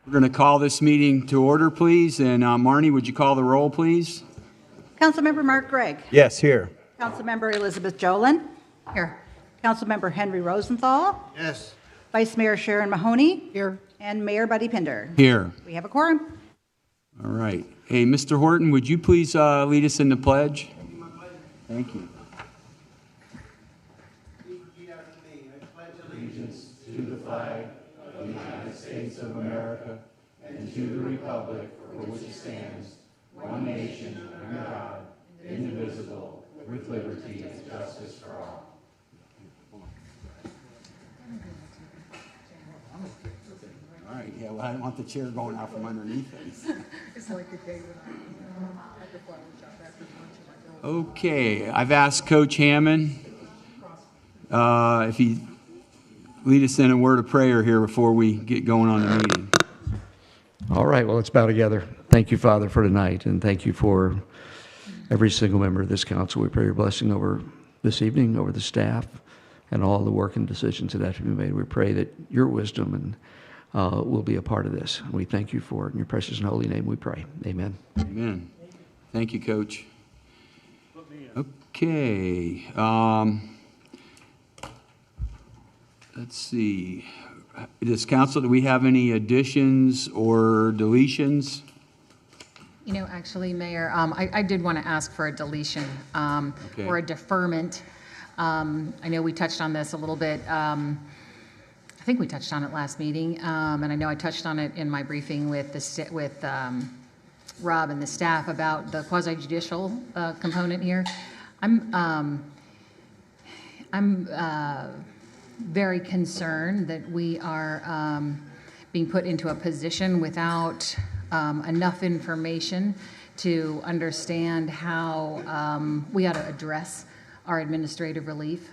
We're going to call this meeting to order, please. And Marnie, would you call the roll, please? Councilmember Mark Gregg. Yes, here. Councilmember Elizabeth Jolin. Here. Councilmember Henry Rosenthal. Yes. Vice Mayor Sharon Mahoney. Here. And Mayor Buddy Pinder. Here. We have a quorum. All right. Hey, Mr. Horton, would you please lead us in the pledge? Thank you. Allegiance to the flag of the United States of America and to the republic for which it stands, one nation, under God, indivisible, with liberty and justice for all. All right. Yeah, well, I don't want the chair going out from underneath it. It's like the day when I had the flower shop after lunch. Okay. I've asked Coach Hammond if he lead us in a word of prayer here before we get going on the meeting. All right, well, let's bow together. Thank you, Father, for tonight, and thank you for every single member of this council. We pray your blessing over this evening, over the staff, and all the work and decisions that have to be made. We pray that your wisdom and will be a part of this. We thank you for it. In your precious and holy name we pray. Amen. Amen. Thank you, Coach. Okay. Let's see. Does council, do we have any additions or deletions? You know, actually, Mayor, I did want to ask for a deletion Okay. or a deferment. I know we touched on this a little bit. I think we touched on it last meeting, and I know I touched on it in my briefing with Rob and the staff about the quasi-judicial component here. I'm very concerned that we are being put into a position without enough information to understand how we ought to address our administrative relief.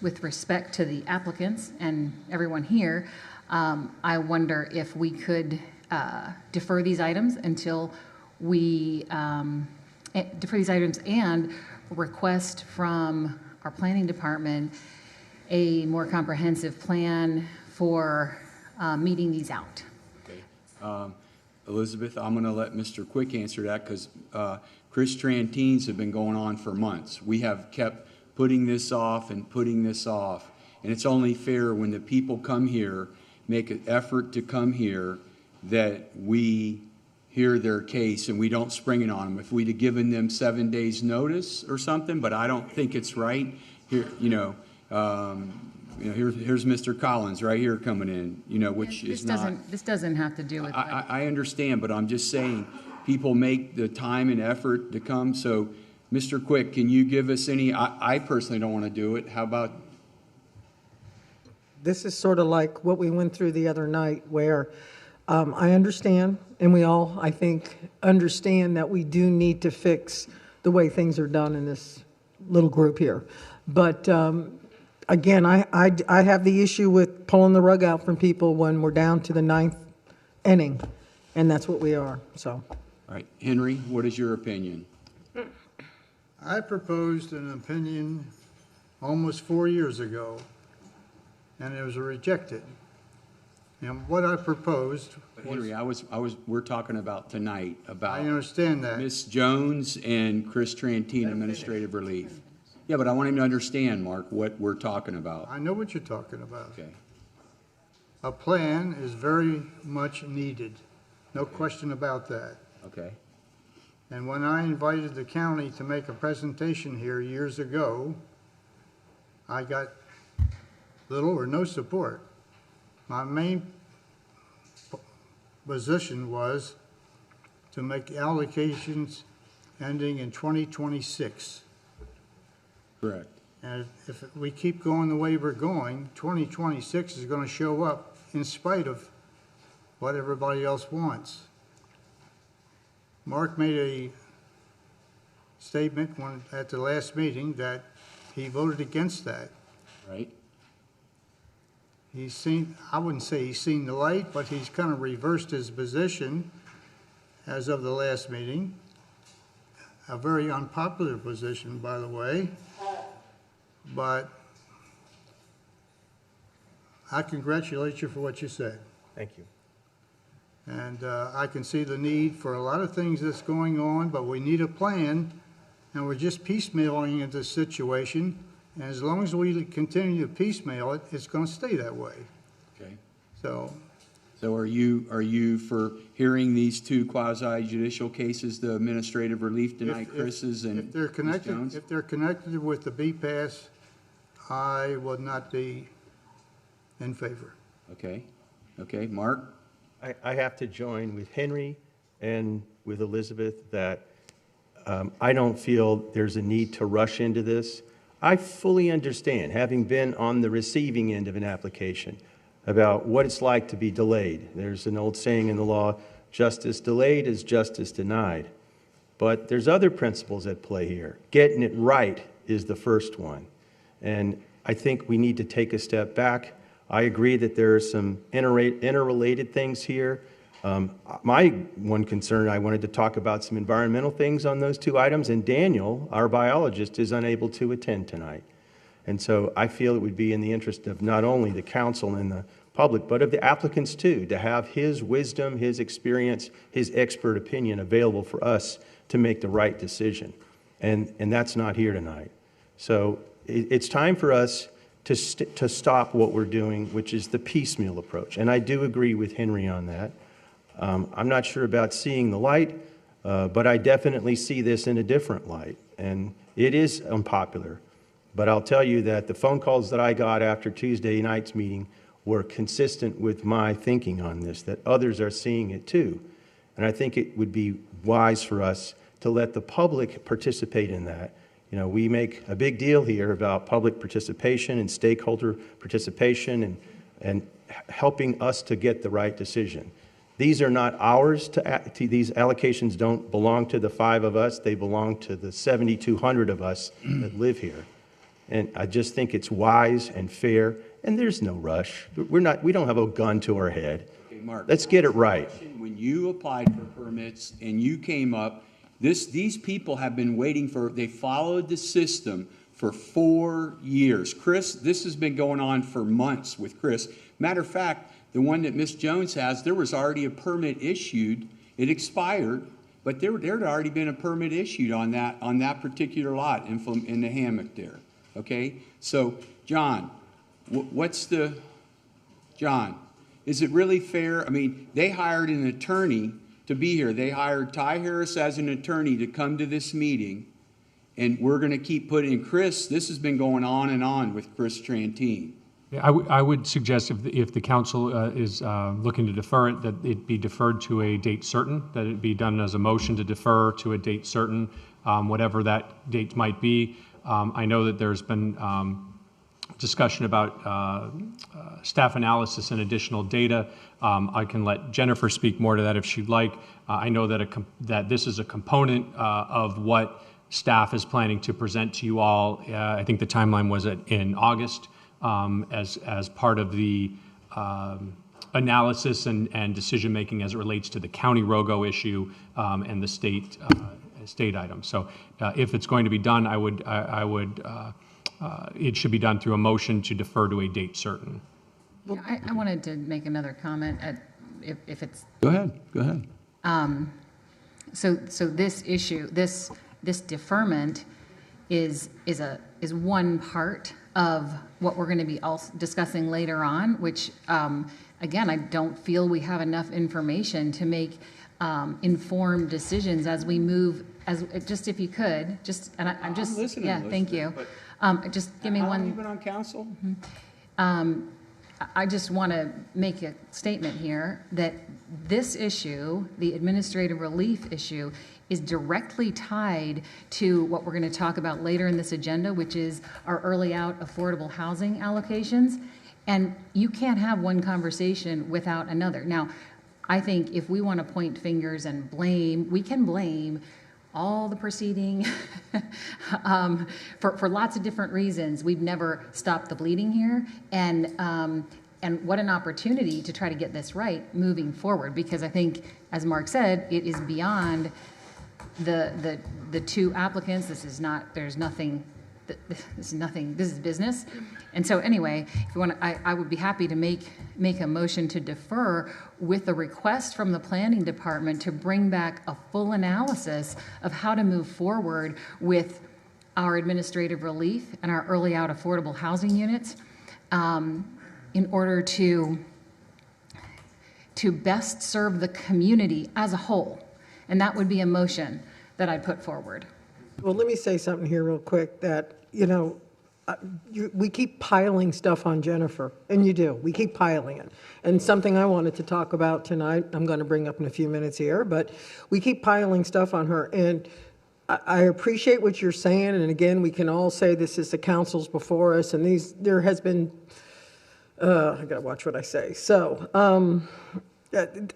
With respect to the applicants and everyone here, I wonder if we could defer these items until we defer these items and request from our planning department a more comprehensive plan for meeting these out. Okay. Elizabeth, I'm going to let Mr. Quick answer that because Chris Trantines have been going on for months. We have kept putting this off and putting this off. And it's only fair when the people come here, make an effort to come here, that we hear their case and we don't spring it on them. If we'd have given them 7 days notice or something, but I don't think it's right. Here, here's Mr. Collins right here coming in, which is not. This doesn't have to do with. I understand, but I'm just saying people make the time and effort to come. So, Mr. Quick, can you give us any? I personally don't want to do it. How about? This is sort of like what we went through the other night where I understand, and we all, I think, understand that we do need to fix the way things are done in this little group here. But again, I have the issue with pulling the rug out from people when we're down to the 9th inning, and that's what we are. So, All right, Henry, what is your opinion? I proposed an opinion almost 4 years ago, and it was rejected. And what I proposed But Henry, we're talking about tonight about. I understand that. Ms. Jones and Chris Trantine administrative relief. Yeah, but I want him to understand, Mark, what we're talking about. I know what you're talking about. Okay. A plan is very much needed, no question about that. Okay. And when I invited the county to make a presentation here years ago, I got little or no support. My main position was to make allocations ending in 2026. Correct. And if we keep going the way we're going, 2026 is going to show up in spite of what everybody else wants. Mark made a statement at the last meeting that he voted against that. Right. He's seen, I wouldn't say he's seen the light, but he's kind of reversed his position as of the last meeting. A very unpopular position, by the way. But I congratulate you for what you said. Thank you. And I can see the need for a lot of things that's going on, but we need a plan, and we're just piecemealing into this situation. And as long as we continue to piecemeal it, it's going to stay that way. Okay. So, So are you for hearing these two quasi judicial cases, the administrative relief tonight, Chris's and if they're Ms. connected, Jones? if they're connected with the B-Pass, I would not be in favor. Okay, okay, Mark? I have to join with Henry and with Elizabeth that I don't feel there's a need to rush into this. I fully understand, having been on the receiving end of an application, about what it's like to be delayed. There's an old saying in the law, justice delayed is justice denied. But there's other principles at play here. Getting it right is the first one. And I think we need to take a step back. I agree that there are some interrelated things here. My one concern, I wanted to talk about some environmental things on those two items, and Daniel, our biologist, is unable to attend tonight. And so I feel it would be in the interest of not only the council and the public, but of the applicants too, to have his wisdom, his experience, his expert opinion available for us to make the right decision. And that's not here tonight. So it's time for us to stop what we're doing, which is the piecemeal approach. And I do agree with Henry on that. I'm not sure about seeing the light, but I definitely see this in a different light. And it is unpopular. But I'll tell you that the phone calls that I got after Tuesday night's meeting were consistent with my thinking on this, that others are seeing it too. And I think it would be wise for us to let the public participate in that. You know, we make a big deal here about public participation and stakeholder participation and helping us to get the right decision. These are not ours these allocations don't belong to the 5 of us, they belong to the 7,200 of us that live here. And I just think it's wise and fair, and there's no rush. We don't have a gun to our head. Okay, Mark. Let's get it right. When you applied for permits and you came up, these people have been waiting they followed the system for 4 years. Chris, this has been going on for months with Chris. Matter of fact, the one that Ms. Jones has, there was already a permit issued. It expired, but there had already been a permit issued on that particular lot in the hammock there. Okay? So, John, John, is it really fair? I mean, they hired an attorney to be here. They hired Ty Harris as an attorney to come to this meeting, and we're going to keep putting Chris. This has been going on and on with Chris Trantine. Yeah, I would suggest if the council is looking to defer it, that it be deferred to a date certain, that it be done as a motion to defer to a date certain, whatever that date might be. I know that there's been discussion about staff analysis and additional data. I can let Jennifer speak more to that if she'd like. I know that this is a component of what staff is planning to present to you all. I think the timeline was in August as part of the analysis and decision making as it relates to the county ROGO issue and the state items. So if it's going to be done, it should be done through a motion to defer to a date certain. Yeah, I wanted to make another comment if it's. Go ahead. So this issue, this deferment is one part of what we're going to be also discussing later on, which again, I don't feel we have enough information to make informed decisions as we move. Just if you could, I'm listening, yeah, thank you. Just give me How one. long have you been on council? I just want to make a statement here that this issue, the administrative relief issue, is directly tied to what we're going to talk about later in this agenda, which is our early out affordable housing allocations. And you can't have one conversation without another. Now, I think if we want to point fingers and blame, we can blame all the proceeding for lots of different reasons. We've never stopped the bleeding here, and what an opportunity to try to get this right moving forward, because I think, as Mark said, it is beyond the two applicants. This is not, there's nothing this is nothing, this is business. And so anyway, if you want, I would be happy to make a motion to defer with a request from the planning department to bring back a full analysis of how to move forward with our administrative relief and our early out affordable housing units in order to best serve the community as a whole. And that would be a motion that I'd put forward. Well, let me say something here real quick that, we keep piling stuff on Jennifer, and you do. We keep piling it. And something I wanted to talk about tonight, I'm going to bring up in a few minutes here, but we keep piling stuff on her. And I appreciate what you're saying. And again, we can all say this is the councils before us, and there has been, I got to watch what I say. So,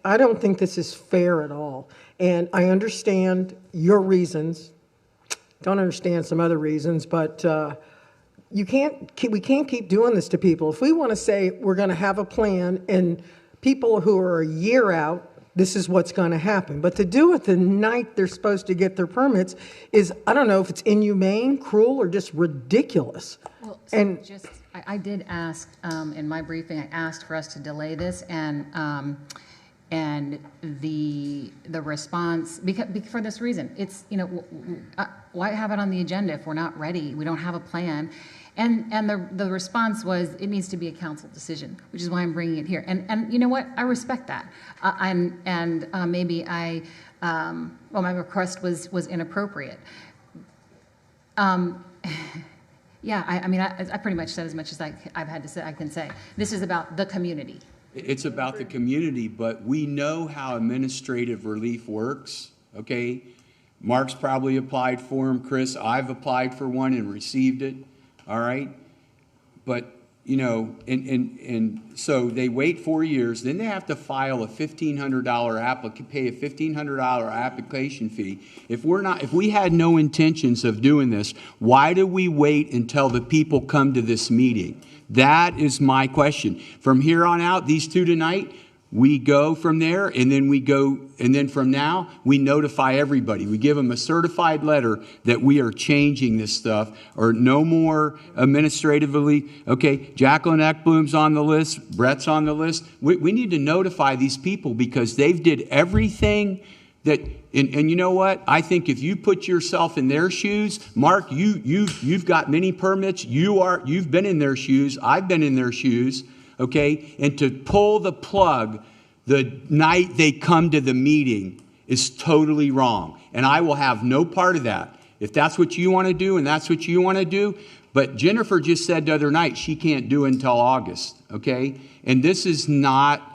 I don't think this is fair at all. And I understand your reasons. Don't understand some other reasons, but we can't keep doing this to people. If we want to say we're going to have a plan and people who are a year out, this is what's going to happen. But to do it the night they're supposed to get their permits is, I don't know if it's inhumane, cruel, or just ridiculous. Well, so and I did ask in my briefing, I asked for us to delay this, and the response, because for this reason, it's, why have it on the agenda if we're not ready? We don't have a plan. And the response was, it needs to be a council decision, which is why I'm bringing it here. And you know what? I respect that. Maybe my request was inappropriate. Yeah, I pretty much said as much as I've had to say. I can say this is about the community. It's about the community, but we know how administrative relief works, okay? Mark's probably applied for them. Chris, I've applied for one and received it, all right? But, and so they wait 4 years, then they have to file a $1,500 pay a $1,500 application fee. If we had no intentions of doing this, why do we wait until the people come to this meeting? That is my question. From here on out, these two tonight, we go from there, and then from now, we notify everybody. We give them a certified letter that we are changing this stuff, or no more administratively. Okay, Jacqueline Ekblom's on the list, Brett's on the list. We need to notify these people because they've did everything that, and you know what? I think if you put yourself in their shoes, Mark, you've got many permits. You've been in their shoes. I've been in their shoes. Okay, and to pull the plug the night they come to the meeting is totally wrong, and I will have no part of that. If that's what you want to do, and that's what you want to do, but Jennifer just said the other night she can't do it until August. Okay, and this is not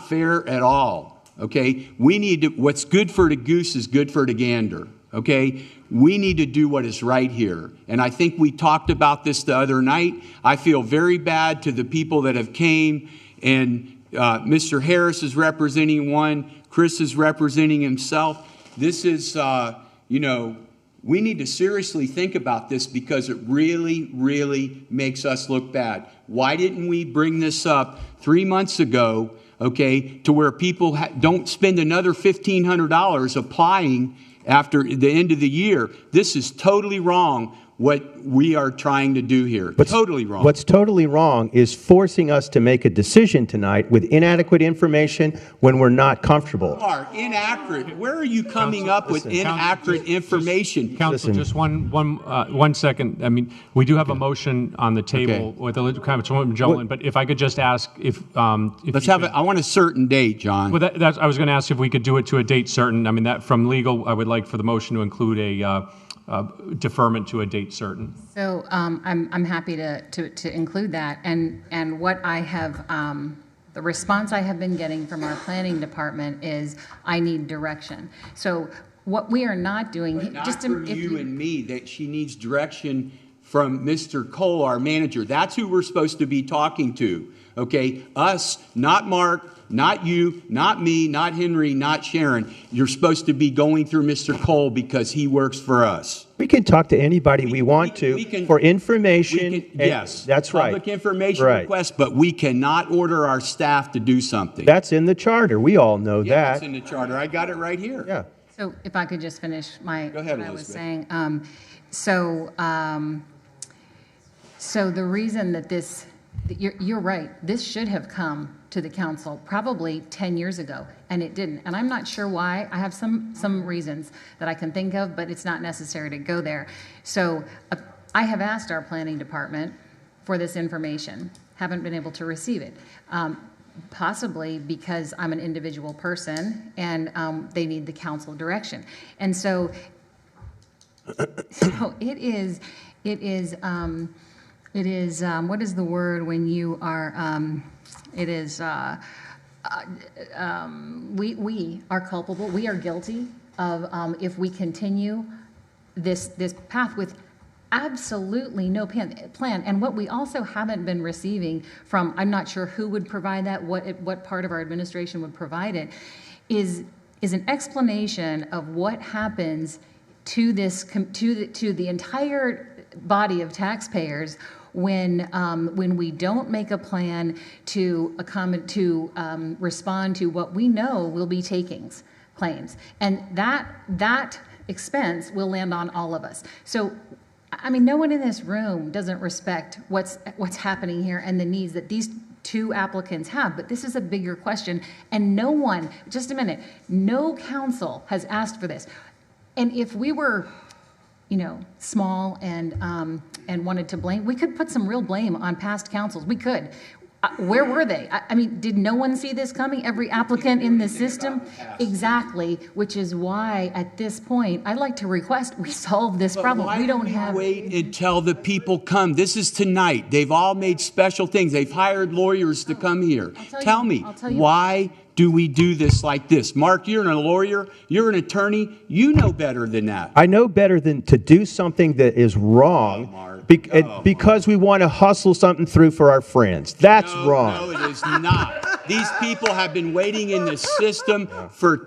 fair at all. Okay, we need to. What's good for the goose is good for the gander. Okay, we need to do what is right here. And I think we talked about this the other night. I feel very bad to the people that have came, and Mr. Harris is representing one, Chris is representing himself. This is, we need to seriously think about this because it really, really makes us look bad. Why didn't we bring this up 3 months ago, okay, to where people don't spend another $1,500 applying after the end of the year? This is totally wrong what we are trying to do here. Totally wrong. What's totally wrong is forcing us to make a decision tonight with inadequate information when we're not comfortable. Inaccurate. Where are you coming up with inaccurate information? Council, just one second. I mean, we do have a motion on the table with Councilwoman Jolin, but if I could just ask if let's have it. I want a certain date, John. Well, I was going to ask if we could do it to a date certain. I mean, that from legal, I would like for the motion to include a deferment to a date certain. So I'm happy to include that. And what I have, the response I have been getting from our planning department is I need direction. So what we are not doing, but not just from you and me, that she needs direction from Mr. Cole, our manager. That's who we're supposed to be talking to. Okay, us, not Mark, not you, not me, not Henry, not Sharon. You're supposed to be going through Mr. Cole because he works for us. We can talk to anybody we want to for information. Yes, that's right. Public information request, but we cannot order our staff to do something. That's in the charter. We all know that. It's in the charter. I got it right here. Yeah. So if I could just finish my, Go ahead, what I was Elizabeth. saying. So the reason that this, you're right, this should have come to the council probably 10 years ago, and it didn't. And I'm not sure why. I have some reasons that I can think of, but it's not necessary to go there. So I have asked our planning department for this information, haven't been able to receive it. Possibly because I'm an individual person and they need the council direction. And so, it is, what is the word when you are, we are culpable, we are guilty of, if we continue this path with absolutely no plan. And what we also haven't been receiving from, I'm not sure who would provide that, what part of our administration would provide it, is an explanation of what happens to this, to the entire body of taxpayers when we don't make a plan to respond to what we know will be takings claims. And that expense will land on all of us. So, I mean, no one in this room doesn't respect what's happening here and the needs that these two applicants have, but this is a bigger question, and no one, just a minute, no council has asked for this. And if we were, small and wanted to blame, we could put some real blame on past councils. We could. Where were they? I mean, did no one see this coming? Every applicant in the system? Exactly, which is why at this point, I'd like to request we solve this problem. Why We don't do we have. wait until the people come? This is tonight. They've all made special things. They've hired lawyers to come here. Tell me, why do we do this like this? Mark, you're a lawyer. You're an attorney. You know better than that. I know better than to do something that is wrong because we want to hustle something through for our friends. That's wrong. No, it is not. These people have been waiting in the system for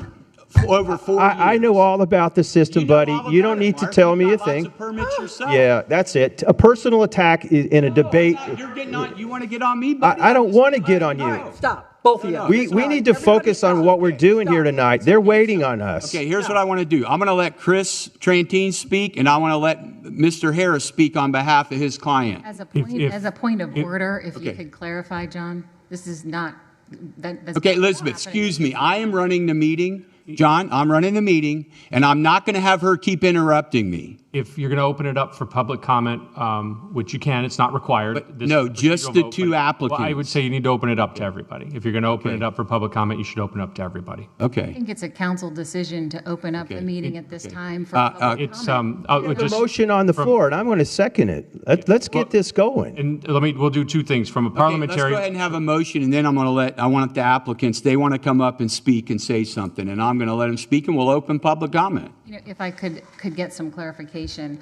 over 4 years. I know all about the system, buddy. You don't need to tell me a thing. Permits yourself. Yeah, that's it. A personal attack in a debate. You're getting on. You want to get on me, buddy? I don't want to get on you. Stop, both of you. We need to focus on what we're doing here tonight. They're waiting on us. Okay, here's what I want to do. I'm going to let Chris Trantine speak, and I want to let Mr. Harris speak on behalf of his client. As a point of order, if you could clarify, John, this is not. That's Okay, not Elizabeth, happening. excuse me. I am running the meeting. John, I'm running the meeting, and I'm not going to have her keep interrupting me. If you're going to open it up for public comment, which you can, it's not required. But This no, is a just procedural the vote, two but- applicants. Well, I would say you need to open it up to everybody. If you're going to open Okay. it up for public comment, you should open it up to everybody. I Okay. think it's a council decision to open up the Okay. meeting at this Okay. time for public It's, comment. There's a motion on the floor, and I'm going to second it. Let's get this going. And we'll do two things. From a Okay, parliamentary. let's go ahead and have a motion, and then I want the applicants, they want to come up and speak and say something, and I'm going to let them speak, and we'll open public comment. If I could get some clarification,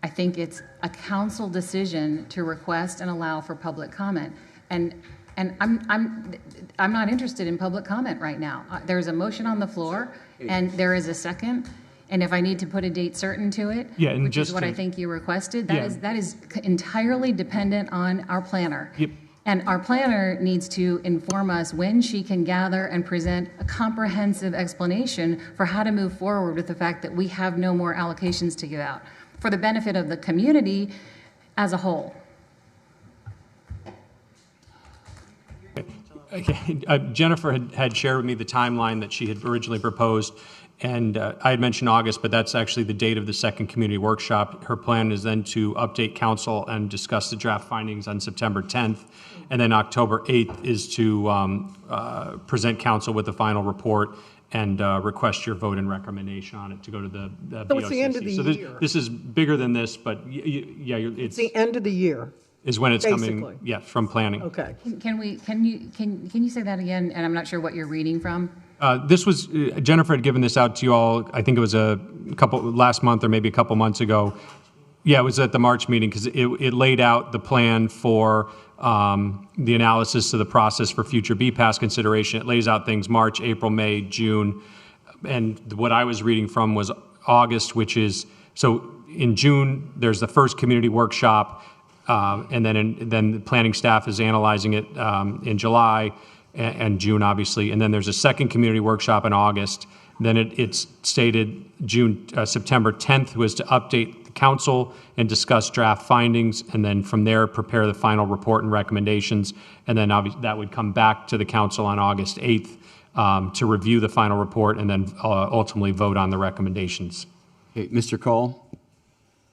I think it's a council decision to request and allow for public comment. And I'm not interested in public comment right now. There's a motion on the floor, and there is a second. And if I need to put a date certain to it, Yeah, and which is just what to- I think you requested, Yeah. that is entirely dependent on our planner. Yep. And our planner needs to inform us when she can gather and present a comprehensive explanation for how to move forward with the fact that we have no more allocations to give out for the benefit of the community as a whole. Jennifer had shared with me the timeline that she had originally proposed, and I had mentioned August, but that's actually the date of the second community workshop. Her plan is then to update council and discuss the draft findings on September 10th, and then October 8th is to present council with the final report and request your vote and recommendation on it to go to the So it's the end of BOCC. the So year. this is bigger than this, but it's It's the end of the year. is when it's coming, basically. yeah, from planning. Okay. Can you say that again? And I'm not sure what you're reading from. This was, Jennifer had given this out to you all, I think it was last month or maybe a couple months ago. Yeah, it was at the March meeting because it laid out the plan for the analysis of the process for future BPAS consideration. It lays out things March, April, May, June. And what I was reading from was August, which is, so in June, there's the first community workshop. And then the planning staff is analyzing it in July and June, obviously. And then there's a second community workshop in August. Then it's stated September 10th was to update the council and discuss draft findings, and then from there prepare the final report and recommendations. And then that would come back to the council on August 8th to review the final report and then ultimately vote on the recommendations. Okay, Mr. Call?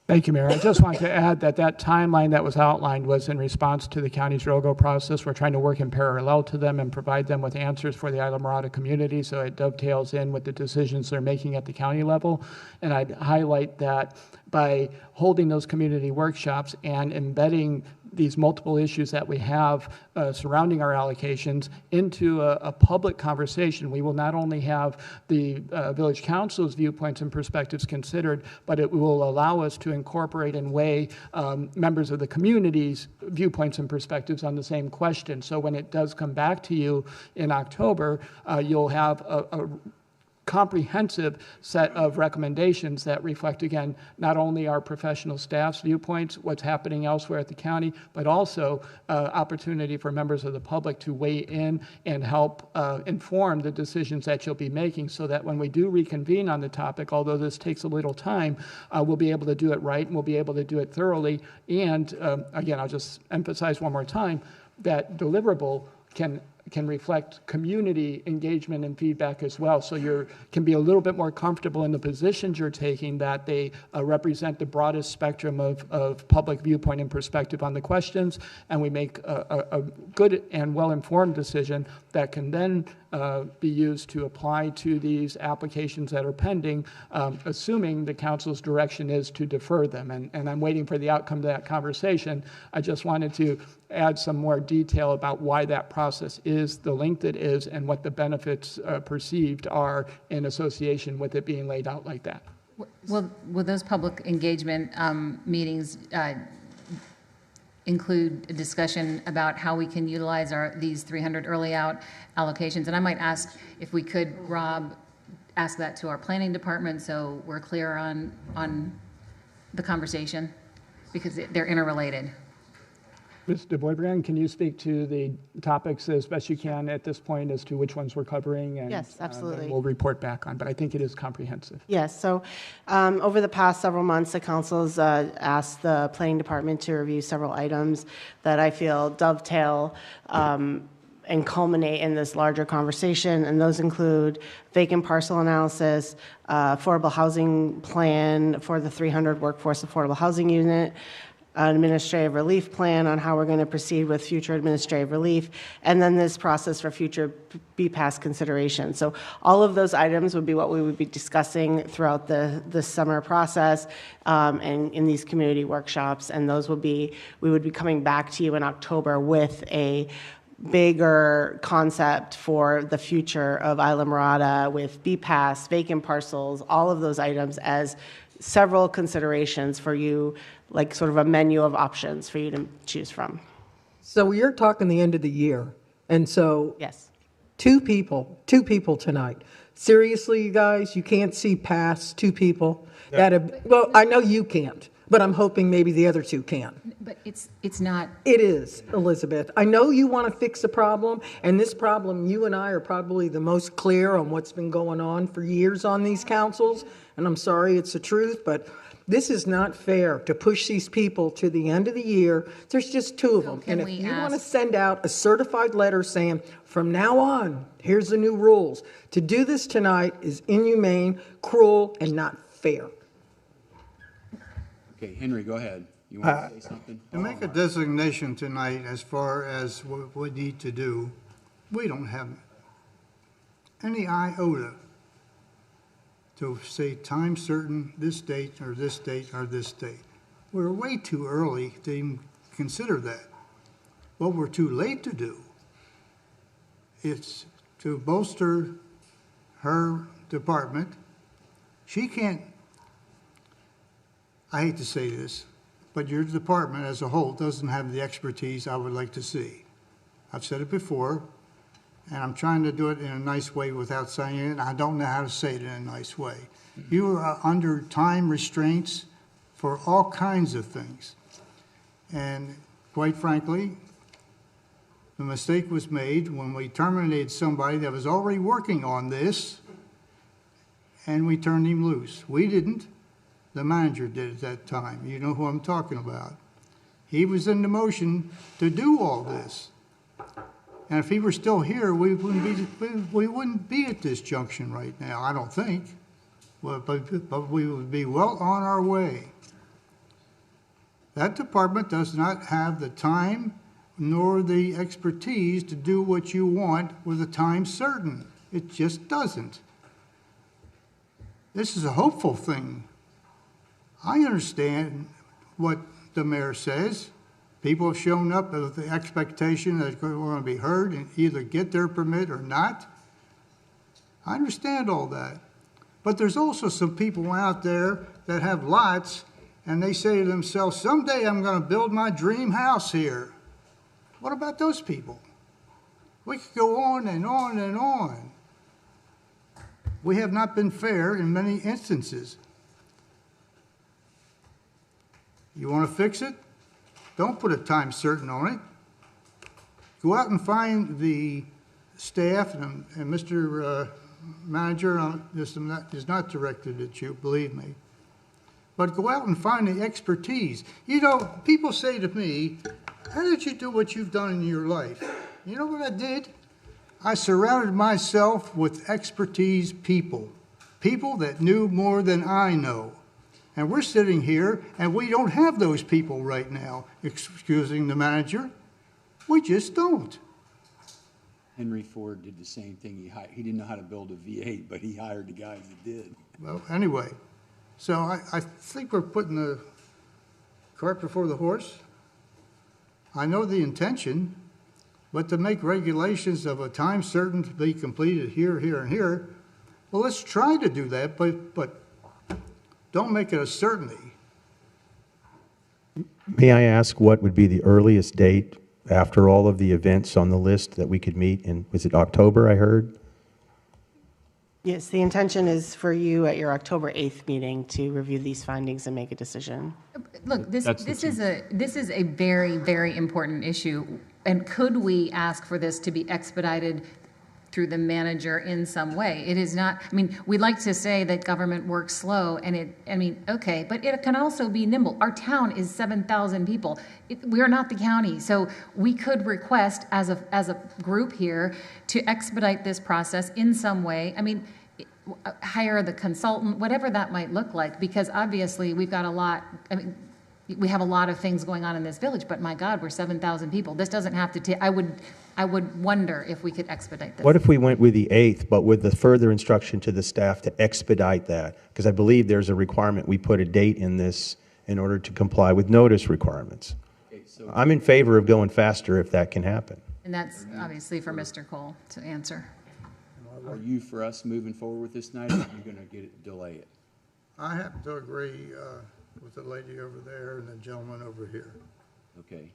Thank you, Mayor. I just want to add that that timeline that was outlined was in response to the county's ROGO process. We're trying to work in parallel to them and provide them with answers for the Islamorada community, so it dovetails in with the decisions they're making at the county level. And I'd highlight that by holding those community workshops and embedding these multiple issues that we have surrounding our allocations into a public conversation, we will not only have the village council's viewpoints and perspectives considered, but it will allow us to incorporate and weigh members of the community's viewpoints and perspectives on the same question. So when it does come back to you in October, you'll have a comprehensive set of recommendations that reflect, again, not only our professional staff's viewpoints, what's happening elsewhere at the county, but also opportunity for members of the public to weigh in and help inform the decisions that you'll be making, so that when we do reconvene on the topic, although this takes a little time, we'll be able to do it right and we'll be able to do it thoroughly. And again, I'll just emphasize one more time that deliverable can reflect community engagement and feedback as well. So you can be a little bit more comfortable in the positions you're taking, that they represent the broadest spectrum of public viewpoint and perspective on the questions, and we make a good and well-informed decision that can then be used to apply to these applications that are pending, assuming the council's direction is to defer them. And I'm waiting for the outcome of that conversation. I just wanted to add some more detail about why that process is the length it is and what the benefits perceived are in association with it being laid out like that. Will those public engagement meetings include a discussion about how we can utilize these 300 early out allocations? And I might ask if we could, Rob, ask that to our planning department so we're clear on the conversation, because they're interrelated. Ms. DeBoybrand, can you speak to the topics as best you can at this point as to which ones we're covering? And, yes, absolutely. We'll report back on, but I think it is comprehensive. Yes, so over the past several months, the council's asked the planning department to review several items that I feel dovetail and culminate in this larger conversation, and those include vacant parcel analysis, affordable housing plan for the 300 workforce affordable housing unit, an administrative relief plan on how we're going to proceed with future administrative relief, and then this process for future BPAS consideration. So all of those items would be what we would be discussing throughout the summer process and in these community workshops, and those will be, we would be coming back to you in October with a bigger concept for the future of Islamorada with BPAS, vacant parcels, all of those items as several considerations for you, like sort of a menu of options for you to choose from. So you're talking the end of the year, and so Yes. two people tonight. Seriously, you guys, you can't see past two people that have, well, I know you can't, but I'm hoping maybe the other two can. But it's not. It is, Elizabeth. I know you want to fix a problem, and this problem, you and I are probably the most clear on what's been going on for years on these councils, and I'm sorry it's the truth, but this is not fair to push these people to the end of the year. There's just two of them. can And if we you want to ask- send out a certified letter saying, from now on, here's the new rules. To do this tonight is inhumane, cruel, and not fair. Okay, Henry, go ahead. You want to say something? To make a designation tonight as far as what we need to do, we don't have any iota to say time certain, this date or this date or this date. We're way too early to even consider that. What we're too late to do is to bolster her department. She can't, I hate to say this, but your department as a whole doesn't have the expertise I would like to see. I've said it before, and I'm trying to do it in a nice way without saying it, and I don't know how to say it in a nice way. You are under time restraints for all kinds of things. And quite frankly, the mistake was made when we terminated somebody that was already working on this, and we turned him loose. We didn't. The manager did at that time. You know who I'm talking about. He was in the motion to do all this. And if he were still here, we wouldn't be at this junction right now, I don't think. Well, but we would be well on our way. That department does not have the time nor the expertise to do what you want with a time certain. It just doesn't. This is a hopeful thing. I understand what the mayor says. People have shown up with the expectation that we're going to be heard and either get their permit or not. I understand all that. But there's also some people out there that have lots and they say to themselves, someday I'm going to build my dream house here. What about those people? We could go on and on and on. We have not been fair in many instances. You want to fix it? Don't put a time certain on it. Go out and find the staff, and Mr. Manager, this is not directed at you, believe me. But go out and find the expertise. You know, people say to me, how did you do what you've done in your life? You know what I did? I surrounded myself with expertise people that knew more than I know. And we're sitting here, and we don't have those people right now, excusing the manager. We just don't. Henry Ford did the same thing. He didn't know how to build a V8, but he hired the guys that did. Well, anyway, so I think we're putting the cart before the horse. I know the intention, but to make regulations of a time certain to be completed here, here, and here, well, let's try to do that, but don't make it a certainty. May I ask what would be the earliest date after all of the events on the list that we could meet in, was it October, I heard? Yes, the intention is for you at your October 8th meeting to review these findings and make a decision. Look, this is a very, very important issue. And could we ask for this to be expedited through the manager in some way? It is not, I mean, we like to say that government works slow, and okay, but it can also be nimble. Our town is 7,000 people. We are not the county, so we could request as a group here to expedite this process in some way. I mean, hire the consultant, whatever that might look like, because obviously we've got a lot, I mean, we have a lot of things going on in this village, but my God, we're 7,000 people. This doesn't have to take, I would wonder if we could expedite this. What if we went with the 8th, but with the further instruction to the staff to expedite that? Because I believe there's a requirement we put a date in this in order to comply with notice requirements. Okay, so I'm in favor of going faster if that can happen. And that's obviously for Mr. Cole to answer. are you for us moving forward with this tonight, or are you going to delay it? I happen to agree with the lady over there and the gentleman over here. Okay,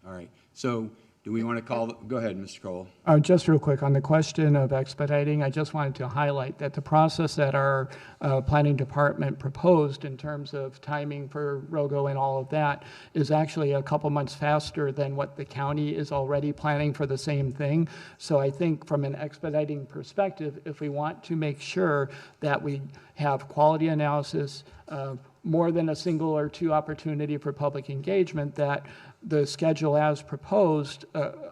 all right. So do we want to call, go ahead, Mr. Cole. Just real quick, on the question of expediting, I just wanted to highlight that the process that our planning department proposed in terms of timing for ROGO and all of that is actually a couple months faster than what the county is already planning for the same thing. So I think from an expediting perspective, if we want to make sure that we have quality analysis, more than a single or two opportunity for public engagement, that the schedule as proposed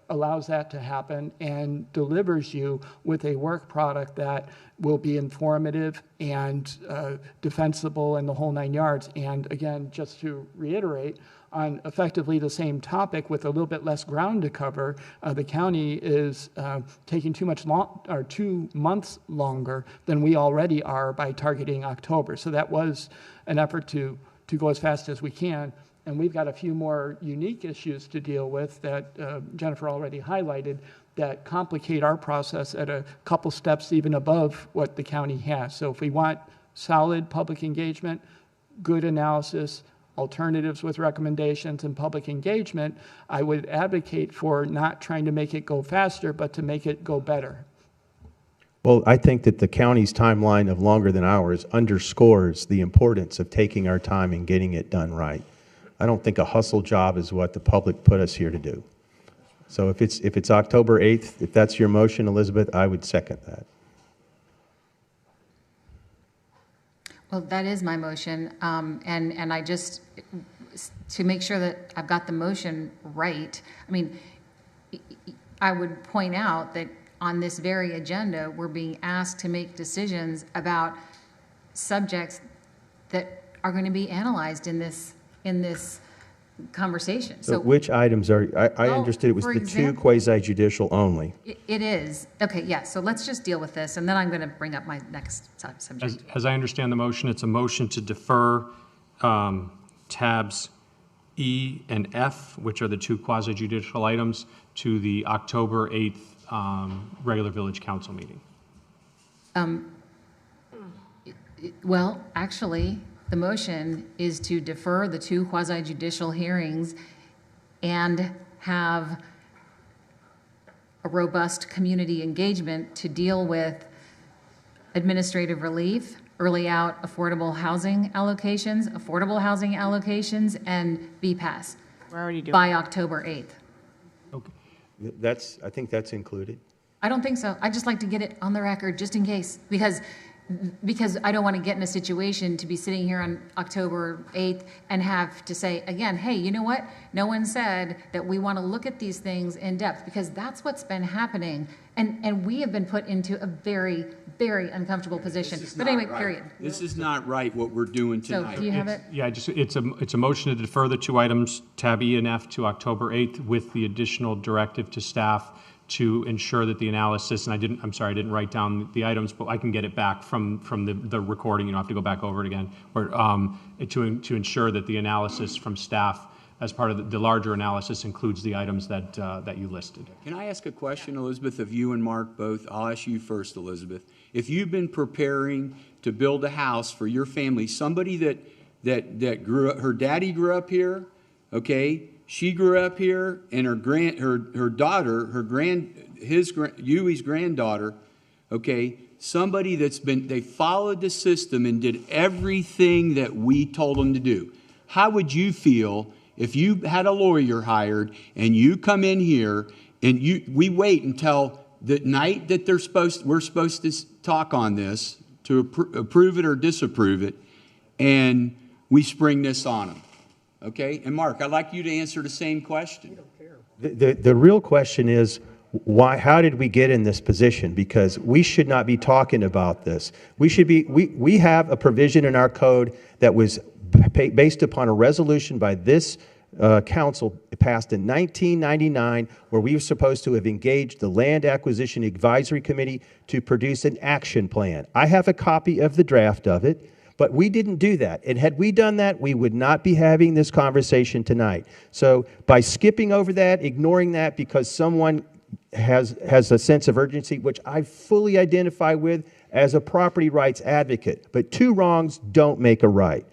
allows that to happen and delivers you with a work product that will be informative and defensible in the whole 9 yards. And again, just to reiterate, on effectively the same topic with a little bit less ground to cover, the county is taking 2 months longer than we already are by targeting October. So that was an effort to go as fast as we can. And we've got a few more unique issues to deal with that Jennifer already highlighted that complicate our process at a couple steps even above what the county has. So if we want solid public engagement, good analysis, alternatives with recommendations, and public engagement, I would advocate for not trying to make it go faster, but to make it go better. Well, I think that the county's timeline of longer than ours underscores the importance of taking our time and getting it done right. I don't think a hustle job is what the public put us here to do. So if it's October 8th, if that's your motion, Elizabeth, I would second that. Well, that is my motion, and I just, to make sure that I've got the motion right, I mean, I would point out that on this very agenda, we're being asked to make decisions about subjects that are going to be analyzed in this conversation. So which items are, I Well, understood it was for the two example- quasi-judicial only. It is. Okay, yeah, so let's just deal with this, and then I'm going to bring up my next subject. As I understand the motion, it's a motion to defer tabs E and F, which are the two quasi-judicial items, to the October 8th regular village council meeting. Well, actually, the motion is to defer the two quasi-judicial hearings and have a robust community engagement to deal with administrative relief, early out affordable housing allocations, and BPAS We're already doing. by October 8th. I think that's included. I don't think so. I'd just like to get it on the record, just in case, because I don't want to get in a situation to be sitting here on October 8th and have to say again, hey, you know what? No one said that we want to look at these things in depth, because that's what's been happening. And we have been put into a very, very uncomfortable position. This is But not anyway, right. period. This is not right, what we're doing So tonight. do you have it? Yeah, it's a motion to defer the two items, tab E and F, to October 8th with the additional directive to staff to ensure that the analysis, and I'm sorry, I didn't write down the items, but I can get it back from the recording. You don't have to go back over it again. Or to ensure that the analysis from staff as part of the larger analysis includes the items that you listed. Can I ask a question, Elizabeth, of you and Mark both? I'll ask you first, Elizabeth. If you've been preparing to build a house for your family, somebody that grew up, her daddy grew up here, okay? She grew up here, and her daughter, Yui's granddaughter, okay? Somebody they followed the system and did everything that we told them to do. How would you feel if you had a lawyer hired and you come in here and we wait until the night that we're supposed to talk on this to approve it or disapprove it, and we spring this on them? Okay, and Mark, I'd like you to answer the same question. The real question is, why? How did we get in this position? Because we should not be talking about this. We have a provision in our code that was based upon a resolution by this council passed in 1999, where we were supposed to have engaged the Land Acquisition Advisory Committee to produce an action plan. I have a copy of the draft of it. But we didn't do that. And had we done that, we would not be having this conversation tonight. So by skipping over that, ignoring that because someone has a sense of urgency, which I fully identify with as a property rights advocate, but two wrongs don't make a right.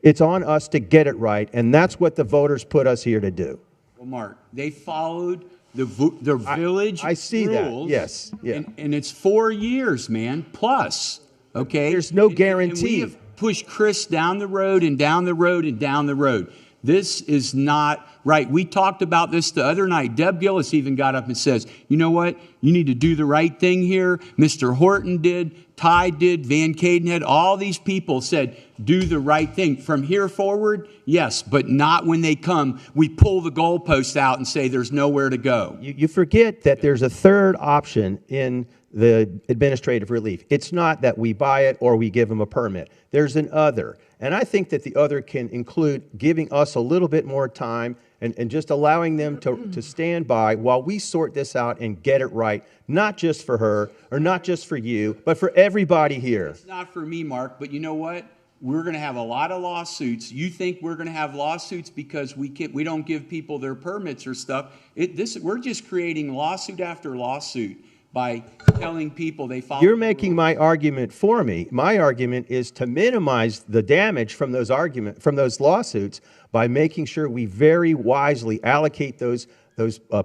It's on us to get it right, and that's what the voters put us here to do. Well, Mark, they followed the village I see rules. that, yes. Yeah. And it's 4 years, man, plus. Okay? There's no And we guarantee. have pushed Chris down the road and down the road and down the road. This is not right. We talked about this the other night. Deb Gillis even got up and says, you know what? You need to do the right thing here. Mr. Horton did. Ty did. Van Cadenhead. All these people said, do the right thing. From here forward, yes, but not when they come. We pull the goalposts out and say there's nowhere to go. You forget that there's a third option in the administrative relief. It's not that we buy it or we give them a permit. There's an other. And I think that the other can include giving us a little bit more time and just allowing them to stand by while we sort this out and get it right, not just for her or not just for you, but for everybody here. It's not for me, Mark, but you know what? We're going to have a lot of lawsuits. You think we're going to have lawsuits because we don't give people their permits or stuff. We're just creating lawsuit after lawsuit by telling people they follow. You're making my argument for me. My argument is to minimize the damage from those lawsuits by making sure we very wisely allocate those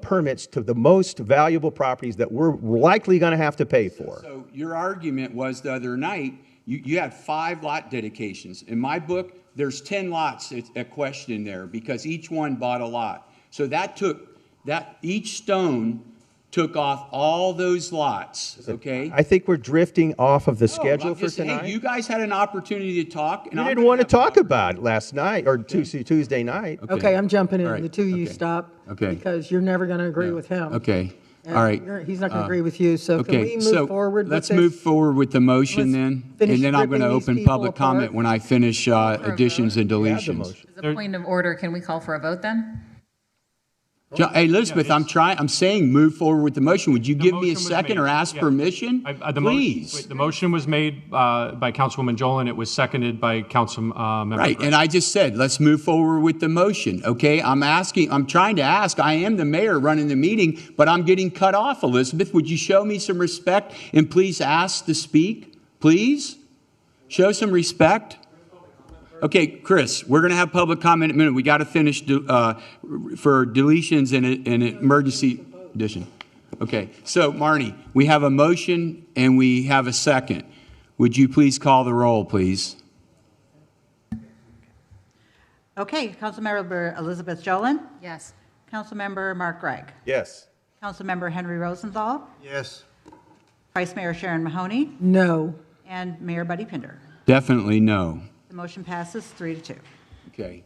permits to the most valuable properties that we're likely going to have to pay for. So your argument was the other night, you had 5 lot dedications. In my book, there's 10 lots at question there because each one bought a lot. So that each stone took off all those lots, okay? I think we're drifting off of the No, schedule I'm for just saying, tonight. you guys had an opportunity to talk, and You I'm didn't gonna want to have talk an about it last night, or Tuesday night. Okay, I'm jumping in. All right, The two of you okay. stop. Okay. Because you're never going to agree with him. Okay, And all right. He's not going to agree with you. So can we Okay, move so forward with let's this? move forward with the motion Let's then, finish and then I'm going to ripping these open people public apart. comment when I finish additions and You had the deletions. motion. As a point of order, can we call for a vote then? Hey, Elizabeth, I'm saying move forward with the motion. Would you give me motion a was second made. or ask Yeah. permission? Please. The motion was made by Councilwoman Jolen. It was seconded by Councilmember Right, Gray. and I just said, let's move forward with the motion, okay? I'm trying to ask, I am the mayor running the meeting, but I'm getting cut off, Elizabeth. Would you show me some respect and please ask to speak? Please? Show some respect? Okay, Chris, we're going to have public comment in a minute. We got to finish for deletions and an emergency addition. Okay, so Marnie, we have a motion and we have a second. Would you please call the roll, please? Okay, Councilmember Elizabeth Jolin, Yes. Councilmember Mark Gregg, Yes. Councilmember Henry Rosenthal, Yes. Vice Mayor Sharon Mahoney, No. and Mayor Buddy Pinder. Definitely no. The motion passes 3-2. Okay.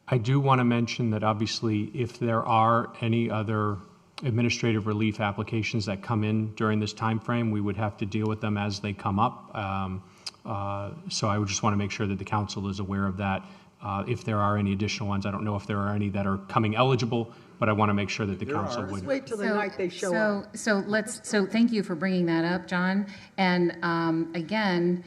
I do want to mention that obviously if there are any other administrative relief applications that come in during this time frame, we would have to deal with them as they come up. So I would just want to make sure that the council is aware of that. If there are any additional ones, I don't know if there are any that are coming eligible, but I want to make sure that the council would. Wait till the night they show up. So thank you for bringing that up, John. And again,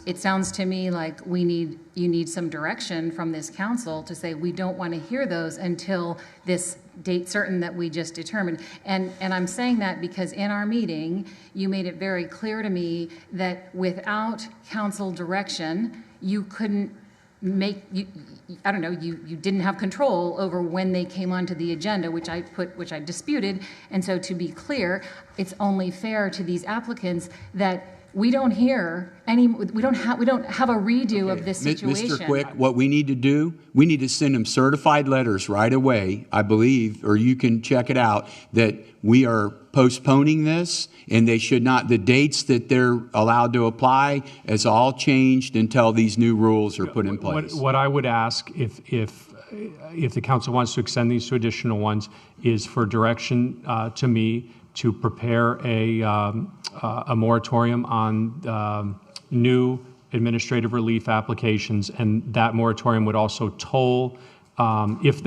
it sounds to me like you need some direction from this council to say we don't want to hear those until this date certain that we just determined. And I'm saying that because in our meeting, you made it very clear to me that without council direction, you couldn't you didn't have control over when they came onto the agenda, which I disputed. And so to be clear, it's only fair to these applicants that we don't have a redo of this situation. Mr. Quick, what we need to do, we need to send them certified letters right away, I believe, or you can check it out, that we are postponing this and they should not, the dates that they're allowed to apply is all changed until these new rules are put in place. What I would ask, if the council wants to extend these to additional ones, is for direction to me to prepare a moratorium on new administrative relief applications, and that moratorium would also toll, if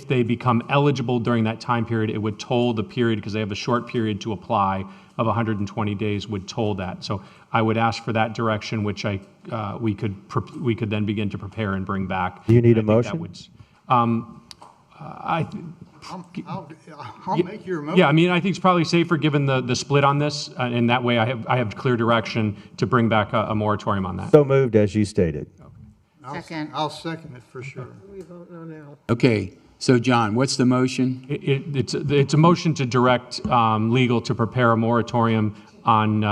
they become eligible during that time period, it would toll the period, because they have a short period to apply of 120 days, would toll that. So I would ask for that direction, which we could then begin to prepare and bring back. Do you need a And I think that motion? I'll make your motion. Yeah, I mean, I think it's probably safer given the split on this, and that way I have clear direction to bring back a moratorium on that. So moved, as you stated. Second. I'll second it for sure. We vote no now. Okay, so John, what's the motion? It's a motion to direct legal to prepare a moratorium on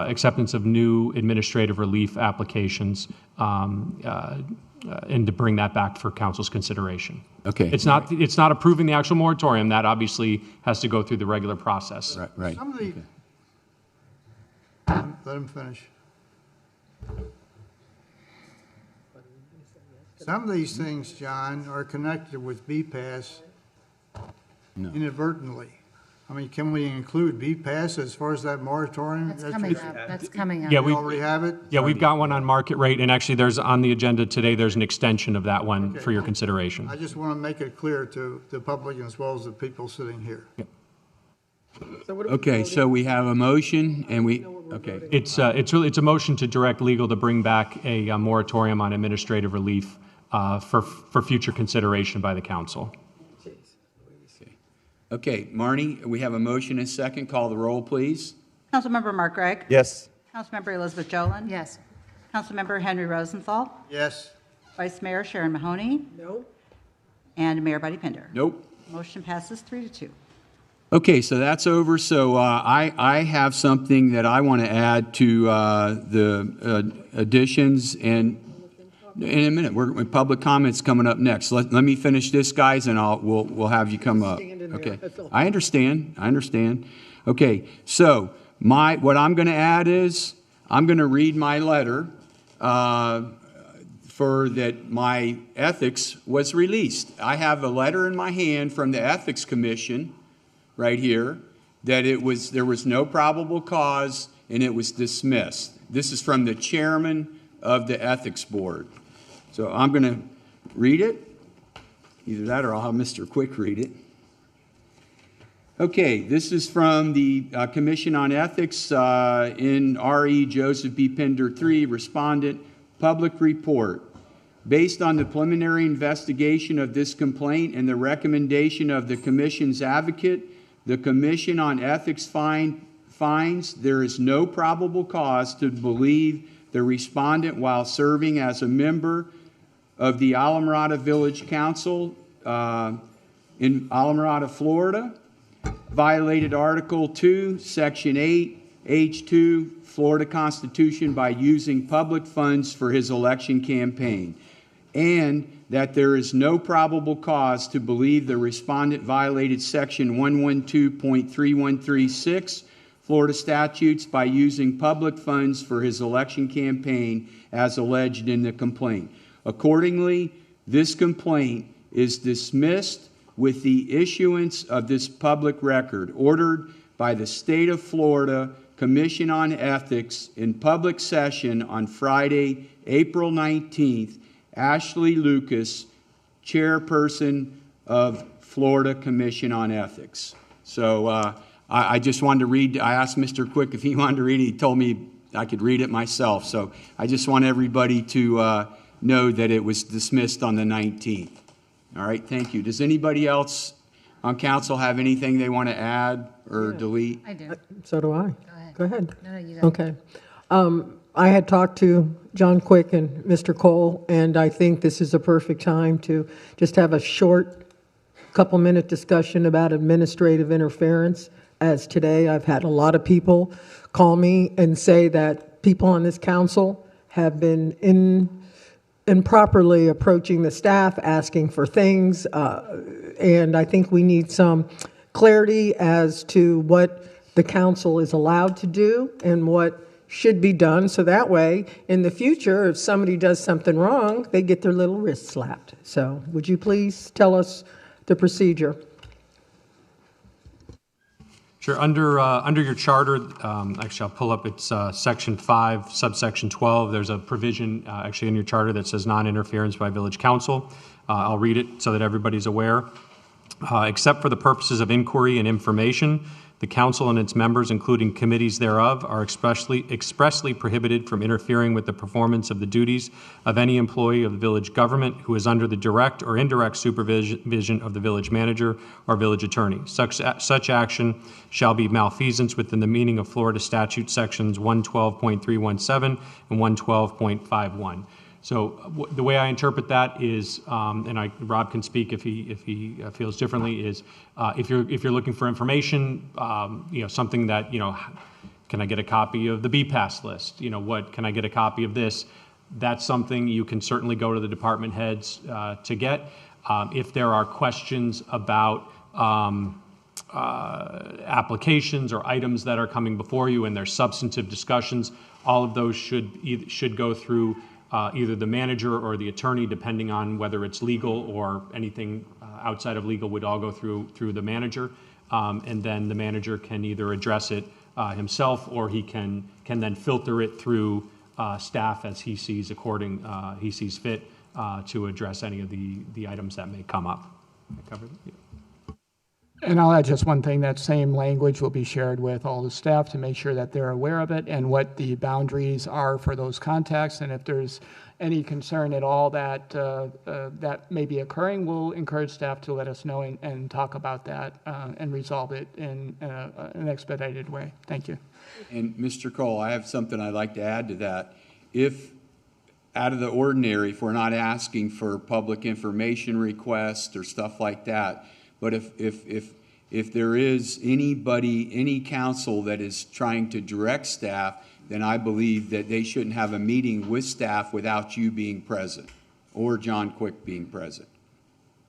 acceptance of new administrative relief applications, and to bring that back for council's consideration. Okay. It's not approving the actual moratorium. That obviously has to go through the regular process. Right. Some of the, let him finish. Some of these things, John, are connected with BPAS inadvertently. I mean, can we include BPAS as far as that moratorium? That's coming up. That's coming up. Yeah, We already have it? Yeah, we've got one on market rate, and actually there's on the agenda today, there's an extension of that one for your consideration. I just want to make it clear to the public as well as the people sitting here. So what are we Okay, voting? so we have a motion and okay. It's a motion to direct legal to bring back a moratorium on administrative relief for future consideration by the council. Okay, Marnie, we have a motion and second. Call the roll, please. Councilmember Mark Gregg, Yes. Councilmember Elizabeth Jolin, Yes. Councilmember Henry Rosenthal, Yes, Vice Mayor Sharon Mahoney, No? and Mayor Buddy Pinder. Nope. Motion passes 3-2. Okay, so that's over. So I have something that I want to add to the additions, and in a minute, public comments coming up next. Let me finish this, guys, and we'll have you come up. Mayor. Okay, That's all. I understand. Okay, so what I'm going to add is, I'm going to read my letter for that my ethics was released. I have a letter in my hand from the Ethics Commission right here that there was no probable cause and it was dismissed. This is from the chairman of the Ethics Board. So I'm going to read it. Either that or I'll have Mr. Quick read it. Okay, this is from the Commission on Ethics in R.E. Joseph B. Pender 3, Respondent, Public Report. Based on the preliminary investigation of this complaint and the recommendation of the Commission's advocate, the Commission on Ethics finds there is no probable cause to believe the respondent, while serving as a member of the Alamorada Village Council in Alamorada, Florida, violated Article 2, Section 8, H2, Florida Constitution by using public funds for his election campaign, and that there is no probable cause to believe the respondent violated Section 112.3136 Florida statutes by using public funds for his election campaign as alleged in the complaint. Accordingly, this complaint is dismissed with the issuance of this public record ordered by the State of Florida Commission on Ethics in public session on Friday, April 19th, Ashley Lucas, chairperson of Florida Commission on Ethics. So I just wanted to read, I asked Mr. Quick if he wanted to read it. He told me I could read it myself. So I just want everybody to know that it was dismissed on the 19th. All right, thank you. Does anybody else on council have anything they want to add or delete? I do. So do I. Go ahead. No, you got it. Okay. I had talked to John Quick and Mr. Cole, and I think this is a perfect time to just have a short couple-minute discussion about administrative interference. As today, I've had a lot of people call me and say that people on this council have been improperly approaching the staff, asking for things, and I think we need some clarity as to what the council is allowed to do and what should be done, so that way, in the future, if somebody does something wrong, they get their little wrist slapped. So would you please tell us the procedure? Sure. Under your charter, actually, I'll pull up, it's Section 5, subsection 12. There's a provision actually in your charter that says non-interference by village council. I'll read it so that everybody's aware. Except for the purposes of inquiry and information, the council and its members, including committees thereof, are expressly prohibited from interfering with the performance of the duties of any employee of the village government who is under the direct or indirect supervision of the village manager or village attorney. Such action shall be malfeasance within the meaning of Florida statute sections 112.317 and 112.51. So the way I interpret that is, and Rob can speak if he feels differently, is if you're looking for information, something that, can I get a copy of the BPAS list? What can I get a copy of this? That's something you can certainly go to the department heads to get. If there are questions about applications or items that are coming before you and there's substantive discussions, all of those should go through either the manager or the attorney, depending on whether it's legal or anything outside of legal would all go through the manager. And then the manager can either address it himself, or he can then filter it through staff as he sees fit to address any of the items that may come up. I covered it? Yeah. And I'll add just one thing, that same language will be shared with all the staff to make sure that they're aware of it and what the boundaries are for those contacts. And if there's any concern at all that that may be occurring, we'll encourage staff to let us know and talk about that and resolve it in an expedited way. Thank you. And Mr. Cole, I have something I'd like to add to that. If out of the ordinary, if we're not asking for public information requests or stuff like that, but if there is any council that is trying to direct staff, then I believe that they shouldn't have a meeting with staff without you being present or John Quick being present.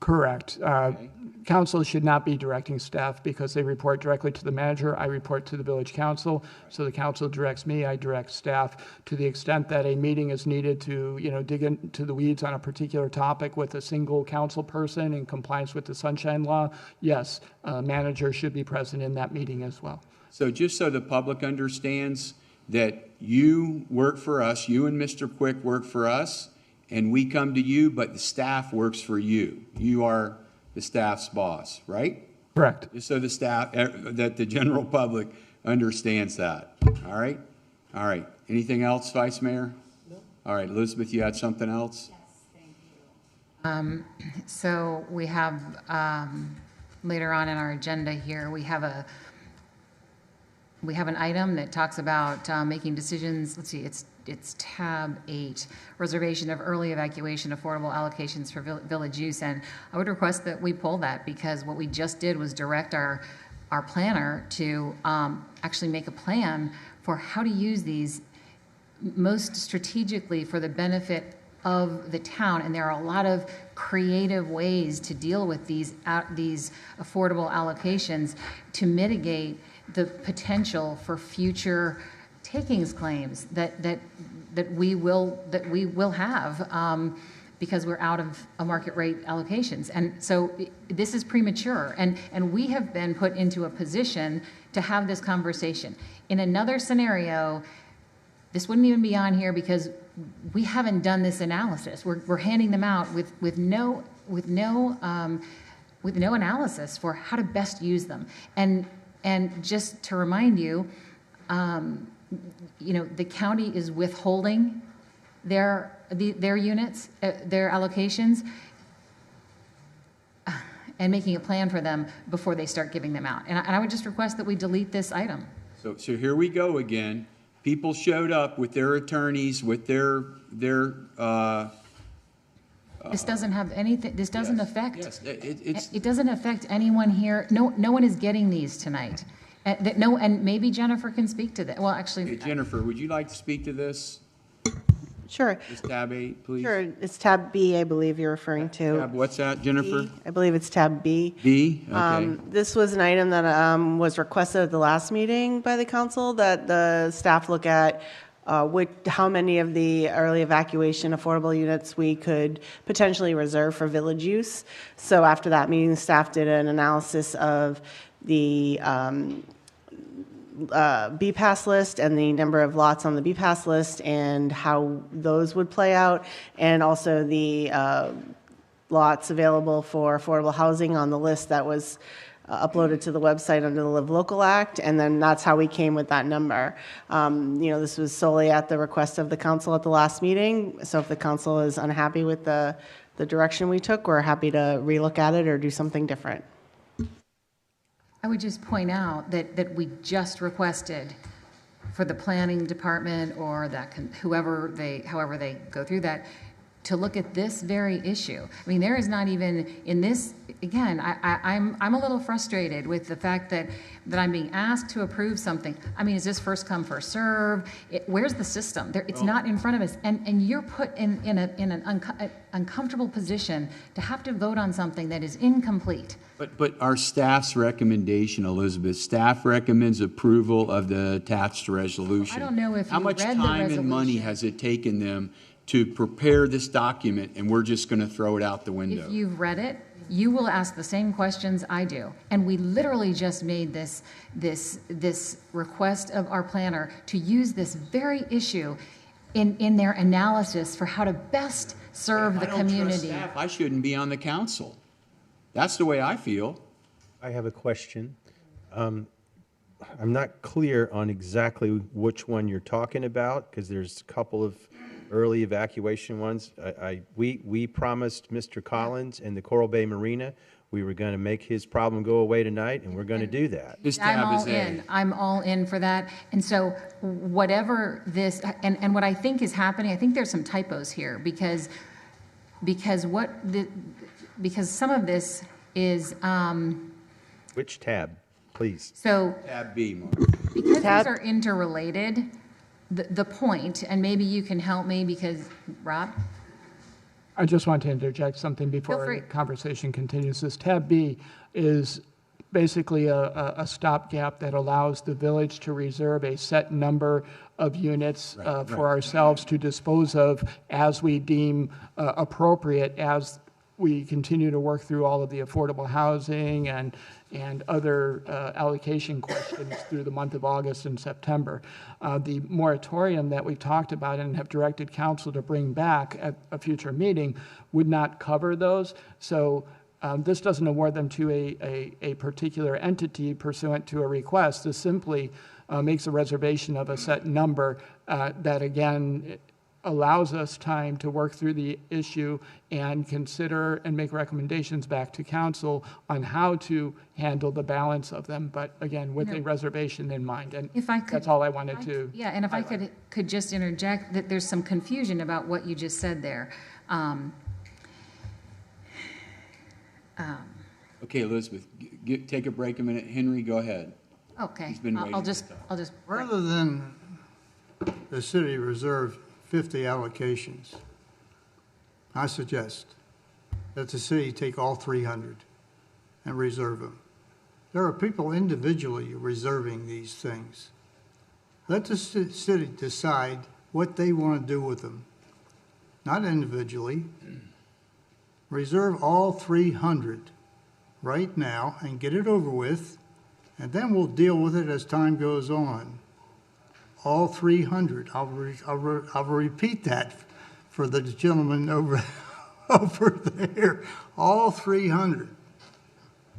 Correct. Okay. council should not be directing staff because they report directly to the manager. I report to the village council. So the council directs me, I direct staff. To the extent that a meeting is needed to, dig into the weeds on a particular topic with a single council person in compliance with the Sunshine Law, yes, a manager should be present in that meeting as well. So just so the public understands that you work for us, you and Mr. Quick work for us, and we come to you, but the staff works for you. You are the staff's boss, right? Correct. Just so the staff, that the general public understands that. All right? All right. Anything else, Vice Mayor? No. All right, Elizabeth, you had something else? Yes, thank you. So we have, later on in our agenda here, we have an item that talks about making decisions. Let's see, it's tab 8, reservation of early evacuation affordable allocations for village use. And I would request that we pull that, because what we just did was direct our planner to actually make a plan for how to use these most strategically for the benefit of the town. And there are a lot of creative ways to deal with these affordable allocations to mitigate the potential for future takings claims that we will have because we're out of a market rate allocations. And so this is premature, and we have been put into a position to have this conversation. In another scenario, this wouldn't even be on here because we haven't done this analysis. We're handing them out with no analysis for how to best use them. And just to remind you, the county is withholding their units, their allocations, and making a plan for them before they start giving them out. And I would just request that we delete this item. So here we go again. People showed up with their attorneys, with their This doesn't have anything, this doesn't affect. Yes, It doesn't affect anyone here. No one is getting these tonight. And maybe Jennifer can speak to that. Well, actually. Hey, Jennifer, would you like to speak to this? Sure. This tab 8, please. Sure, it's tab B, I believe you're referring to. Tab, what's that, Jennifer? B, I believe it's tab B. B? Okay. This was an item that was requested at the last meeting by the council, that the staff look at how many of the early evacuation affordable units we could potentially reserve for village use. So after that meeting, the staff did an analysis of the B-Pass list and the number of lots on the B-Pass list and how those would play out, and also the lots available for affordable housing on the list that was uploaded to the website under the Live Local Act, and then that's how we came with that number. This was solely at the request of the council at the last meeting, so if the council is unhappy with the direction we took, we're happy to relook at it or do something different. I would just point out that we just requested for the planning department or however they go through that, to look at this very issue. I mean, there is not even in this, again, I'm a little frustrated with the fact that I'm being asked to approve something. I mean, is this first come, first serve? Where's the system? It's not in front of us. And you're put in an uncomfortable position to have to vote on something that is incomplete. But our staff's recommendation, Elizabeth, staff recommends approval of the attached resolution. I don't know if you How much read the time and money resolution. has it taken them to prepare this document, and we're just going to throw it out the window? If you've read it, you will ask the same questions I do. And we literally just made this request of our planner to use this very issue in their analysis for how to best serve the community. If I don't trust staff, I shouldn't be on the council. That's the way I feel. I have a question. I'm not clear on exactly which one you're talking about, because there's a couple of early evacuation ones. We promised Mr. Collins and the Coral Bay Marina we were going to make his problem go away tonight, and we're going to do that. This I'm tab all is A. in. I'm all in for that. And so whatever this, and what I think is happening, I think there's some typos here because some of this is, Which tab, please? so Tab B, Mark. because these are interrelated, the point, and maybe you can help me because, Rob? I just want to interject something Feel before free. the conversation continues. This tab B is basically a stopgap that allows the village to reserve a set number of units for ourselves to dispose of as we deem appropriate, as we continue to work through all of the affordable housing and other allocation questions through the month of August and September. The moratorium that we've talked about and have directed council to bring back at a future meeting would not cover those. So this doesn't award them to a particular entity pursuant to a request. This simply makes a reservation of a set number that, again, allows us time to work through the issue and consider and make recommendations back to council on how to handle the balance of them, but again, with a reservation in mind. And If I could, that's all I wanted to. Yeah, and if I could just interject, that there's some confusion about what you just said there. Okay, Elizabeth, take a break a minute. Henry, go ahead. Okay, He's been I'll waiting just, to talk. I'll just. Rather than the city reserve 50 allocations, I suggest that the city take all 300 and reserve them. There are people individually reserving these things. Let the city decide what they want to do with them, not individually. Reserve all 300 right now and get it over with, and then we'll deal with it as time goes on. All 300. I'll repeat that for the gentleman over there. All 300.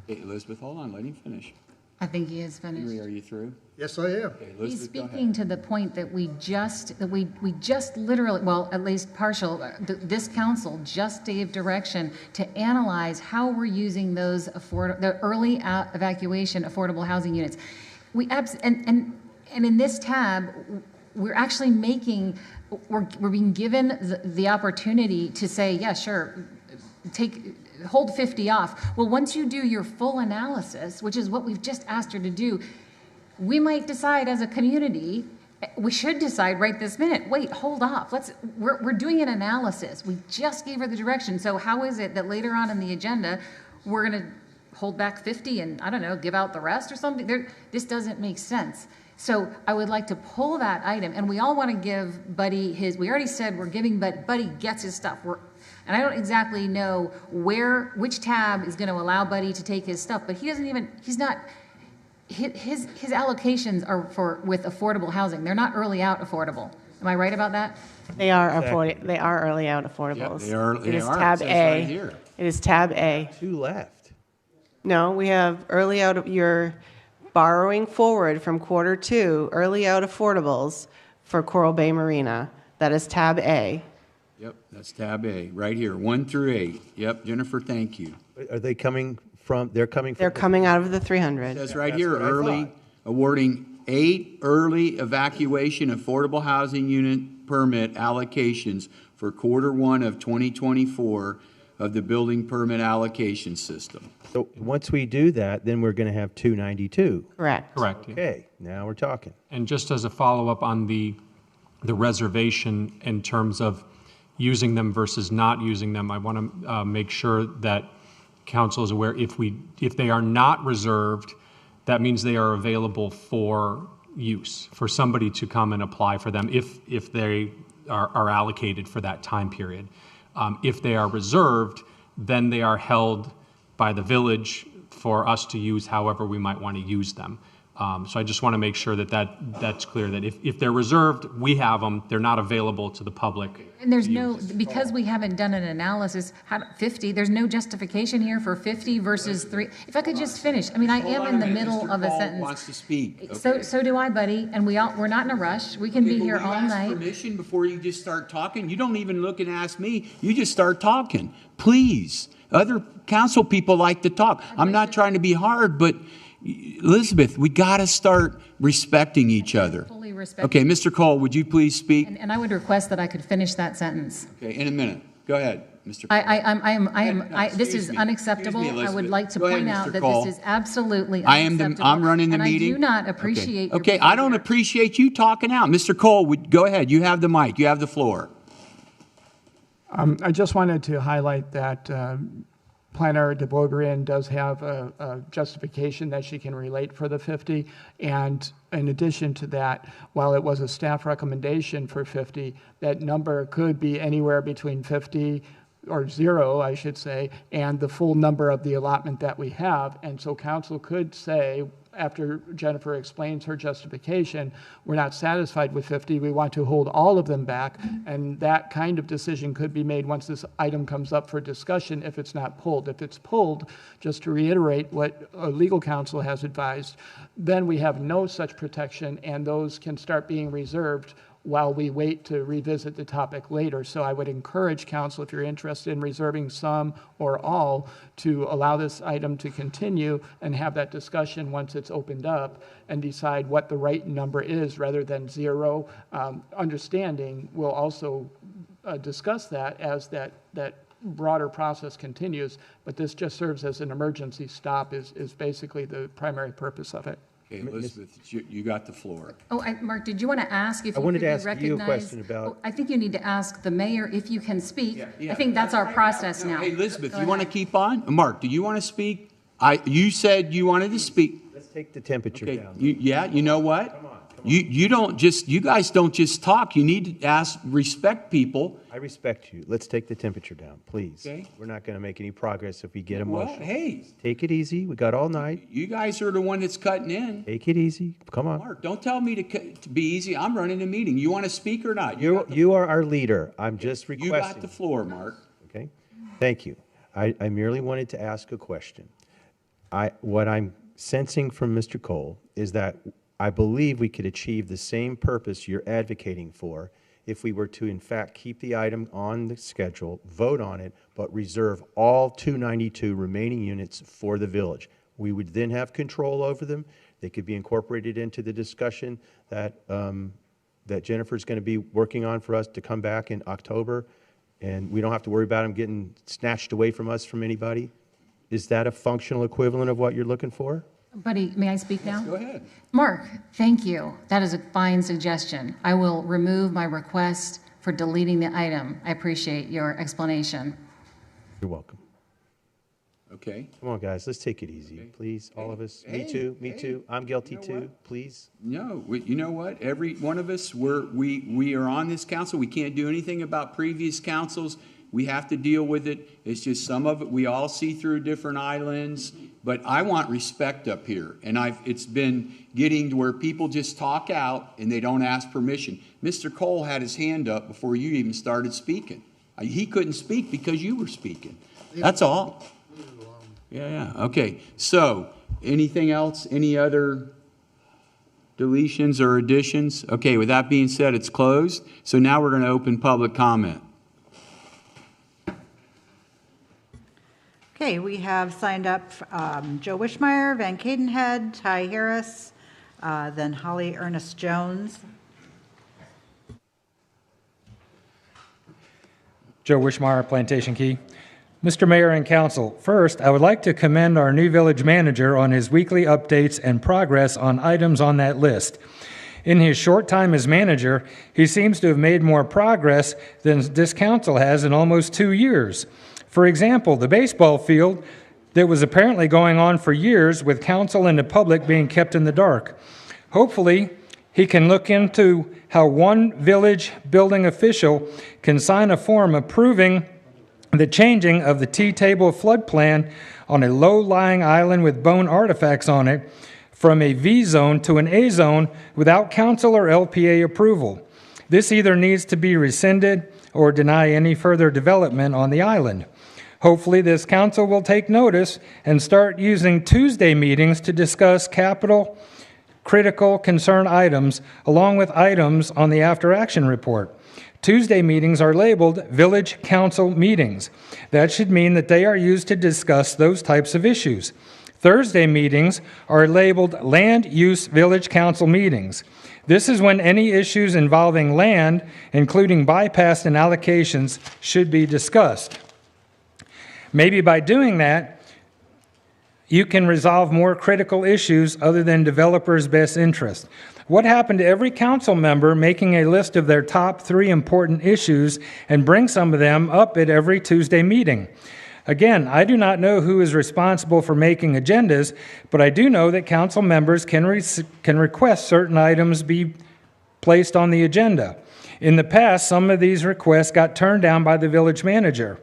Hey, Elizabeth, hold on, let him finish. I think he is finished. Henry, are you through? Yes, I am. Okay, He's Elizabeth, go ahead. speaking to the point that we just literally, well, at least partial, this council just gave direction to analyze how we're using those the early evacuation affordable housing units. And in this tab, we're actually we're being given the opportunity to say, yeah, sure, hold 50 off. Well, once you do your full analysis, which is what we've just asked her to do, we might decide as a community, we should decide right this minute, wait, hold off. We're doing an analysis. We just gave her the direction. So how is it that later on in the agenda, we're going to hold back 50 and, I don't know, give out the rest or something? This doesn't make sense. So I would like to pull that item, and we all want to give Buddy we already said we're giving, but Buddy gets his stuff. And I don't exactly know which tab is going to allow Buddy to take his stuff, but his allocations are with affordable housing. They're not early out affordable. Am I right about that? They are early out affordables. Yep, they are. It is It tab says A. right here. It is tab A. 2 left. No, we have early out, you're borrowing forward from quarter 2, early out affordables for Coral Bay Marina. That is tab A. Yep, that's tab A, right here, 1 through 8. Yep, Jennifer, thank you. Are they coming from, they're coming from? They're coming out of the It 300. says right That's here, what I early, thought. awarding 8 early evacuation affordable housing unit permit allocations for quarter 1 of 2024 of the building permit allocation system. So once we do that, then we're going to have 292. Correct. Correct. yeah. Okay, now we're talking. And just as a follow-up on the reservation in terms of using them versus not using them, I want to make sure that council is aware, if they are not reserved, that means they are available for use, for somebody to come and apply for them if they are allocated for that time period. If they are reserved, then they are held by the village for us to use however we might want to use them. So I just want to make sure that's clear, that if they're reserved, we have them, they're not available to the public. And there's because we haven't done an analysis, 50, there's no justification here for 50 versus 3. If I could just finish, I mean, I am in the middle of a Mr. Call sentence. wants to speak. So do I, Buddy, and we're not in a rush. We can be here all Will you ask night. permission before you just start talking? You don't even look and ask me. You just start talking. Please. Other council people like to talk. I'm not trying to be hard, but Elizabeth, we got to start respecting each other. Fully respect. Okay, Mr. Cole, would you please speak? And I would request that I could finish that sentence. Okay, in a minute. Go ahead, Mr. Cole. This is Excuse me. unacceptable. Excuse me, I would Elizabeth. like to Go ahead, point out Mr. that Cole. this is absolutely I'm unacceptable. running the and meeting. I do not appreciate your Okay, I don't behavior. appreciate you talking out. Mr. Cole, go ahead. You have the mic. You have the floor. I just wanted to highlight that Planner de Beaugrand does have a justification that she can relate for the 50. And in addition to that, while it was a staff recommendation for 50, that number could be anywhere between 50 or 0, I should say, and the full number of the allotment that we have. And so council could say, after Jennifer explains her justification, we're not satisfied with 50, we want to hold all of them back, and that kind of decision could be made once this item comes up for discussion if it's not pulled. If it's pulled, just to reiterate what legal counsel has advised, then we have no such protection, and those can start being reserved while we wait to revisit the topic later. So I would encourage council, if you're interested in reserving some or all, to allow this item to continue and have that discussion once it's opened up and decide what the right number is rather than 0. Understanding, we'll also discuss that as that broader process continues, but this just serves as an emergency stop is basically the primary purpose of it. Okay, Elizabeth, you got the floor. Oh, Mark, did you want to ask if I you wanted could to be ask recognized? you a question about- Oh, I think you need to ask the mayor if you can speak. Yeah. I think that's our process now. Hey, Elizabeth, Go you want to ahead. keep on? Mark, do you want to speak? You said you wanted to speak. Let's take the temperature Okay, down. you know what? You guys don't just talk. You need to respect people. I respect you. Let's take the temperature down, please. Okay. We're not going to make any progress if we get Well, emotional. hey, Take it easy. We got all night. you guys are the one that's cutting in. Take it easy. Come on. Mark, don't tell me to be easy. I'm running a meeting. You want to speak or not? You are our leader. I'm just You got requesting. the floor, Mark. Okay? Thank you. I merely wanted to ask a question. What I'm sensing from Mr. Cole is that I believe we could achieve the same purpose you're advocating for if we were to, in fact, keep the item on the schedule, vote on it, but reserve all 292 remaining units for the village. We would then have control over them. They could be incorporated into the discussion that Jennifer's going to be working on for us to come back in October, and we don't have to worry about them getting snatched away from us from anybody. Is that a functional equivalent of what you're looking for? Buddy, may I speak now? Go ahead. Mark, thank you. That is a fine suggestion. I will remove my request for deleting the item. I appreciate your explanation. You're welcome. Okay. Come on, guys, let's take it easy, please, all of us. Me too. I'm guilty too, please. No, you know what? Every one of us, we are on this council. We can't do anything about previous councils. We have to deal with it. It's just some of it we all see through different islands. But I want respect up here, and it's been getting to where people just talk out and they don't ask permission. Mr. Cole had his hand up before you even started speaking. He couldn't speak because you were speaking. That's all. Yeah. Okay. So, anything else? Any other deletions or additions? Okay. With that being said, it's closed. So now we're going to open public comment. Okay, we have signed up Joe Wishmeyer, Van Cadenhead, Ty Harris, then Holly Ernest Jones. Joe Wishmeyer, Plantation Key. Mr. Mayor and Council, first, I would like to commend our new village manager on his weekly updates and progress on items on that list. In his short time as manager, he seems to have made more progress than this council has in almost 2 years. For example, the baseball field that was apparently going on for years with council and the public being kept in the dark. Hopefully, he can look into how one village building official can sign a form approving the changing of the T-table flood plan on a low-lying island with bone artifacts on it from a V zone to an A zone without council or LPA approval. This either needs to be rescinded or deny any further development on the island. Hopefully, this council will take notice and start using Tuesday meetings to discuss capital, critical concern items, along with items on the after-action report. Tuesday meetings are labeled Village Council meetings. That should mean that they are used to discuss those types of issues. Thursday meetings are labeled Land Use Village Council meetings. This is when any issues involving land, including bypass and allocations, should be discussed. Maybe by doing that, you can resolve more critical issues other than developers' best interest? What happened to every council member making a list of their top 3 important issues and bring some of them up at every Tuesday meeting? Again, I do not know who is responsible for making agendas, but I do know that council members can request certain items be placed on the agenda. In the past, some of these requests got turned down by the village manager.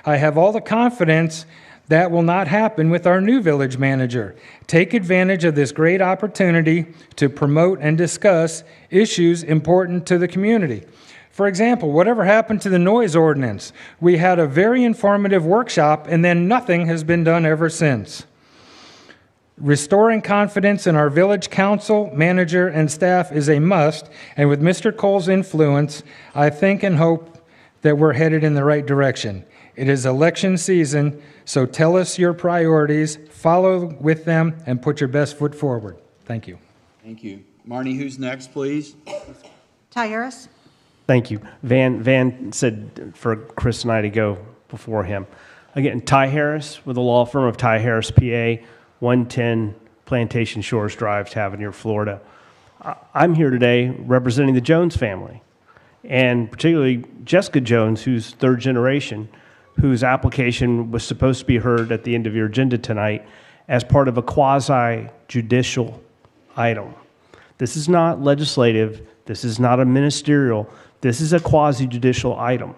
I have all the confidence that will not happen with our new village manager. Take advantage of this great opportunity to promote and discuss issues important to the community. For example, whatever happened to the noise ordinance? We had a very informative workshop, and then nothing has been done ever since. Restoring confidence in our village council, manager, and staff is a must, and with Mr. Cole's influence, I think and hope that we're headed in the right direction. It is election season, so tell us your priorities, follow with them, and put your best foot forward. Thank you. Thank you. Marnie, who's next, please? Ty Harris? Thank you. Van said for Chris and I to go before him. Again, Ty Harris with the law firm of Ty Harris, PA, 110 Plantation Shores Drive, Tavernier, Florida. I'm here today representing the Jones family, and particularly Jessica Jones, who's third generation, whose application was supposed to be heard at the end of your agenda tonight as part of a quasi-judicial item. This is not legislative. This is not a ministerial. This is a quasi-judicial item.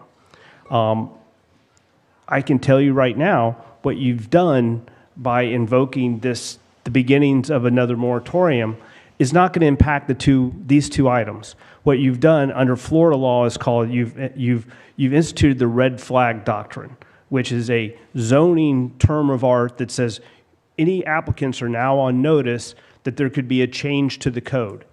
I can tell you right now what you've done by invoking the beginnings of another moratorium is not going to impact these two items. What you've done under Florida law is called, you've instituted the red flag doctrine, which is a zoning term of art that says any applicants are now on notice that there could be a change to the code.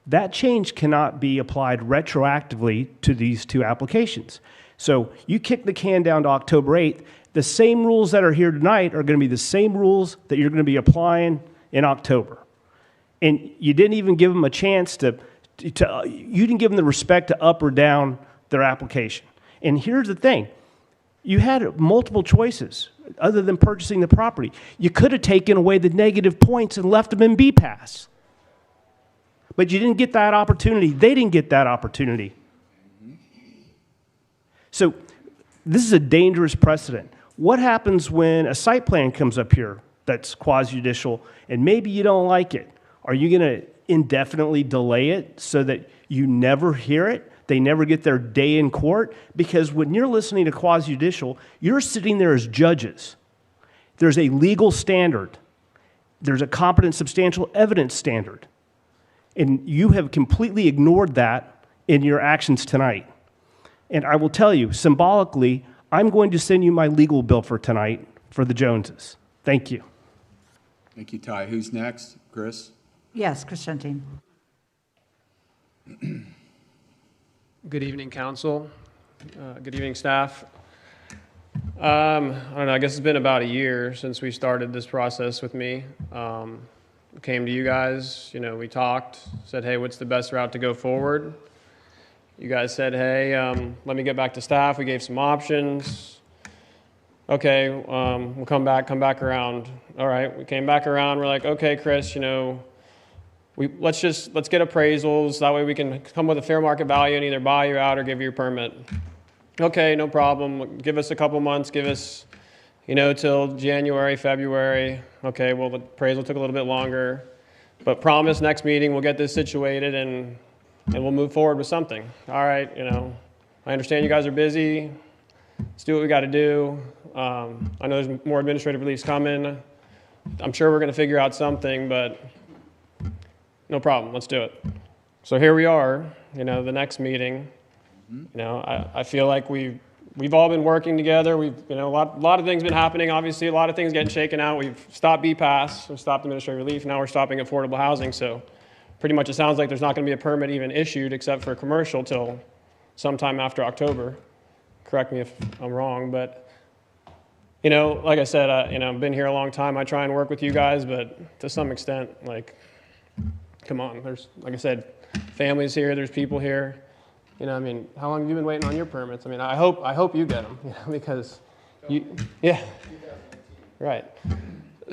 That change cannot be applied retroactively to these two applications. So you kick the can down to October 8th, the same rules that are here tonight are going to be the same rules that you're going to be applying in October. And you didn't even give them a chance you didn't give them the respect to up or down their application. And here's the thing. You had multiple choices other than purchasing the property. You could have taken away the negative points and left them in B-Pass. But you didn't get that opportunity. They didn't get that opportunity. So this is a dangerous precedent. What happens when a site plan comes up here that's quasi-judicial and maybe you don't like it? Are you going to indefinitely delay it so that you never hear it? They never get their day in court? Because when you're listening to quasi-judicial, you're sitting there as judges. There's a legal standard. There's a competent substantial evidence standard. And you have completely ignored that in your actions tonight. And I will tell you, symbolically, I'm going to send you my legal bill for tonight for the Joneses. Thank you. Thank you, Ty. Who's next? Chris? Yes, Chris Gentine. Good evening, council. Good evening, staff. I don't know, I guess it's been about a year since we started this process with me. Came to you guys, we talked, said, hey, what's the best route to go forward? You guys said, hey, let me get back to staff. We gave some options. Okay, we'll come back around. All right, we came back around. We're like, okay, Chris, let's get appraisals. That way we can come with a fair market value and either buy you out or give you your permit. Okay, no problem. Give us a couple months. Give us, till January, February. Okay, well, the appraisal took a little bit longer. But promise next meeting we'll get this situated and we'll move forward with something. All right, I understand you guys are busy. Let's do what we got to do. I know there's more administrative reliefs coming. I'm sure we're going to figure out something, but no problem. Let's do it. So here we are, the next meeting. I feel like we've all been working together. We've, a lot of things been happening. Obviously, a lot of things getting shaken out. We've stopped B-Pass. We've stopped administrative relief. Now we're stopping affordable housing. So pretty much it sounds like there's not going to be a permit even issued except for commercial till sometime after October. Correct me if I'm wrong, but like I said, I've been here a long time. I try and work with you guys, but to some extent, come on. There's, like I said, families here. There's people here. How long have you been waiting on your permits? I hope you get them, because yeah, right.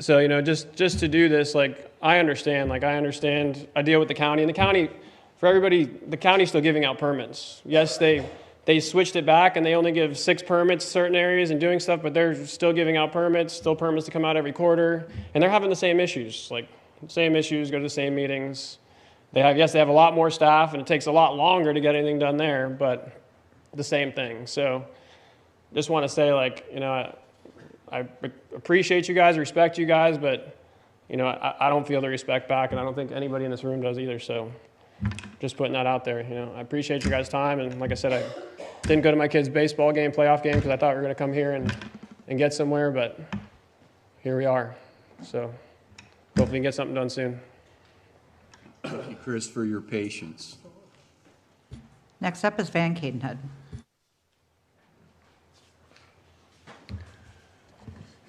So, just to do this, I understand, I deal with the county, and the county, for everybody, the county's still giving out permits. Yes, they switched it back, and they only give 6 permits to certain areas and doing stuff, but they're still giving out permits, still permits to come out every quarter, and they're having the same issues, go to the same meetings. They have a lot more staff, and it takes a lot longer to get anything done there, but the same thing. So, just want to say, I appreciate you guys, respect you guys, but, I don't feel the respect back, and I don't think anybody in this room does either, so just putting that out there. I appreciate you guys' time, and like I said, I didn't go to my kid's baseball game, playoff game, because I thought we were going to come here and get somewhere, but here we are. So hopefully we can get something done soon. Thank you, Chris, for your patience. Next up is Van Cadenhead.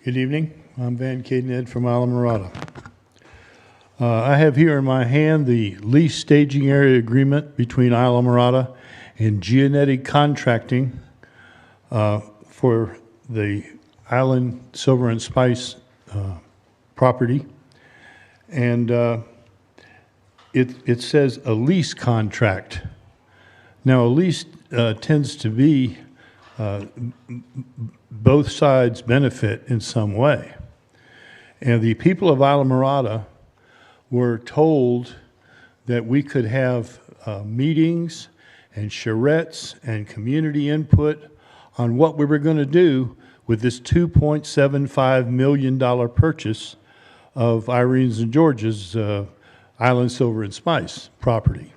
Good evening. I'm Van Cadenhead from Islamorada. I have here in my hand the lease staging area agreement between Islamorada and Gianetti Contracting for the Island Silver and Spice property. And it says a lease contract. Now, a lease tends to be both sides benefit in some way. And the people of Islamorada were told that we could have meetings and charrettes and community input on what we were going to do with this $2.75 million purchase of Irene's and George's Island Silver and Spice property.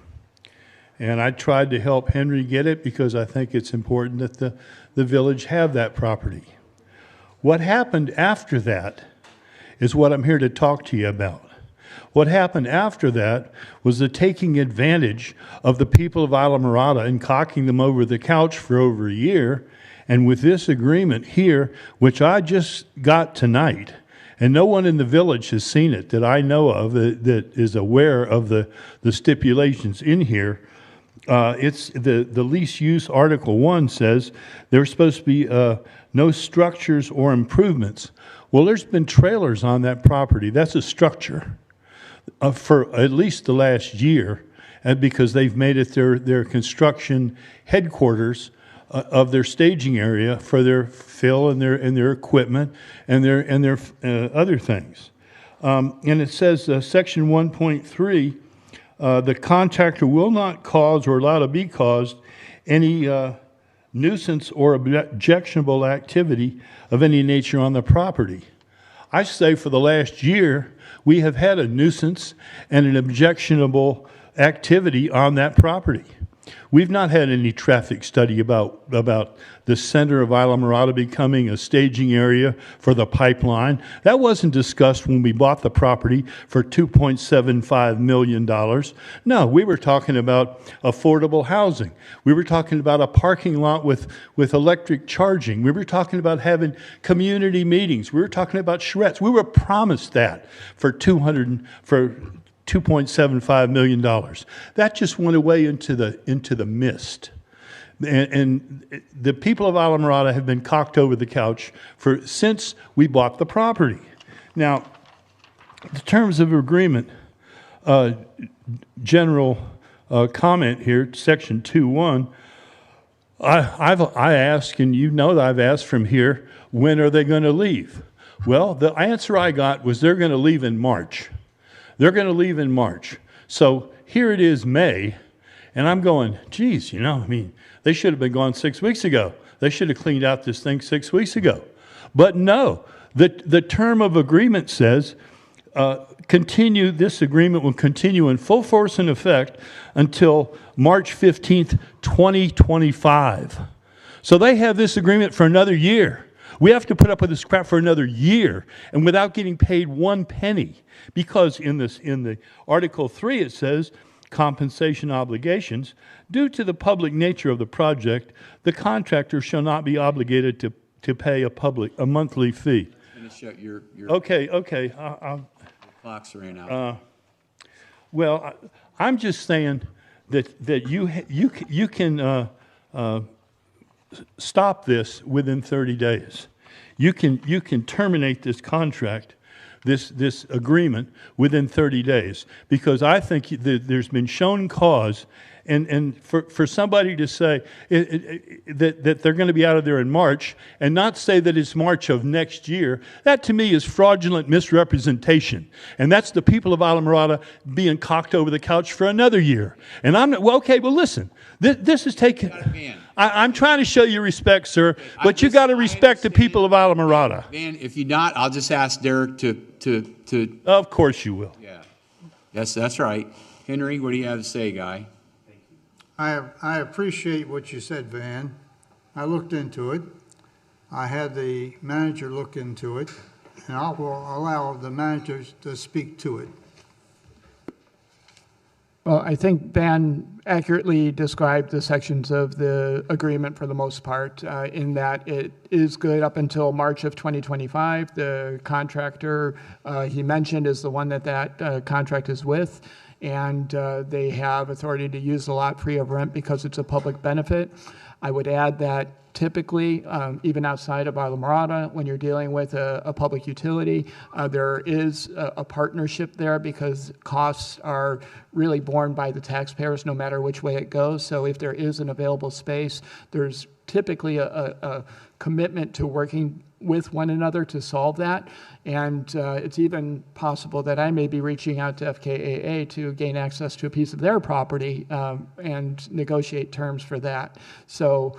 And I tried to help Henry get it because I think it's important that the village have that property. What happened after that is what I'm here to talk to you about. What happened after that was the taking advantage of the people of Islamorada and cocking them over the couch for over a year. And with this agreement here, which I just got tonight, and no one in the village has seen it that I know of that is aware of the stipulations in here, it's the lease use Article 1 says there's supposed to be no structures or improvements. Well, there's been trailers on that property. That's a structure for at least the last year, and because they've made it their construction headquarters of their staging area for their fill and their equipment and their other things. And it says section 1.3, the contractor will not cause or allow to be caused any nuisance or objectionable activity of any nature on the property. I say for the last year, we have had a nuisance and an objectionable activity on that property. We've not had any traffic study about the center of Islamorada becoming a staging area for the pipeline. That wasn't discussed when we bought the property for $2.75 million. No, we were talking about affordable housing. We were talking about a parking lot with electric charging. We were talking about having community meetings. We were talking about charrettes. We were promised that for $2.75 million. That just went away into the mist. And the people of Islamorada have been cocked over the couch since we bought the property. Now, the terms of agreement, general comment here, section 2.1, I asked, and you know that I've asked from here, when are they going to leave? Well, the answer I got was they're going to leave in March. They're going to leave in March. So here it is, May, and I'm going, geez, they should have been gone 6 weeks ago. They should have cleaned out this thing 6 weeks ago. But no, the term of agreement says, this agreement will continue in full force and effect until March 15th, 2025. So they have this agreement for another year. We have to put up with this crap for another year, and without getting paid 1 penny, because in the Article 3 it says compensation obligations. Due to the public nature of the project, the contractor shall not be obligated to pay a monthly fee. Finish up your Okay. the clocks ran out. Well, I'm just saying that you can stop this within 30 days. You can terminate this contract this agreement within 30 days, because I think that there's been shown cause, and for somebody to say that they're going to be out of there in March and not say that it's March of next year, that to me is fraudulent misrepresentation. And that's the people of Islamorada being cocked over the couch for another year. And I'm not, well, okay, well, listen, this is taking, I'm trying to show you respect, sir, but you got to respect the people of Islamorada. Van, if you're not, I'll just ask Derek to. Of course you will. Yeah. Yes, that's right. Henry, what do you have to say, guy? I appreciate what you said, Van. I looked into it. I had the manager look into it, and I will allow the managers to speak to it. Well, I think Van accurately described the sections of the agreement for the most part, in that it is good up until March of 2025. The contractor he mentioned is the one that contract is with, and they have authority to use the lot free of rent because it's a public benefit. I would add that typically, even outside of Islamorada, when you're dealing with a public utility, there is a partnership there because costs are really borne by the taxpayers no matter which way it goes. So if there is an available space, there's typically a commitment to working with one another to solve that. And it's even possible that I may be reaching out to FKAA to gain access to a piece of their property and negotiate terms for that. So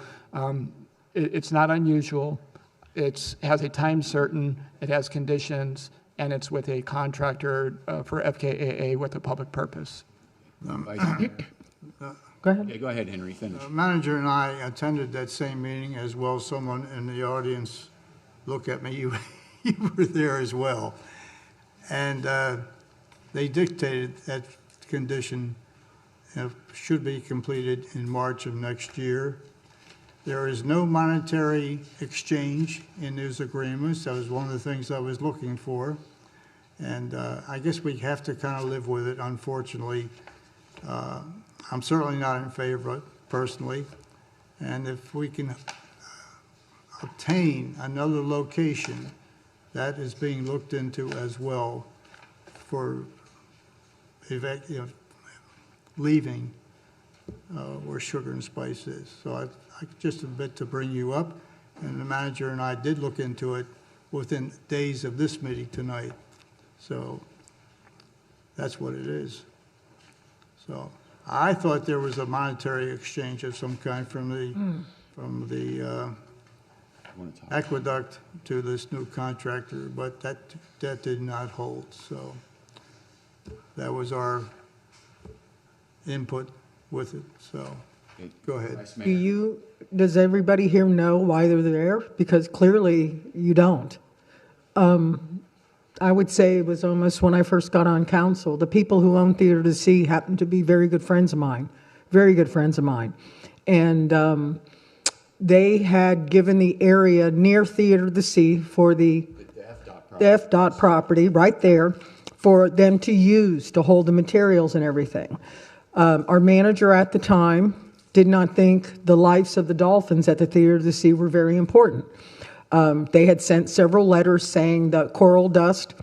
it's not unusual. It has a time certain, it has conditions, and it's with a contractor for FKAA with a public purpose. Go ahead. Yeah, go ahead, Henry. Finish. The manager and I attended that same meeting, as well as someone in the audience. Look at me, you were there as well. And they dictated that condition should be completed in March of next year. There is no monetary exchange in those agreements. That was one of the things I was looking for. And I guess we have to kind of live with it, unfortunately. I'm certainly not in favor of it personally. And if we can obtain another location, that is being looked into as well for leaving where Sugar and Spice is. So just a bit to bring you up, and the manager and I did look into it within days of this meeting tonight. So that's what it is. So I thought there was a monetary exchange of some kind from the aqueduct to this new contractor, but that did not hold. So that was our input with it. So go ahead. Does everybody here know why they're there? Because clearly you don't. I would say it was almost when I first got on council. The people who own Theater to See happened to be very good friends of mine, very good friends of mine. And they had given the area near Theater to See for the FDOT property right there for them to use to hold the materials and everything. Our manager at the time did not think the lives of the dolphins at the Theater to See were very important. They had sent several letters saying that coral dust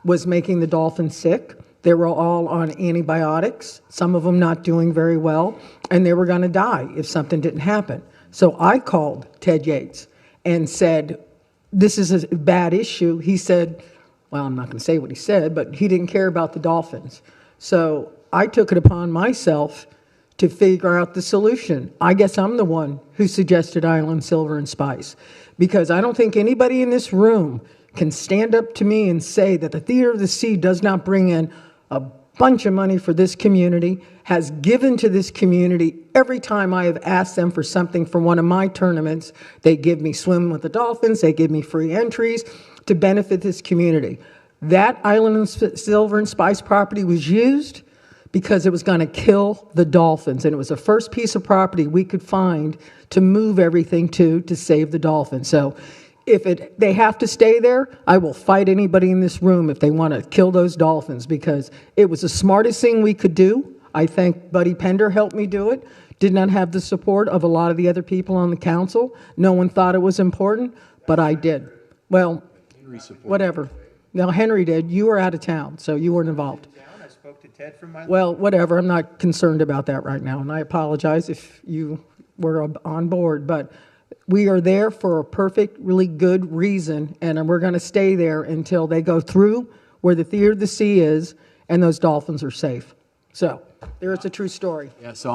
was making the dolphins sick. They were all on antibiotics, some of them not doing very well, and they were going to die if something didn't happen. So I called Ted Yates and said, this is a bad issue. He said, well, I'm not going to say what he said, but he didn't care about the dolphins. So I took it upon myself to figure out the solution. I guess I'm the one who suggested Island Silver and Spice, because I don't think anybody in this room can stand up to me and say that the Theater of the Sea does not bring in a bunch of money for this community, has given to this community. Every time I have asked them for something for one of my tournaments, they give me Swim with the Dolphins, they give me free entries to benefit this community. That Island Silver and Spice property was used because it was going to kill the dolphins, and it was the first piece of property we could find to move everything to save the dolphins. So if they have to stay there, I will fight anybody in this room if they want to kill those dolphins, because it was the smartest thing we could do. I think Buddy Pender helped me do it. Did not have the support of a lot of the other people on the council. No one thought it was important, but I did. Well, whatever. Now, Henry did. You were out of town, so you weren't involved. I spoke to Ted from my. Well, whatever. I'm not concerned about that right now, and I apologize if you were on board, but we are there for a perfect, really good reason, and we're going to stay there until they go through where the Theater of the Sea is and those dolphins are safe. So, there's a true story. Yeah, so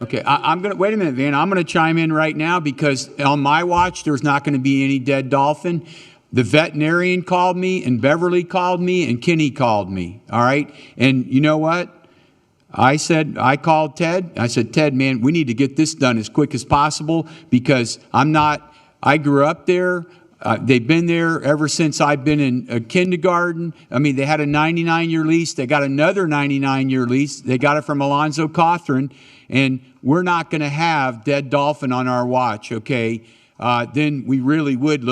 okay, I'm going to, wait a minute, Van, I'm going to chime in right now because on my watch, there's not going to be any dead dolphin. The veterinarian called me, and Beverly called me, and Kenny called me, all right? And you know what? I called Ted. I said, Ted, man, we need to get this done as quick as possible because I grew up there. They've been there ever since I've been in kindergarten. I mean, they had a 99-year lease. They got another 99-year lease. They got it from Alonzo Cothran. And we're not going to have dead dolphin on our watch, okay? Then we really would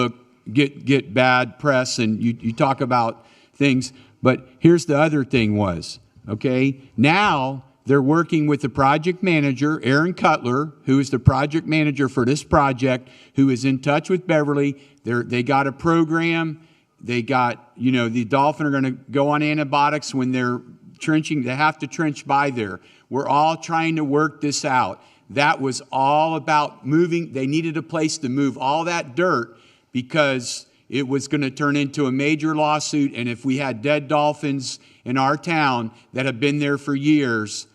get bad press, and you talk about things. But here's the other thing was, okay, now they're working with the project manager, Aaron Cutler, who is the project manager for this project, who is in touch with Beverly. They got a program. They got, the dolphin are going to go on antibiotics when they're trenching. They have to trench by there. We're all trying to work this out. That was all about moving. They needed a place to move all that dirt because it was going to turn into a major lawsuit. And if we had dead dolphins in our town that have been there for years,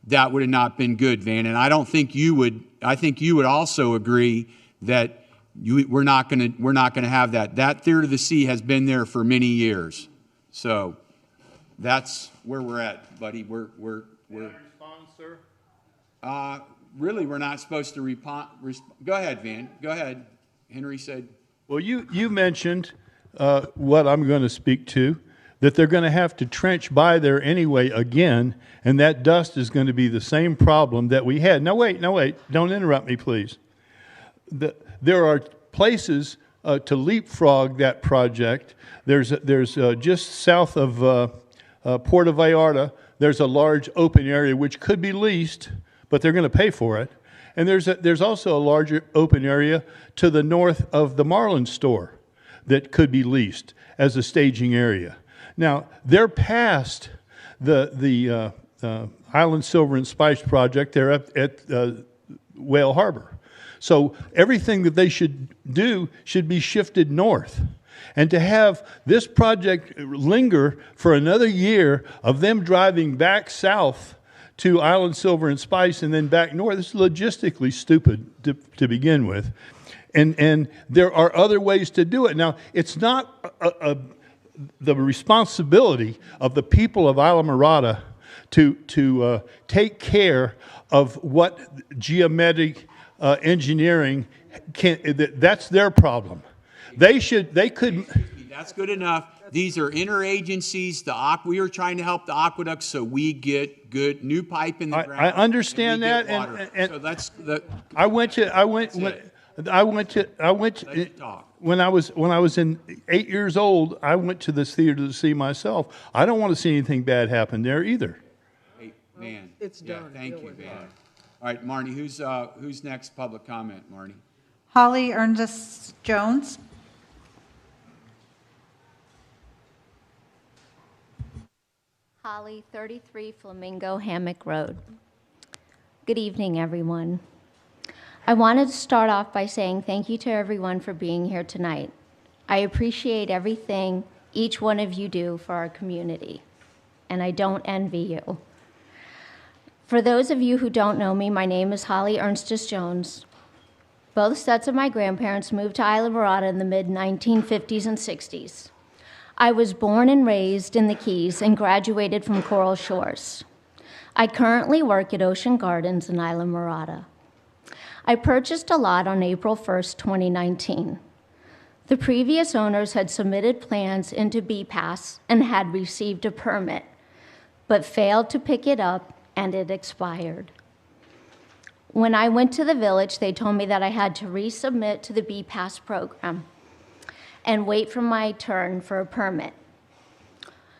that would have not been good, Van. And I don't think you would. I think you would also agree that we're not going to have that. That Theater of the Sea has been there for many years. So that's where we're at, buddy. We're Respond, sir? really, we're not supposed to respond. Go ahead, Van. Go ahead. Henry said. Well, you mentioned what I'm going to speak to, that they're going to have to trench by there anyway again, and that dust is going to be the same problem that we had. Now, wait. Don't interrupt me, please. There are places to leapfrog that project. There's just south of Puerto Vallarta, there's a large open area which could be leased, but they're going to pay for it. And there's also a larger open area to the north of the Marlin store that could be leased as a staging area. Now, they're past the Island Silver and Spice project. They're at Whale Harbor. So everything that they should do should be shifted north. And to have this project linger for another year of them driving back south to Island Silver and Spice and then back north, this is logistically stupid to begin with. And there are other ways to do it. Now, it's not the responsibility of the people of Islamorada to take care of what geometric engineering can. That's their problem. They couldn't. That's good enough. These are interagencies. We are trying to help the aqueducts so we get good new pipe in the ground. I understand that, and so that's the. When I was 8 years old, I went to this theater to see myself. I don't want to see anything bad happen there either. Hey, man. It's done. Thank you, Van. All right, Marnie, who's next public comment, Marnie? Holly Ernest Jones. Holly, 33 Flamingo Hammock Road. Good evening, everyone. I wanted to start off by saying thank you to everyone for being here tonight. I appreciate everything each one of you do for our community, and I don't envy you. For those of you who don't know me, my name is Holly Ernstus Jones. Both sets of my grandparents moved to Islamorada in the mid-1950s and 60s. I was born and raised in the Keys and graduated from Coral Shores. I currently work at Ocean Gardens in Islamorada. I purchased a lot on April 1st, 2019. The previous owners had submitted plans into BPAS and had received a permit, but failed to pick it up and it expired. When I went to the village, they told me that I had to resubmit to the BPAS program and wait for my turn for a permit.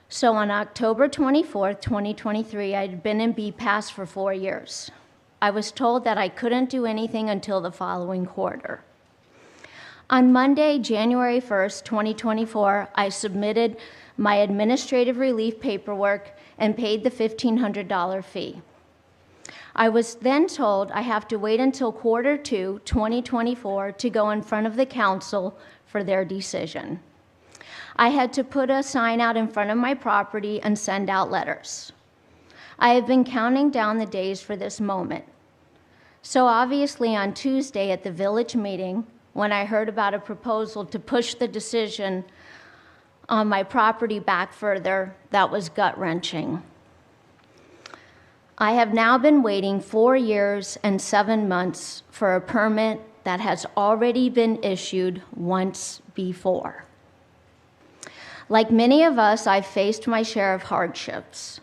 So on October 24th, 2023, I had been in BPAS for 4 years. I was told that I couldn't do anything until the following quarter. On Monday, January 1st, 2024, I submitted my administrative relief paperwork and paid the $1,500 fee. I was then told I have to wait until Q2 2024 to go in front of the council for their decision. I had to put a sign out in front of my property and send out letters. I have been counting down the days for this moment. So obviously on Tuesday at the village meeting, when I heard about a proposal to push the decision on my property back further, that was gut-wrenching. I have now been waiting 4 years and 7 months for a permit that has already been issued once before. Like many of us, I've faced my share of hardships.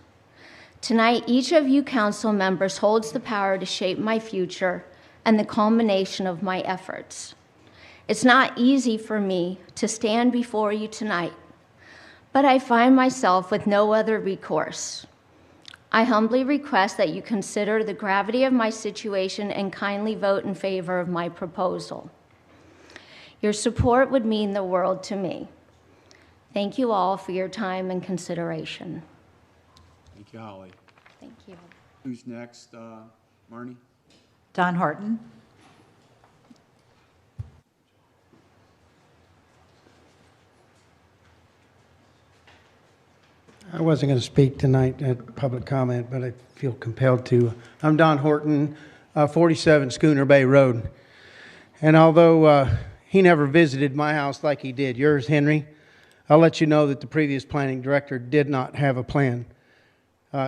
Tonight, each of you council members holds the power to shape my future and the culmination of my efforts. It's not easy for me to stand before you tonight, but I find myself with no other recourse. I humbly request that you consider the gravity of my situation and kindly vote in favor of my proposal. Your support would mean the world to me. Thank you all for your time and consideration. Thank you, Holly. Thank you. Who's next, Marnie? Don Horton. I wasn't going to speak tonight at public comment, but I feel compelled to. I'm Don Horton, 47 Schooner Bay Road. And although he never visited my house like he did yours, Henry, I'll let you know that the previous planning director did not have a plan.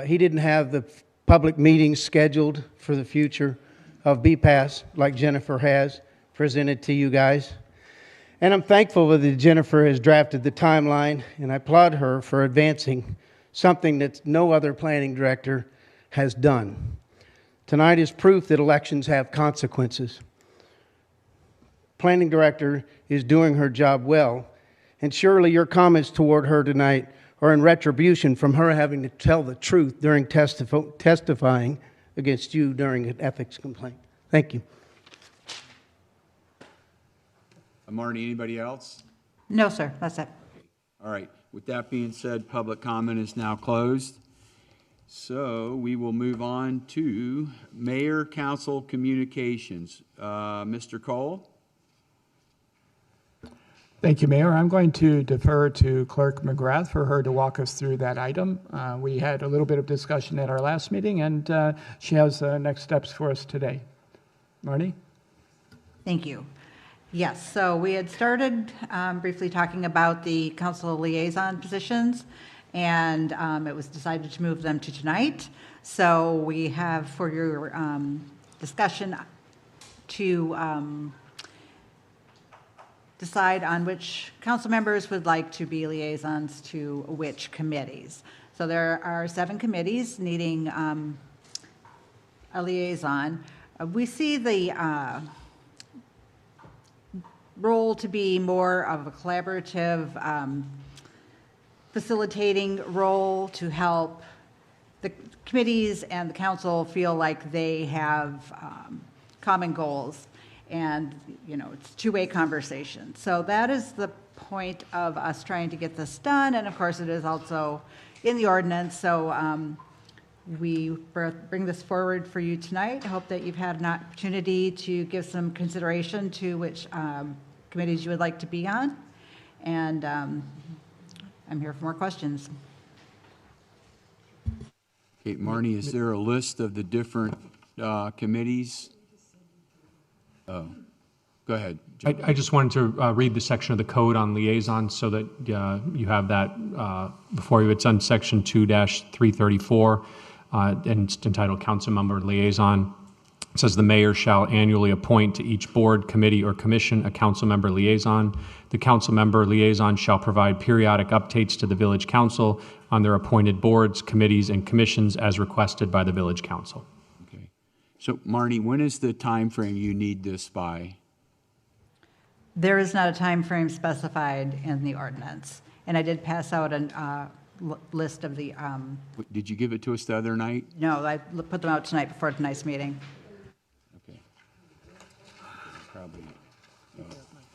He didn't have the public meetings scheduled for the future of BPAS like Jennifer has presented to you guys. And I'm thankful that Jennifer has drafted the timeline, and I applaud her for advancing something that no other planning director has done. Tonight is proof that elections have consequences. Planning director is doing her job well, and surely your comments toward her tonight are in retribution from her having to tell the truth during testifying against you during an ethics complaint. Thank you. Marnie, anybody else? No, sir, that's it. All right. With that being said, public comment is now closed. So we will move on to Mayor Council Communications. Mr. Cole? Thank you, Mayor. I'm going to defer to Clerk McGrath for her to walk us through that item. We had a little bit of discussion at our last meeting, and she has next steps for us today. Marnie? Thank you. Yes, so we had started briefly talking about the council liaison positions, and it was decided to move them to tonight. So we have for your discussion to decide on which council members would like to be liaisons to which committees. So there are 7 committees needing a liaison. We see the role to be more of a collaborative, facilitating role to help the committees and the council feel like they have common goals, and it's two-way conversation. So that is the point of us trying to get this done, and of course it is also in the ordinance. So we bring this forward for you tonight. I hope that you've had an opportunity to give some consideration to which committees you would like to be on. And I'm here for more questions. Okay, Marnie, is there a list of the different committees? Oh, go ahead. I just wanted to read the section of the code on liaisons so that you have that before you. It's on section 2-334, and it's entitled Council Member Liaison. It says the mayor shall annually appoint to each board, committee, or commission a council member liaison. The council member liaison shall provide periodic updates to the village council on their appointed boards, committees, and commissions as requested by the village council. Okay. So, Marnie, when is the time frame you need this by? There is not a time frame specified in the ordinance, and I did pass out a list of the. Did you give it to us the other night? No, I put them out tonight before tonight's meeting. Okay. Probably.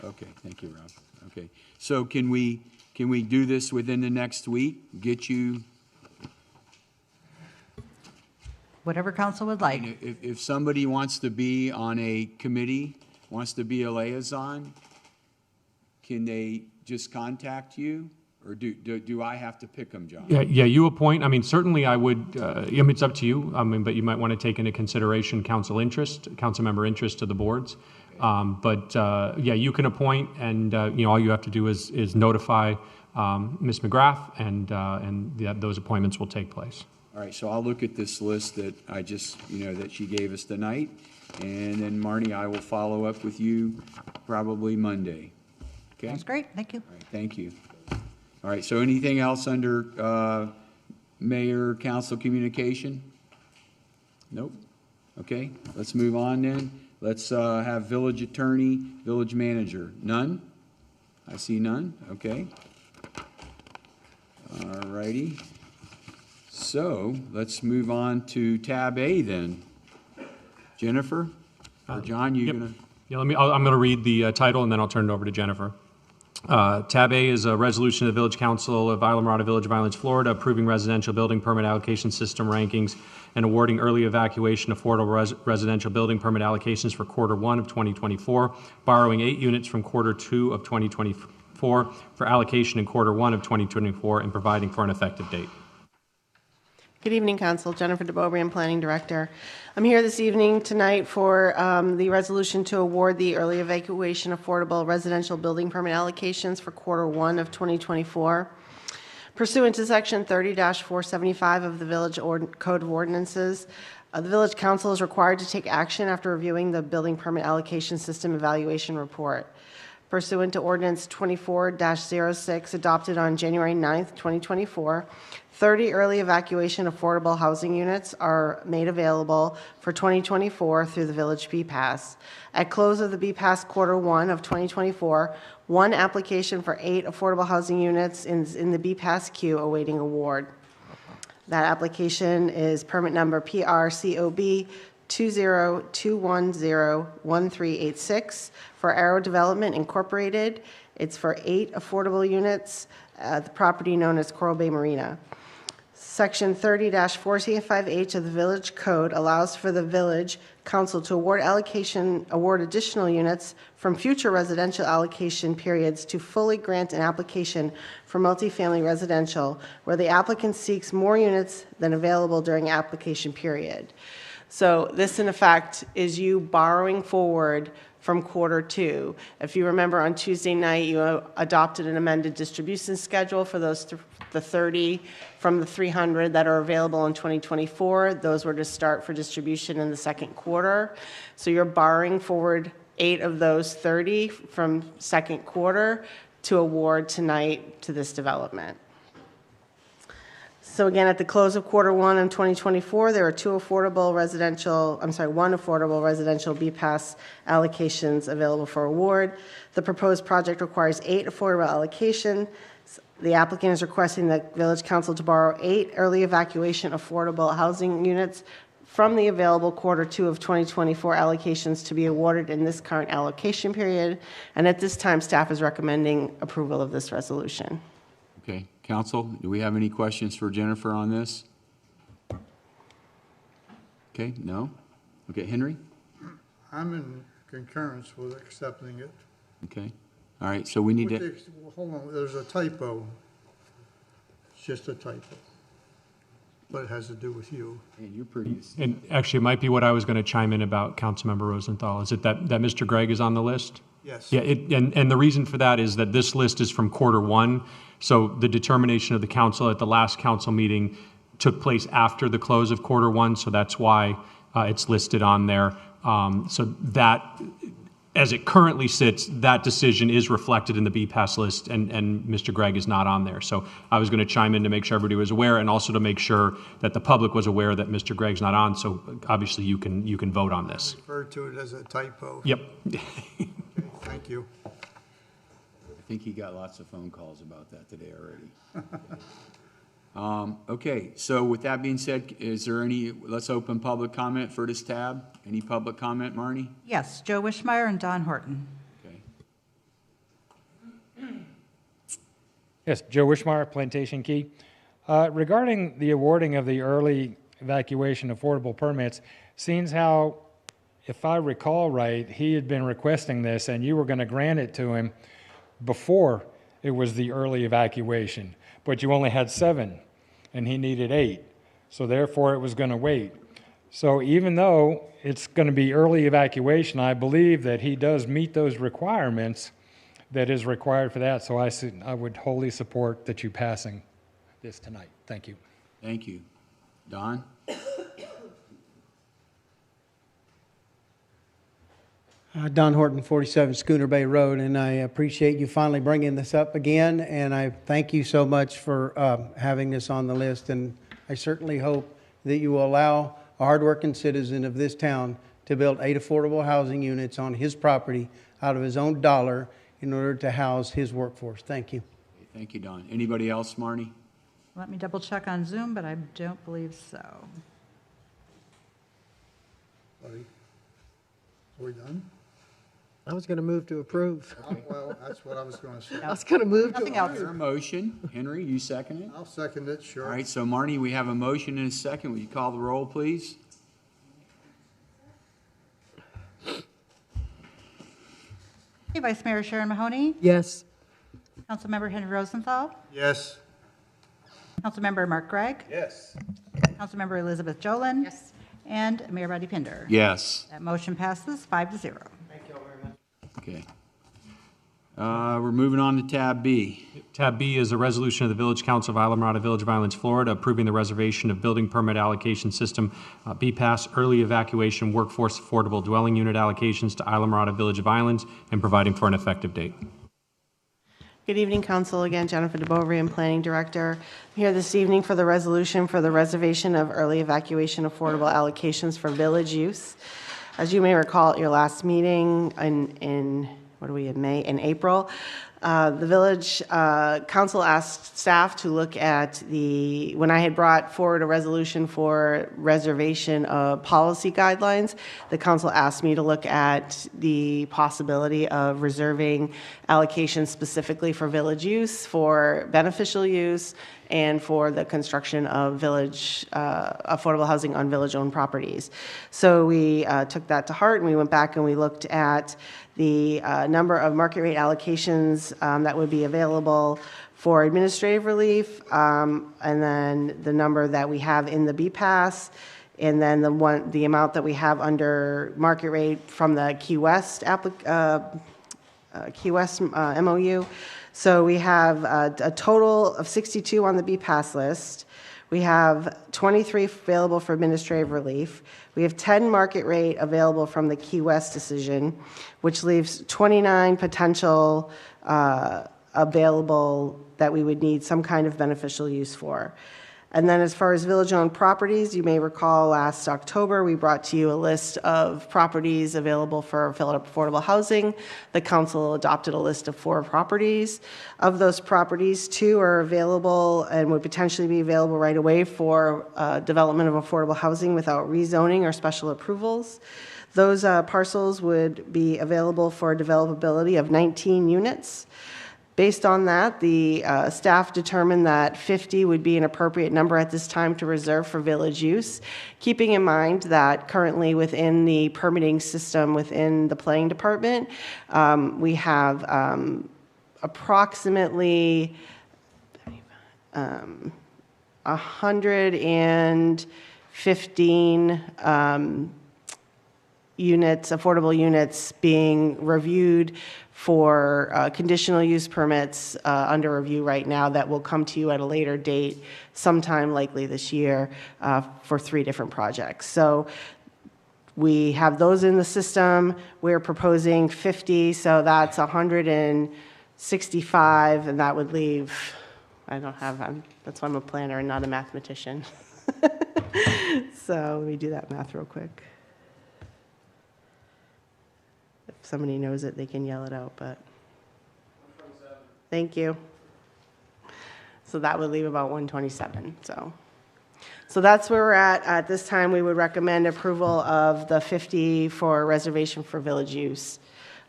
Okay, thank you, Rob. Okay, so can we do this within the next week? Get you, Whatever council would like. if somebody wants to be on a committee, wants to be a liaison, can they just contact you? Or do I have to pick them, John? Yeah, you appoint, I mean, certainly I would, it's up to you, but you might want to take into consideration council member interest to the boards. You can appoint, and, all you have to do is notify Ms. McGrath, and those appointments will take place. All right, so I'll look at this list that I just, that she gave us tonight, and then Marnie, I will follow up with you probably Monday. Okay? That's great, thank you. All right, thank you. All right, so anything else under mayor, council communication? Nope. Okay, let's move on then. Let's have village attorney, village manager. None? I see none. Okay. All righty. So let's move on to tab A then. Jennifer or John, you gonna? Yeah, I'm going to read the title, and then I'll turn it over to Jennifer. Tab A is a resolution of the Village Council of Islamorada Village of Islands, Florida, approving residential building permit allocation system rankings and awarding early evacuation affordable residential building permit allocations for Q1 of 2024, borrowing 8 units from Q2 of 2024 for allocation in Q1 of 2024, and providing for an effective date. Good evening, Council. Jennifer DeBobrian, Planning Director. I'm here this evening tonight for the resolution to award the early evacuation affordable residential building permit allocations for Q1 of 2024. Pursuant to Section 30-475 of the Village Code of Ordinances, the Village Council is required to take action after reviewing the building permit allocation system evaluation report. Pursuant to Ordinance 24-06, adopted on January 9th, 2024, 30 early evacuation affordable housing units are made available for 2024 through the Village BPAS. At close of the BPAS Q1 of 2024, 1 application for 8 affordable housing units in the BPAS queue awaiting award. That application is permit number PRCOB 202101386 for Arrow Development Incorporated. It's for 8 affordable units at the property known as Coral Bay Marina. Section 30-475H of the Village Code allows for the Village Council to award additional units from future residential allocation periods to fully grant an application for multifamily residential where the applicant seeks more units than available during application period. So this, in effect, is you borrowing forward from Q2. If you remember, on Tuesday night, you adopted an amended distribution schedule for those the 30 from the 300 that are available in 2024. Those were to start for distribution in the Q2. So you're borrowing forward 8 of those 30 from Q2 to award tonight to this development. So again, at the close of Q1 in 2024, there are 1 affordable residential BPAS allocations available for award. The proposed project requires 8 affordable allocations. The applicant is requesting the Village Council to borrow 8 early evacuation affordable housing units from the available Q2 of 2024 allocations to be awarded in this current allocation period. And at this time, staff is recommending approval of this resolution. Okay, council, do we have any questions for Jennifer on this? Okay, no? Okay, Henry? I'm in concurrence with accepting it. Okay, all right, so we need to, Hold on, there's a typo. It's just a typo. But it has to do with you. man, you're pretty, And actually, it might be what I was going to chime in about Councilmember Rosenthal. Is it that Mr. Gregg is on the list? Yes. Yeah, and the reason for that is that this list is from Q1, so the determination of the council at the last council meeting took place after the close of Q1, so that's why it's listed on there. So that, as it currently sits, that decision is reflected in the BPAS list, and Mr. Gregg is not on there. So I was going to chime in to make sure everybody was aware, and also to make sure that the public was aware that Mr. Gregg's not on. So obviously you can vote on this. Refer to it as a typo. Yep. Okay, thank you. I think he got lots of phone calls about that today already. Okay, so with that being said, is there any, let's open public comment for this tab. Any public comment, Marnie? Yes, Joe Wishmeyer and Don Horton. Okay. Yes, Joe Wishmeyer, Plantation Key. Regarding the awarding of the early evacuation affordable permits, seems how, if I recall right, he had been requesting this and you were going to grant it to him before it was the early evacuation, but you only had 7 and he needed 8. So therefore it was going to wait. So even though it's going to be early evacuation, I believe that he does meet those requirements that is required for that. So I would wholly support that you passing this tonight. Thank you. Thank you. Don? Don Horton, 47 Schooner Bay Road, and I appreciate you finally bringing this up again, and I thank you so much for having this on the list, and I certainly hope that you will allow a hardworking citizen of this town to build 8 affordable housing units on his property out of his own dollar in order to house his workforce. Thank you. Thank you, Don. Anybody else, Marnie? Let me double check on Zoom, but I don't believe so. Buddy, are we done? I was going to move to approve. Well, that's what I was going to say. I was going to move to Nothing else. Is there a motion? Henry, you second it? I'll second it, sure. All right, so Marnie, we have a motion and a second. Will you call the roll, please? Okay, Vice Mayor Sharon Mahoney, Yes. Councilmember Henry Rosenthal, Yes. Councilmember Mark Gregg, Yes. Councilmember Elizabeth Jolin. Yes. And Mayor Buddy Pinder. Yes. That motion passes 5-0. Okay. We're moving on to tab B. Tab B is a resolution of the Village Council of Islamorada Village of Islands, Florida, approving the reservation of building permit allocation system, BPAS early evacuation workforce affordable dwelling unit allocations to Islamorada Village of Islands and providing for an effective date. Good evening, Council. Again, Jennifer DeBovian, Planning Director. I'm here this evening for the resolution for the reservation of early evacuation affordable allocations for village use. As you may recall at your last meeting in what are we in May? In April, the Village Council asked staff to look at when I had brought forward a resolution for reservation of policy guidelines, the Council asked me to look at the possibility of reserving allocations specifically for village use, for beneficial use, and for the construction of village affordable housing on village-owned properties. So we took that to heart, and we went back and we looked at the number of market rate allocations that would be available for administrative relief, and then the number that we have in the BPAS, and then the amount that we have under market rate from the Key West MOU. So we have a total of 62 on the BPAS list. We have 23 available for administrative relief. We have 10 market rate available from the Key West decision, which leaves 29 potential available that we would need some kind of beneficial use for. And then as far as village-owned properties, you may recall last October, we brought to you a list of properties available for affordable housing. The council adopted a list of 4 properties. Of those properties, 2 are available and would potentially be available right away for development of affordable housing without rezoning or special approvals. Those parcels would be available for developability of 19 units. Based on that, the staff determined that 50 would be an appropriate number at this time to reserve for village use, keeping in mind that currently within the permitting system within the planning department, we have approximately 115 units, affordable units being reviewed for conditional use permits under review right now that will come to you at a later date, sometime likely this year, for 3 different projects. So we have those in the system. We're proposing 50, so that's 165, and that would leave, that's why I'm a planner and not a mathematician. So let me do that math real quick. If somebody knows it, they can yell it out, but. Thank you. So that would leave about 127, so that's where we're at. At this time, we would recommend approval of the 50 for reservation for village use.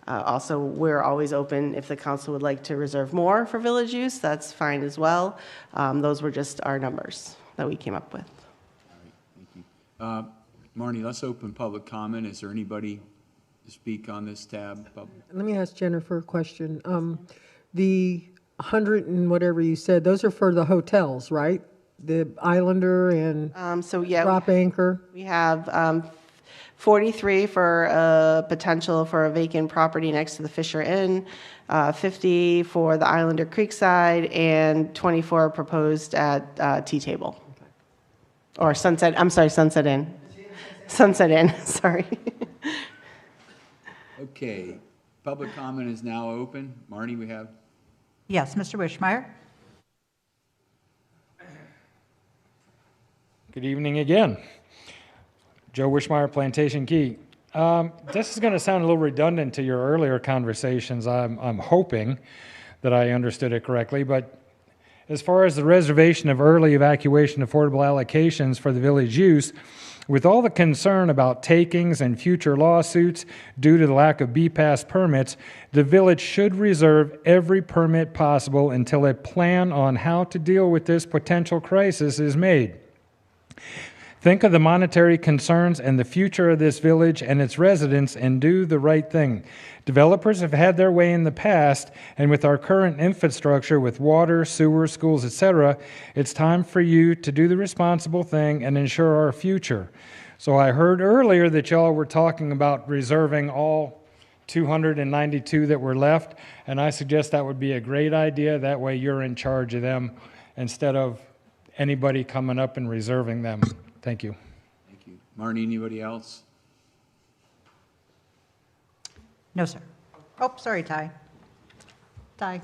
Also, we're always open if the council would like to reserve more for village use, that's fine as well. Those were just our numbers that we came up with. Thank you. Marnie, let's open public comment. Is there anybody to speak on this tab? Let me ask Jennifer a question. The 100 and whatever you said, those are for the hotels, right? The Islander and So yeah, Drop Anchor? we have 43 for potential for a vacant property next to the Fisher Inn, 50 for the Islander Creekside, and 24 proposed at Tea Table. Or Sunset, I'm sorry, Sunset Inn. Sunset Inn, sorry. Okay, public comment is now open. Marnie, we have? Yes, Mr. Wishmeyer? Good evening again. Joe Wishmeyer, Plantation Key. This is going to sound a little redundant to your earlier conversations. I'm hoping that I understood it correctly, but as far as the reservation of early evacuation affordable allocations for the village use, with all the concern about takings and future lawsuits due to the lack of BPAS permits, the village should reserve every permit possible until a plan on how to deal with this potential crisis is made. Think of the monetary concerns and the future of this village and its residents and do the right thing. Developers have had their way in the past, and with our current infrastructure with water, sewer, schools, etc., it's time for you to do the responsible thing and ensure our future. So I heard earlier that y'all were talking about reserving all 292 that were left, and I suggest that would be a great idea. That way you're in charge of them instead of anybody coming up and reserving them. Thank you. Thank you. Marnie, anybody else? No, sir. Oh, sorry, Ty. Ty.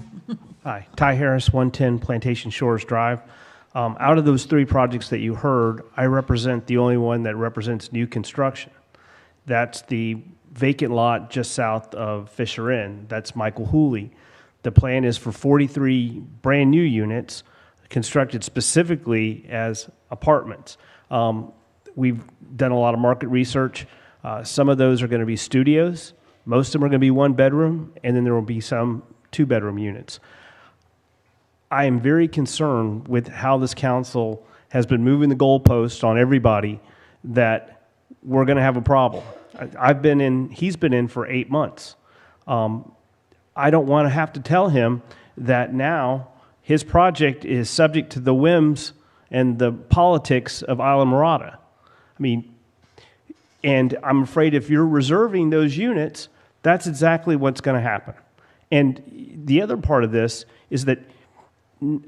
Hi, Ty Harris, 110 Plantation Shores Drive. Out of those three projects that you heard, I represent the only one that represents new construction. That's the vacant lot just south of Fisher Inn. That's Michael Hooley. The plan is for 43 brand new units constructed specifically as apartments. We've done a lot of market research. Some of those are going to be studios. Most of them are going to be one bedroom, and then there will be some two-bedroom units. I am very concerned with how this council has been moving the goalposts on everybody that we're going to have a problem. He's been in for 8 months. I don't want to have to tell him that now his project is subject to the whims and the politics of Islamorada. I mean, and I'm afraid if you're reserving those units, that's exactly what's going to happen. And the other part of this is that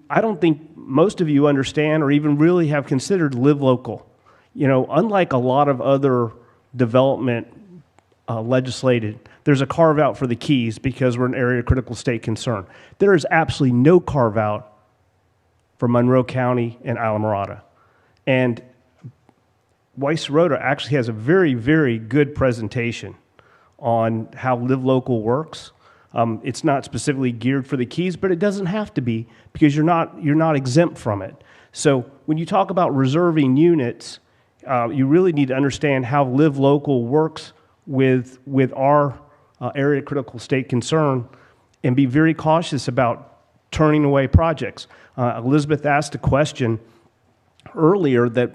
I don't think most of you understand or even really have considered live local. You know, unlike a lot of other development legislated, there's a carve out for the Keys because we're an area of critical state concern. There is absolutely no carve out for Monroe County and Islamorada. And Weiss Rhoda actually has a very, very good presentation on how Live Local works. It's not specifically geared for the Keys, but it doesn't have to be because you're not exempt from it. So when you talk about reserving units, you really need to understand how Live Local works with our area of critical state concern and be very cautious about turning away projects. Elizabeth asked a question earlier that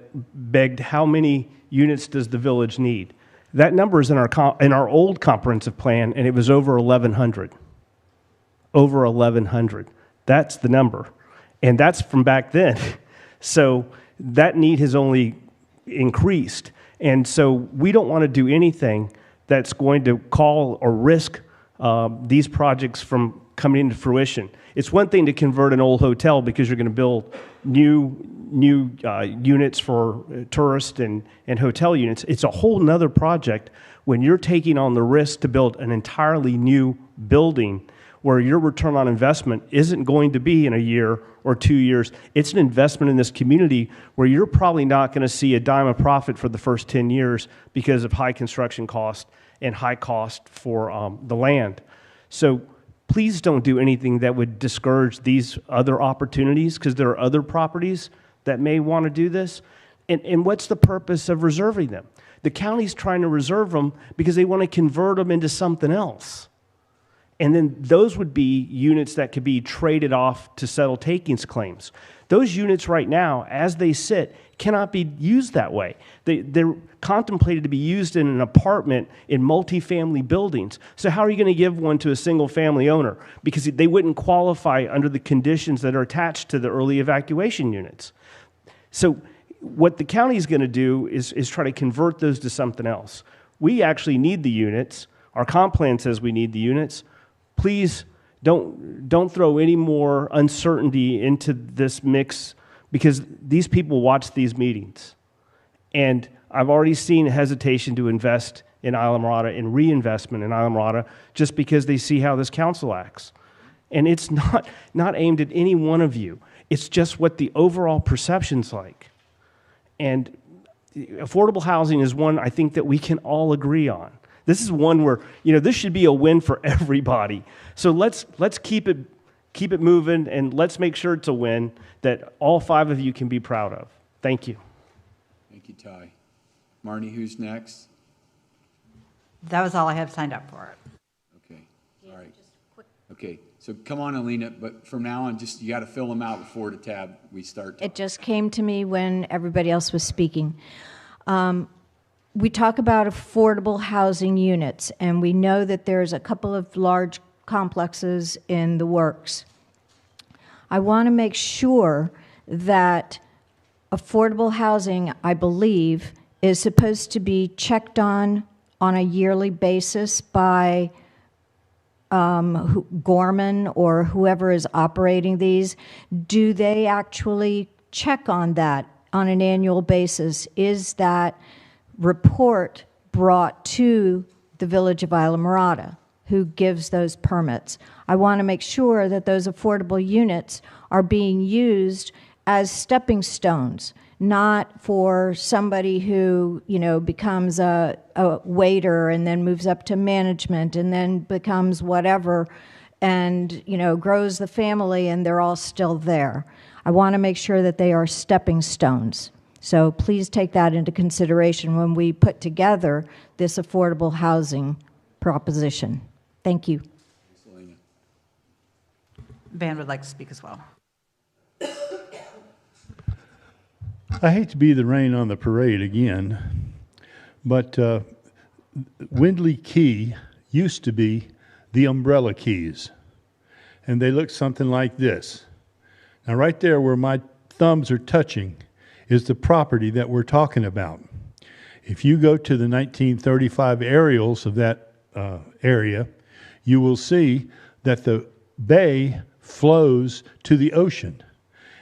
begged how many units does the village need? That number is in our old comprehensive plan, and it was over 1,100. Over 1,100. That's the number. And that's from back then. So that need has only increased. And so we don't want to do anything that's going to call or risk these projects from coming into fruition. It's one thing to convert an old hotel because you're going to build new units for tourists and hotel units. It's a whole nother project when you're taking on the risk to build an entirely new building where your return on investment isn't going to be in a year or 2 years. It's an investment in this community where you're probably not going to see a dime of profit for the first 10 years because of high construction cost and high cost for the land. So please don't do anything that would discourage these other opportunities because there are other properties that may want to do this. And what's the purpose of reserving them? The county's trying to reserve them because they want to convert them into something else. And then those would be units that could be traded off to settle takings claims. Those units right now, as they sit, cannot be used that way. They're contemplated to be used in an apartment in multifamily buildings. So how are you going to give one to a single family owner? Because they wouldn't qualify under the conditions that are attached to the early evacuation units. So what the county is going to do is try to convert those to something else. We actually need the units. Our comp plan says we need the units. Please don't throw any more uncertainty into this mix, because these people watch these meetings. And I've already seen hesitation to invest in Islamorada and reinvestment in Islamorada just because they see how this council acts. And it's not aimed at any one of you. It's just what the overall perception's like. And affordable housing is one I think that we can all agree on. This is one where, this should be a win for everybody. So let's keep it moving, and let's make sure it's a win that all 5 of you can be proud of. Thank you. Thank you, Ty. Marnie, who's next? That was all I have signed up for. Okay, all right. Okay, so come on, Alina, but from now on, you got to fill them out before the tab we start. It just came to me when everybody else was speaking. We talk about affordable housing units, and we know that there's a couple of large complexes in the works. I want to make sure that affordable housing, I believe, is supposed to be checked on a yearly basis by Gorman or whoever is operating these. Do they actually check on that on an annual basis? Is that report brought to the Village of Islamorada, who gives those permits? I want to make sure that those affordable units are being used as stepping stones, not for somebody who, becomes a waiter and then moves up to management and then becomes whatever and, grows the family and they're all still there. I want to make sure that they are stepping stones. So please take that into consideration when we put together this affordable housing proposition. Thank you. Van would like to speak as well. I hate to be the rain on the parade again, but Windley Key used to be the Umbrella Keys, and they look something like this. Now, right there where my thumbs are touching is the property that we're talking about. If you go to the 1935 aerials of that area, you will see that the bay flows to the ocean,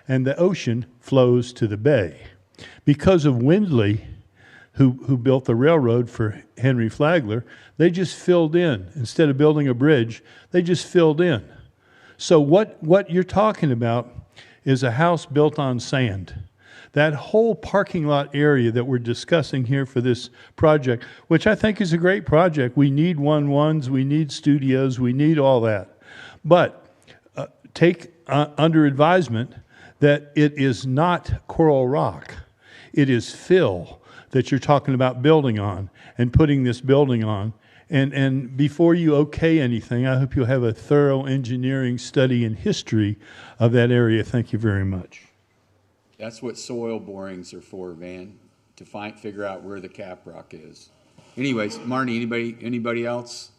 and the ocean flows to the bay. Because of Windley, who built the railroad for Henry Flagler, they just filled in. Instead of building a bridge, they just filled in. So what you're talking about is a house built on sand. That whole parking lot area that we're discussing here for this project, which I think is a great project. We need 1-1s, we need studios, we need all that. But take under advisement that it is not coral rock. It is fill that you're talking about building on and putting this building on. And before you okay anything, I hope you'll have a thorough engineering study and history of that area. Thank you very much. That's what soil borings are for, Van, to figure out where the cap rock is. Anyways, Marnie, anybody else?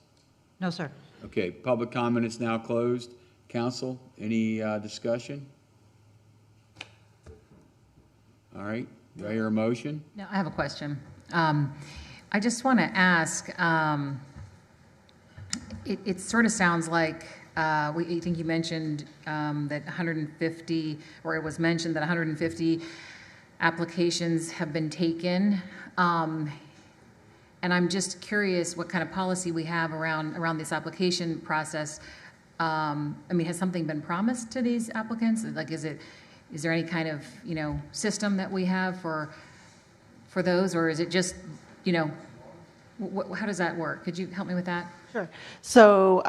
No, sir. Okay, public comment is now closed. Council, any discussion? All right, do I hear a motion? No, I have a question. I just want to ask, it sort of sounds like, I think you mentioned that 150, or it was mentioned that 150 applications have been taken. And I'm just curious what kind of policy we have around this application process. Has something been promised to these applicants? Like, is there any kind of, system that we have for those, or is it just, how does that work? Could you help me with that? Sure. So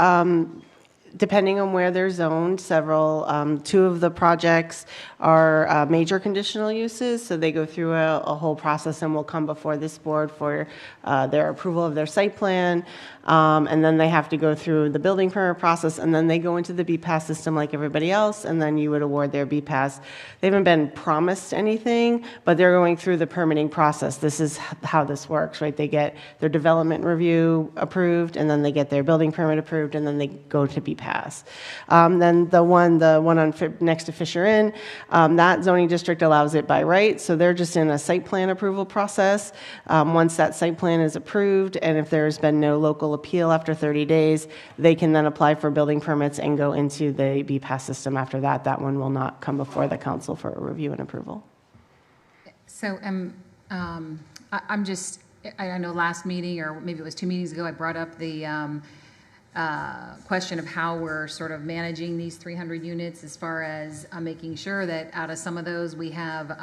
depending on where they're zoned, two of the projects are major conditional uses, so they go through a whole process and will come before this board for their approval of their site plan, and then they have to go through the building permit process, and then they go into the BPAS system like everybody else, and then you would award their BPAS. They haven't been promised anything, but they're going through the permitting process. This is how this works, right? They get their development review approved, and then they get their building permit approved, and then they go to BPAS. Then the one on next to Fisher Inn, that zoning district allows it by right, so they're just in a site plan approval process. Once that site plan is approved, and if there's been no local appeal after 30 days, they can then apply for building permits and go into the BPAS system after that. That one will not come before the council for a review and approval. So I'm just, I know last meeting, or maybe it was 2 meetings ago, I brought up the question of how we're sort of managing these 300 units as far as making sure that out of some of those we have,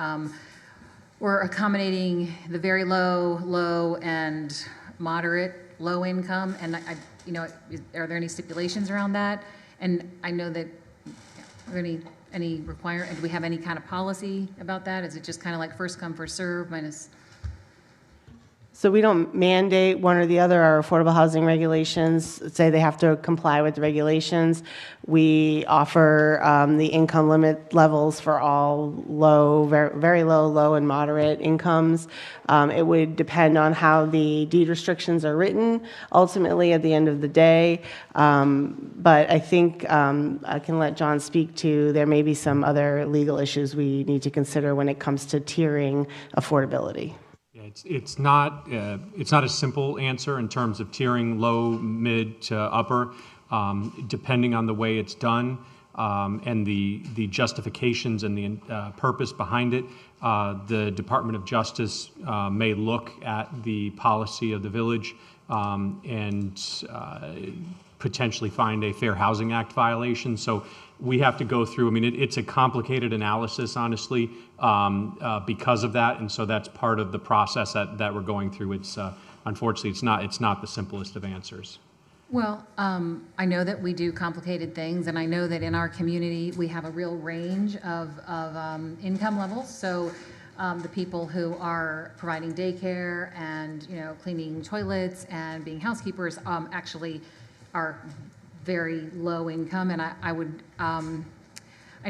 we're accommodating the very low, and moderate, low income. And are there any stipulations around that? And I know that, are there any requirement, do we have any kind of policy about that? Is it just kind of like first come, first serve minus? So we don't mandate one or the other. Our affordable housing regulations say they have to comply with the regulations. We offer the income limit levels for all low, very low, low, and moderate incomes. It would depend on how the deed restrictions are written, ultimately at the end of the day. But I think I can let John speak to, there may be some other legal issues we need to consider when it comes to tiering affordability. It's not a simple answer in terms of tiering low, mid to upper, depending on the way it's done and the justifications and the purpose behind it. The Department of Justice may look at the policy of the village and potentially find a Fair Housing Act violation. So we have to go through, I mean, it's a complicated analysis, honestly, because of that. And so that's part of the process that we're going through. It's unfortunately, it's not the simplest of answers. Well, I know that we do complicated things, and I know that in our community we have a real range of income levels. So the people who are providing daycare and cleaning toilets and being housekeepers actually are very low income, and I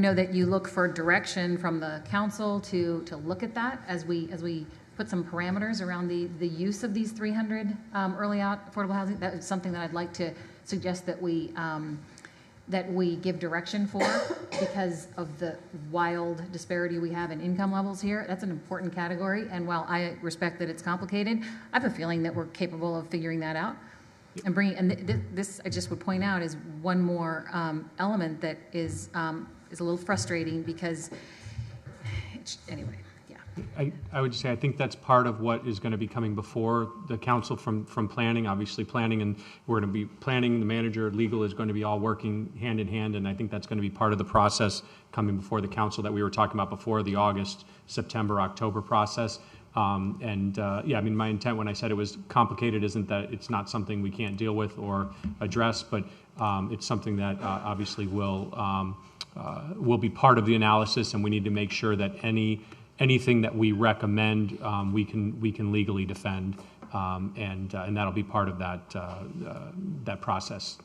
know that you look for direction from the council to look at that as we put some parameters around the use of these 300 early out affordable housing. That is something that I'd like to suggest that we give direction for, because of the wild disparity we have in income levels here. That's an important category, and while I respect that it's complicated, I have a feeling that we're capable of figuring that out. And this, I just would point out, is one more element that is a little frustrating because, anyway, yeah. I would just say I think that's part of what is going to be coming before the council from planning. Obviously, planning, and we're going to be planning. The manager, legal is going to be all working hand in hand, and I think that's going to be part of the process coming before the council that we were talking about before, the August, September, October process. Yeah, I mean, my intent when I said it was complicated isn't that it's not something we can't deal with or address, but it's something that obviously will be part of the analysis, and we need to make sure that anything that we recommend we can legally defend, and that'll be part of that process.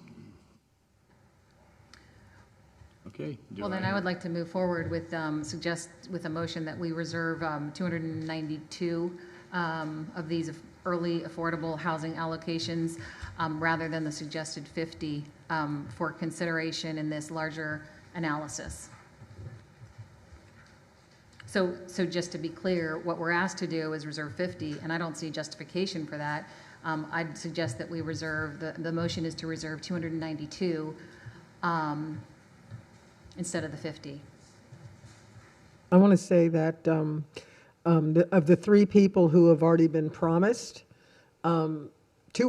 Okay. Well, then I would like to move forward with suggest with a motion that we reserve 292 of these early affordable housing allocations rather than the suggested 50 for consideration in this larger analysis. So just to be clear, what we're asked to do is reserve 50, and I don't see justification for that. I'd suggest that we reserve, the motion is to reserve 292 instead of the 50. I want to say that of the 3 people who have already been promised, 2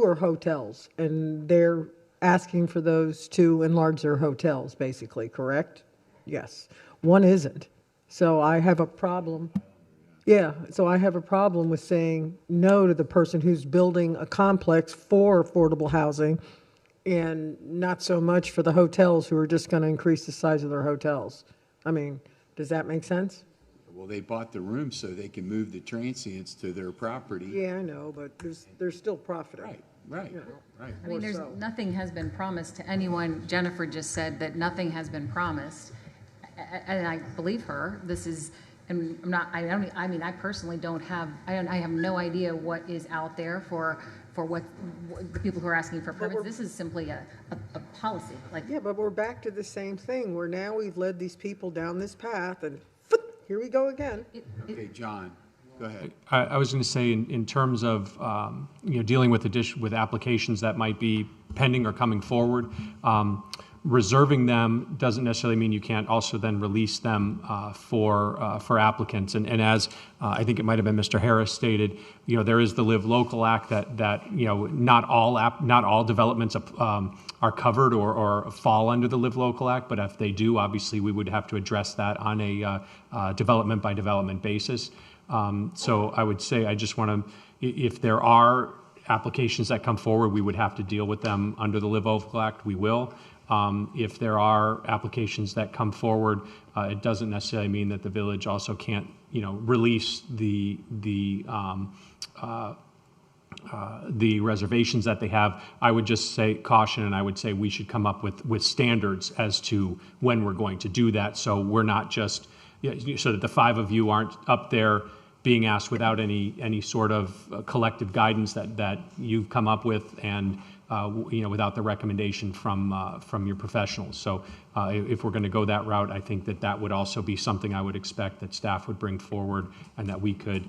are hotels, and they're asking for those to enlarge their hotels, basically, correct? Yes. 1 isn't. So I have a problem. Yeah, so I have a problem with saying no to the person who's building a complex for affordable housing and not so much for the hotels who are just going to increase the size of their hotels. I mean, does that make sense? Well, they bought the room so they can move the transients to their property. Yeah, I know, but there's still profiting. Right, You know. right. I mean, More so. nothing has been promised to anyone. Jennifer just said that nothing has been promised, and I believe her. This is, and I personally don't have, I have no idea what is out there for what the people who are asking for permits. This is simply a policy, like. Yeah, but we're back to the same thing, where now we've led these people down this path, and here we go again. Okay, John, go ahead. I was going to say, in terms of dealing with applications that might be pending or coming forward, reserving them doesn't necessarily mean you can't also then release them for applicants. And as I think it might have been Mr. Harris stated, there is the Live Local Act that not all developments are covered or fall under the Live Local Act, but if they do, obviously we would have to address that on a development by development basis. So I would say, I just want to, if there are applications that come forward, we would have to deal with them under the Live Local Act. We will. If there are applications that come forward, it doesn't necessarily mean that the village also can't, release the reservations that they have. I would just say caution, and I would say we should come up with standards as to when we're going to do that. So we're not just, so that the five of you aren't up there being asked without any sort of collective guidance that you've come up with, and without the recommendation from your professionals. So if we're going to go that route, I think that would also be something I would expect that staff would bring forward, and that we could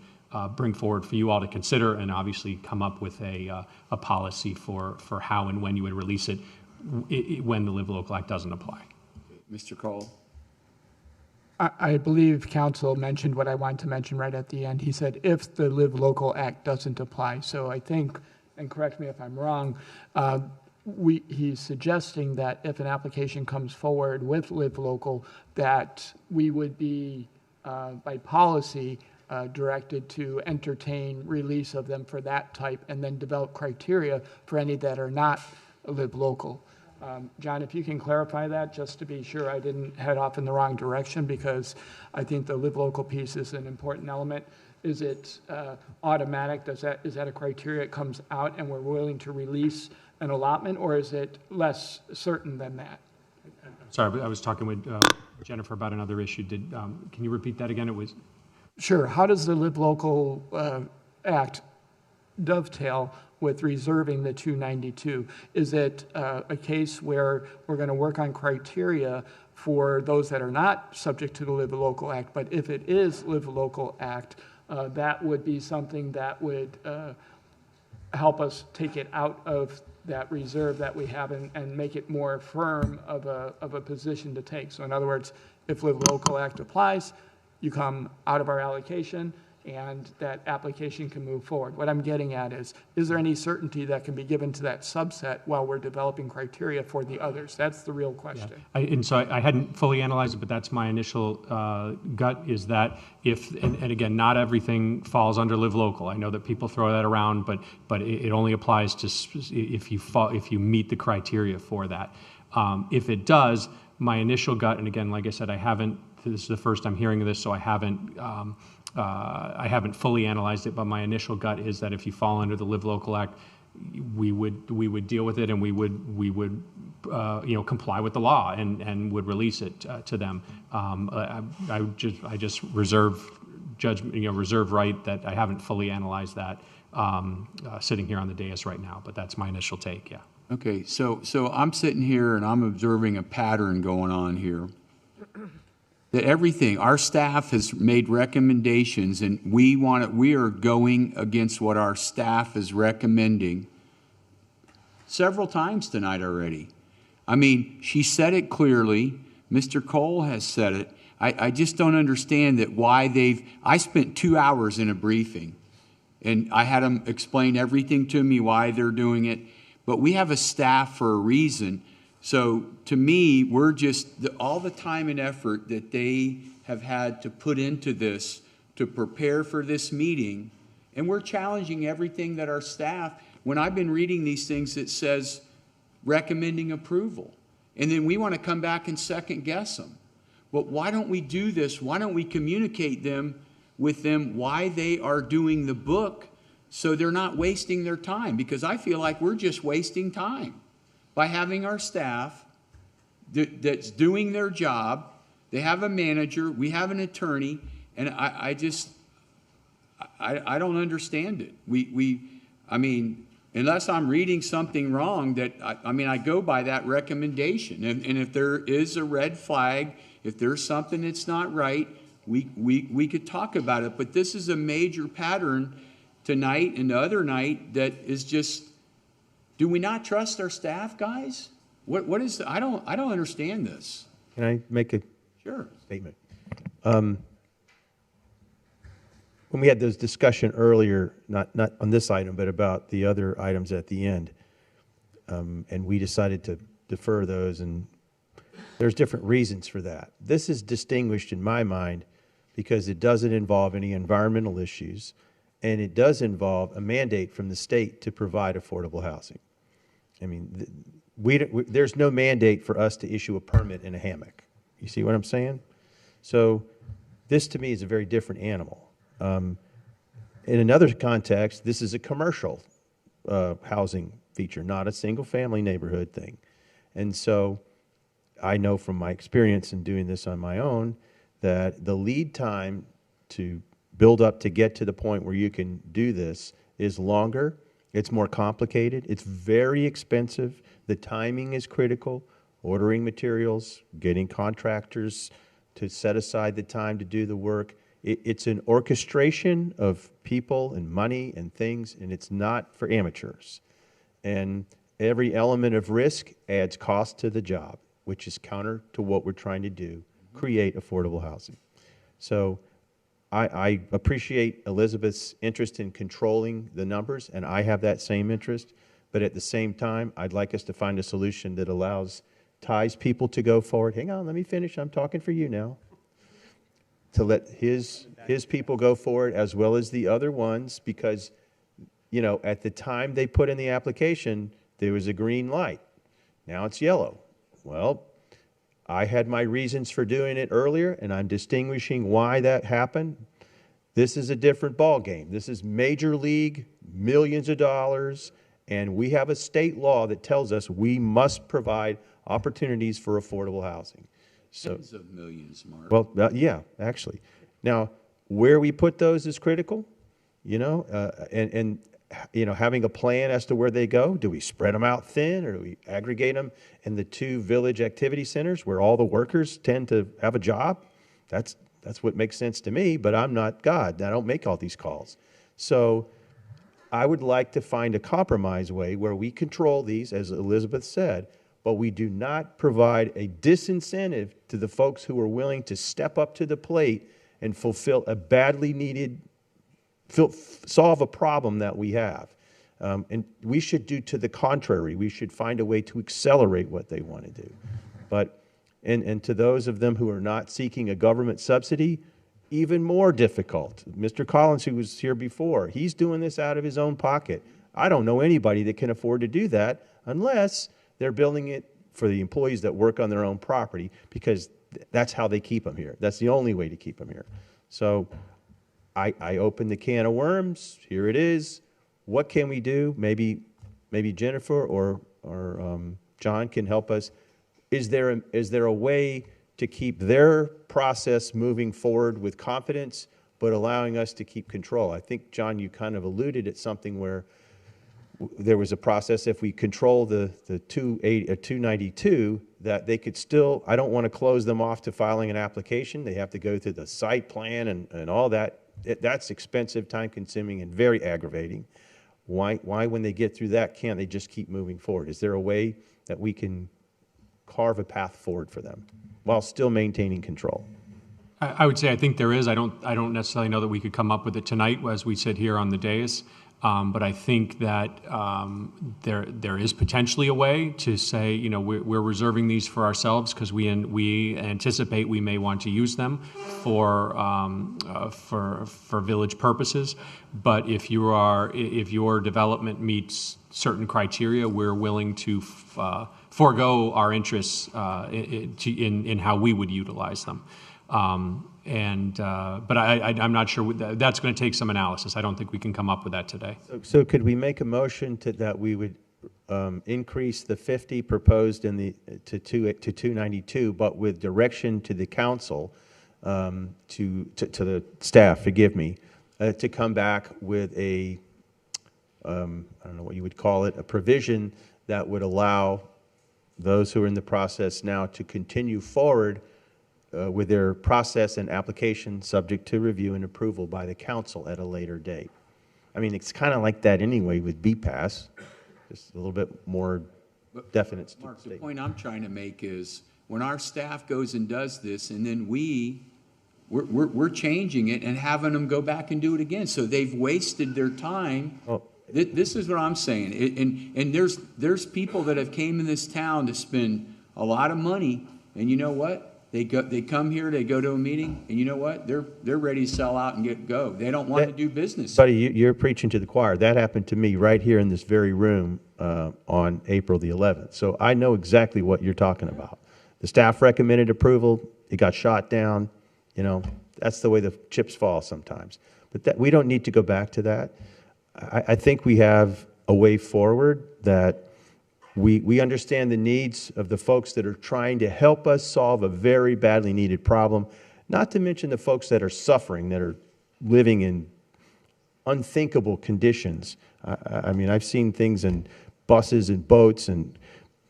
bring forward for you all to consider, and obviously come up with a policy for how and when you would release it when the Live Local Act doesn't apply. Mr. Cole? I believe council mentioned what I wanted to mention right at the end. He said, if the Live Local Act doesn't apply. So I think, and correct me if I'm wrong, he's suggesting that if an application comes forward with Live Local, that we would be, by policy, directed to entertain release of them for that type, and then develop criteria for any that are not Live Local. John, if you can clarify that, just to be sure I didn't head off in the wrong direction, because I think the Live Local piece is an important element. Is it automatic? Is that a criteria that comes out and we're willing to release an allotment, or is it less certain than that? Sorry, I was talking with Jennifer about another issue. Can you repeat that again? It was. Sure. How does the Live Local Act dovetail with reserving the 292? Is it a case where we're going to work on criteria for those that are not subject to the Live Local Act, but if it is Live Local Act, that would be something that would help us take it out of that reserve that we have and make it more firm of a position to take? So in other words, if Live Local Act applies, you come out of our allocation, and that application can move forward. What I'm getting at is there any certainty that can be given to that subset while we're developing criteria for the others? That's the real question. Yeah. And so I hadn't fully analyzed it, but that's my initial gut, is that and again, not everything falls under Live Local. I know that people throw that around, but it only applies to if you meet the criteria for that. If it does, my initial gut, and again, like I said, this is the first I'm hearing of this, so I haven't fully analyzed it, but my initial gut is that if you fall under the Live Local Act, we would deal with it, and we would comply with the law and would release it to them. I just reserve judgment, reserve right that I haven't fully analyzed that sitting here on the dais right now, but that's my initial take. Yeah. Okay, so I'm sitting here and I'm observing a pattern going on here. That everything, our staff has made recommendations, and we are going against what our staff is recommending several times tonight already. I mean, she said it clearly. Mr. Cole has said it. I just don't understand that I spent 2 hours in a briefing, and I had them explain everything to me, why they're doing it. But we have a staff for a reason. So to me, we're just, all the time and effort that they have had to put into this to prepare for this meeting, and we're challenging everything that our staff, when I've been reading these things, it says recommending approval. And then we want to come back and second guess them. But why don't we do this? Why don't we communicate with them why they are doing the book so they're not wasting their time? Because I feel like we're just wasting time by having our staff that's doing their job. They have a manager, we have an attorney, and I don't understand it. I mean, unless I'm reading something wrong, I go by that recommendation. And if there is a red flag, if there's something that's not right, we could talk about it. But this is a major pattern tonight and the other night that is just, do we not trust our staff, guys? What is, I don't understand this. Can I make a Sure. statement? When we had this discussion earlier, not on this item, but about the other items at the end, and we decided to defer those, and there's different reasons for that. This is distinguished in my mind because it doesn't involve any environmental issues, and it does involve a mandate from the state to provide affordable housing. I mean, there's no mandate for us to issue a permit in a hammock. You see what I'm saying? So this to me is a very different animal. In another context, this is a commercial housing feature, not a single family neighborhood thing. And so I know from my experience in doing this on my own that the lead time to build up to get to the point where you can do this is longer. It's more complicated. It's very expensive. The timing is critical. Ordering materials, getting contractors to set aside the time to do the work. It's an orchestration of people and money and things, and it's not for amateurs. And every element of risk adds cost to the job, which is counter to what we're trying to do, create affordable housing. So I appreciate Elizabeth's interest in controlling the numbers, and I have that same interest. But at the same time, I'd like us to find a solution that ties people to go forward. Hang on, let me finish. I'm talking for you now. To let his people go forward as well as the other ones, because, you know, at the time they put in the application, there was a green light. Now it's yellow. Well, I had my reasons for doing it earlier, and I'm distinguishing why that happened. This is a different ball game. This is major league, millions of dollars, and we have a state law that tells us we must provide opportunities for affordable housing. So, Tens of millions, Mark. well, yeah, actually. Now, where we put those is critical, you know, and you know, having a plan as to where they go. Do we spread them out thin, or do we aggregate them in the 2 village activity centers where all the workers tend to have a job? That's what makes sense to me, but I'm not God. I don't make all these calls. So I would like to find a compromise way where we control these, as Elizabeth said, but we do not provide a disincentive to the folks who are willing to step up to the plate and fulfill a badly needed, solve a problem that we have. And we should do to the contrary. We should find a way to accelerate what they want to do. But, and to those of them who are not seeking a government subsidy, even more difficult. Mr. Collins, who was here before, he's doing this out of his own pocket. I don't know anybody that can afford to do that unless they're building it for the employees that work on their own property, because that's how they keep them here. That's the only way to keep them here. So I opened the can of worms. Here it is. What can we do? Maybe Jennifer or John can help us. Is there a way to keep their process moving forward with confidence, but allowing us to keep control? I think, John, you kind of alluded at something where there was a process, if we control the 292, that they could still, I don't want to close them off to filing an application. They have to go through the site plan and all that. That's expensive, time-consuming, and very aggravating. Why, when they get through that, can't they just keep moving forward? Is there a way that we can carve a path forward for them while still maintaining control? I would say I think there is. I don't necessarily know that we could come up with it tonight as we sit here on the dais. But I think that there is potentially a way to say, you know, we're reserving these for ourselves because we anticipate we may want to use them for village purposes. But if your development meets certain criteria, we're willing to forego our interests in how we would utilize them. But I'm not sure that's going to take some analysis. I don't think we can come up with that today. So could we make a motion that we would increase the 50 proposed to 292, but with direction to the council, to the staff, forgive me, to come back with a, I don't know what you would call it, a provision that would allow those who are in the process now to continue forward with their process and application subject to review and approval by the council at a later date. I mean, it's kind of like that anyway with BPAS, just a little bit more definite Mark, the statement. point I'm trying to make is when our staff goes and does this, and then we're changing it and having them go back and do it again. So they've wasted their time. Oh. This is what I'm saying. And there's people that have came in this town to spend a lot of money, and you know what? They come here, they go to a meeting, and you know what? They're ready to sell out and go. They don't want to do business. Buddy, you're preaching to the choir. That happened to me right here in this very room on April the 11th. So I know exactly what you're talking about. The staff recommended approval. It got shot down. You know, that's the way the chips fall sometimes. But we don't need to go back to that. I think we have a way forward that we understand the needs of the folks that are trying to help us solve a very badly needed problem, not to mention the folks that are suffering, that are living in unthinkable conditions. I mean, I've seen things in buses and boats and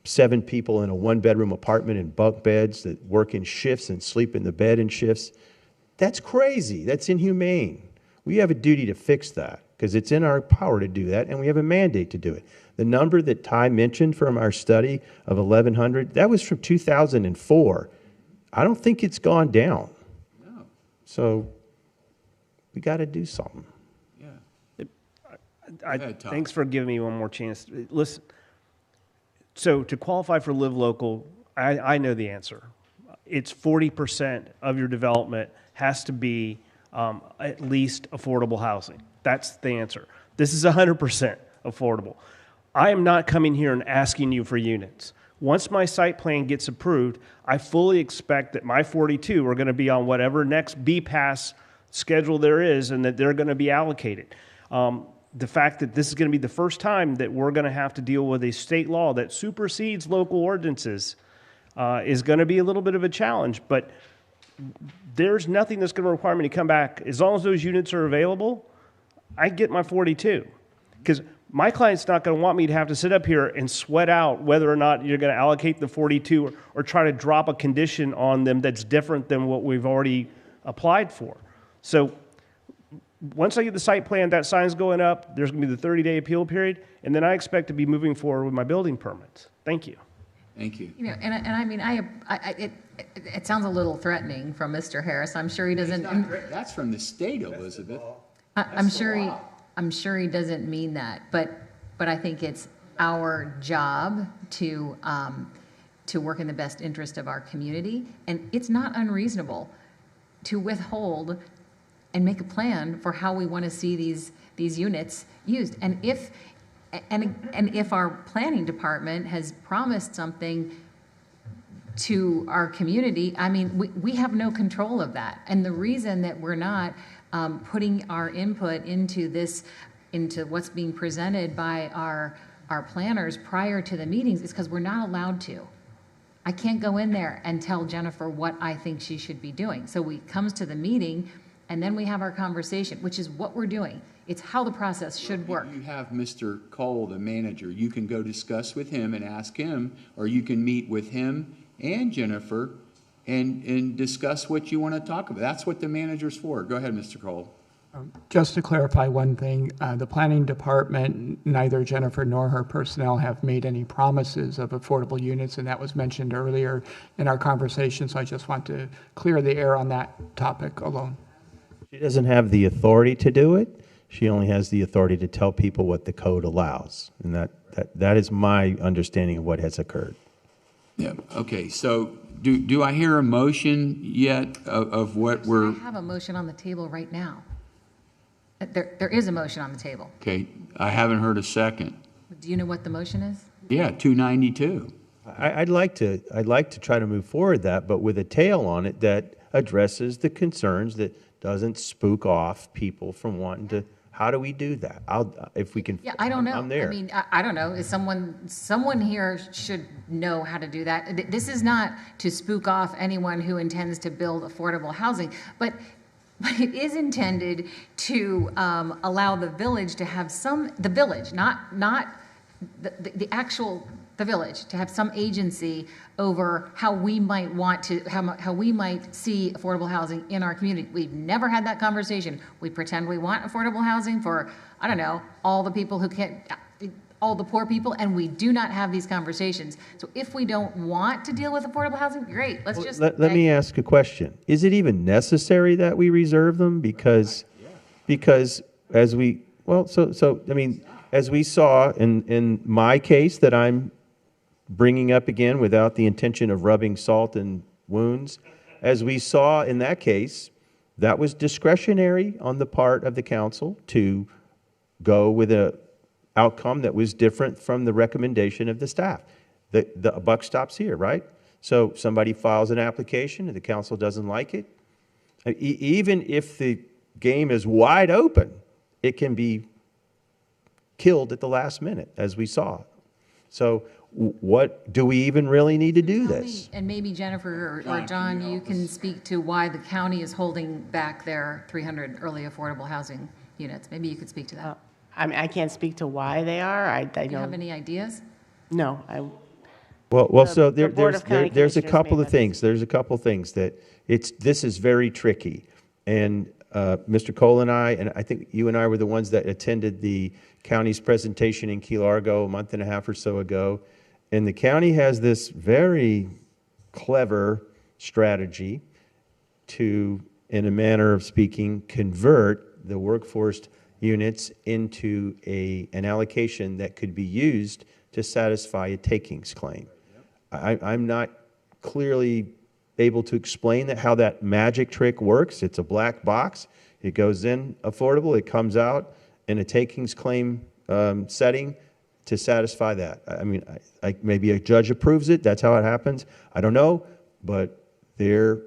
7 people in a 1-bedroom apartment in bunk beds that work in shifts and sleep in the bed in shifts. That's crazy. That's inhumane. We have a duty to fix that because it's in our power to do that, and we have a mandate to do it. The number that Ty mentioned from our study of 1,100, that was from 2004. I don't think it's gone down. No. So we got to do something. Yeah. Thanks for giving me one more chance. Listen, so to qualify for Live Local, I know the answer. It's 40% of your development has to be at least affordable housing. That's the answer. This is 100% affordable. I am not coming here and asking you for units. Once my site plan gets approved, I fully expect that my 42 are going to be on whatever next BPAS schedule there is and that they're going to be allocated. The fact that this is going to be the first time that we're going to have to deal with a state law that supersedes local ordinances is going to be a little bit of a challenge, but there's nothing that's going to require me to come back. As long as those units are available, I get my 42. Because my client's not going to want me to have to sit up here and sweat out whether or not you're going to allocate the 42 or try to drop a condition on them that's different than what we've already applied for. So once I get the site plan, that sign's going up, there's going to be the 30-day appeal period, and then I expect to be moving forward with my building permits. Thank you. Thank you. You know, and I mean, it sounds a little threatening from Mr. Harris. I'm sure he doesn't. That's from the state, Elizabeth. I'm sure he doesn't mean that, but I think it's our job to work in the best interest of our community, and it's not unreasonable to withhold and make a plan for how we want to see these units used. And if our planning department has promised something to our community, I mean, we have no control of that. And the reason that we're not putting our input into what's being presented by our planners prior to the meetings is because we're not allowed to. I can't go in there and tell Jennifer what I think she should be doing. So we comes to the meeting, and then we have our conversation, which is what we're doing. It's how the process should work. You have Mr. Cole, the manager. You can go discuss with him and ask him, or you can meet with him and Jennifer and discuss what you want to talk about. That's what the manager's for. Go ahead, Mr. Cole. Just to clarify one thing, the planning department, neither Jennifer nor her personnel have made any promises of affordable units, and that was mentioned earlier in our conversation, so I just want to clear the air on that topic alone. She doesn't have the authority to do it. She only has the authority to tell people what the code allows. And that is my understanding of what has occurred. Yeah, okay, so do I hear a motion yet of what we're, I have a motion on the table right now. There is a motion on the table. okay, I haven't heard a second. Do you know what the motion is? Yeah, 292. I'd like to try to move forward that, but with a tail on it that addresses the concerns, that doesn't spook off people from wanting to. How do we do that? If we can. Yeah, I don't know. I'm there. I mean, I don't know. Is someone here should know how to do that. This is not to spook off anyone who intends to build affordable housing, but it is intended to allow the village to have the village, not the actual. The village to have some agency over how we might want to, how we might see affordable housing in our community. We've never had that conversation. We pretend we want affordable housing for, I don't know, all the people who can't, all the poor people, and we do not have these conversations. So if we don't want to deal with affordable housing, great, let's just. Let me ask a question. Is it even necessary that we reserve them? Because as we, I mean, as we saw in my case that I'm bringing up again without the intention of rubbing salt in wounds, as we saw in that case, that was discretionary on the part of the council to go with an outcome that was different from the recommendation of the staff. The buck stops here, right? So somebody files an application and the council doesn't like it. Even if the game is wide open, it can be killed at the last minute, as we saw. So what do we even really need to do this? And maybe Jennifer or John, you can speak to why the county is holding back their 300 early affordable housing units. Maybe you could speak to that. I mean, I can't speak to why they are. I Do you have any ideas? No, So there's a Commissioners couple made of things. There's a couple of things that this is very tricky. And Mr. Cole and I think you and I were the ones that attended the county's presentation in Key Largo a month and a half or so ago. And the county has this very clever strategy to, in a manner of speaking, convert the workforce units into an allocation that could be used to satisfy a takings claim. I'm not clearly able to explain how that magic trick works. It's a black box. It goes in affordable. It comes out in a takings claim setting to satisfy that. I mean, maybe a judge approves it. That's how it happens. I don't know, but they're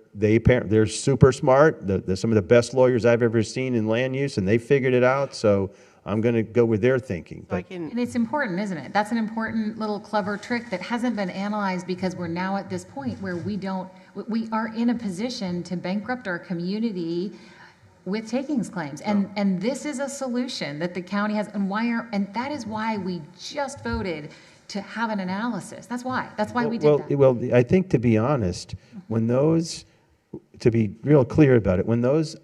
super smart. Some of the best lawyers I've ever seen in land use, and they figured it out. So I'm going to go with their thinking. And it's important, isn't it? That's an important little clever trick that hasn't been analyzed because we're now at this point where we are in a position to bankrupt our community with takings claims. And this is a solution that the county has, and that is why we just voted to have an analysis. That's why we did that. Well, I think, to be honest, to be real clear about it, when those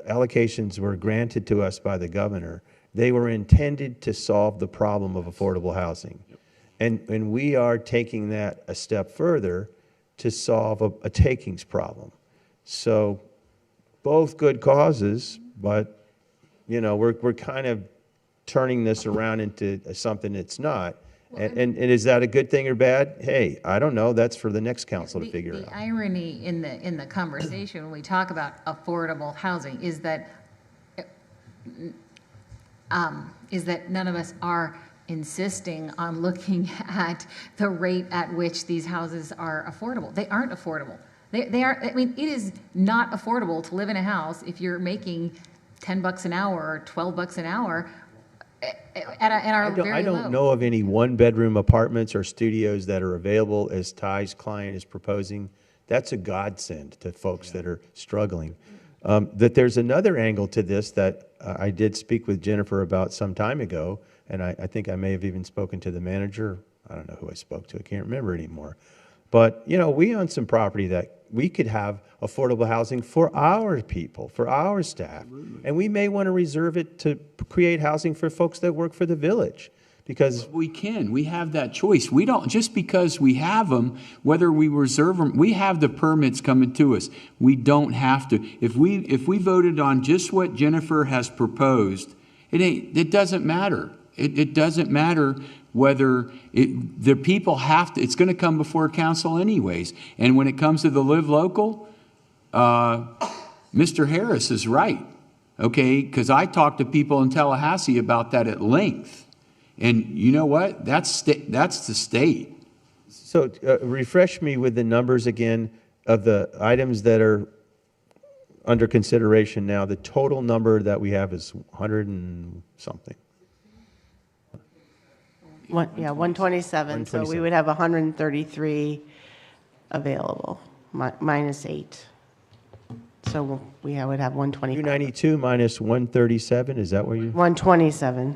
allocations were granted to us by the governor, they were intended to solve the problem of affordable housing. And we are taking that a step further to solve a takings problem. So both good causes, but we're kind of turning this around into something it's not. And is that a good thing or bad? Hey, I don't know. That's for the next council to figure out. The irony in the conversation when we talk about affordable housing is that none of us are insisting on looking at the rate at which these houses are affordable. They aren't affordable. They are. I mean, it is not affordable to live in a house if you're making $10 an hour or $12 an hour. I don't know of any one-bedroom apartments or studios that are available as Ty's client is proposing. That's a godsend to folks that are struggling. That there's another angle to this that I did speak with Jennifer about some time ago, and I think I may have even spoken to the manager. I don't know who I spoke to. I can't remember anymore. But, we own some property that we could have affordable housing for our people, for our staff. And we may want to reserve it to create housing for folks that work for the village. Because we have that choice. We don't, just because we have them, whether we reserve them, we have the permits coming to us. We don't have to. If we voted on just what Jennifer has proposed It doesn't matter. It doesn't matter whether the people have to, it's going to come before council anyways. And when it comes to the live local, Mr. Harris is right. Okay, because I talked to people in Tallahassee about that at length. And you know what? That's the state. So refresh me with the numbers again of the items that are under consideration now. The total number that we have is 100 and something. 127. So we would have 133 available, minus 8. So we would have 125. 292 minus 137, is that what you? 127.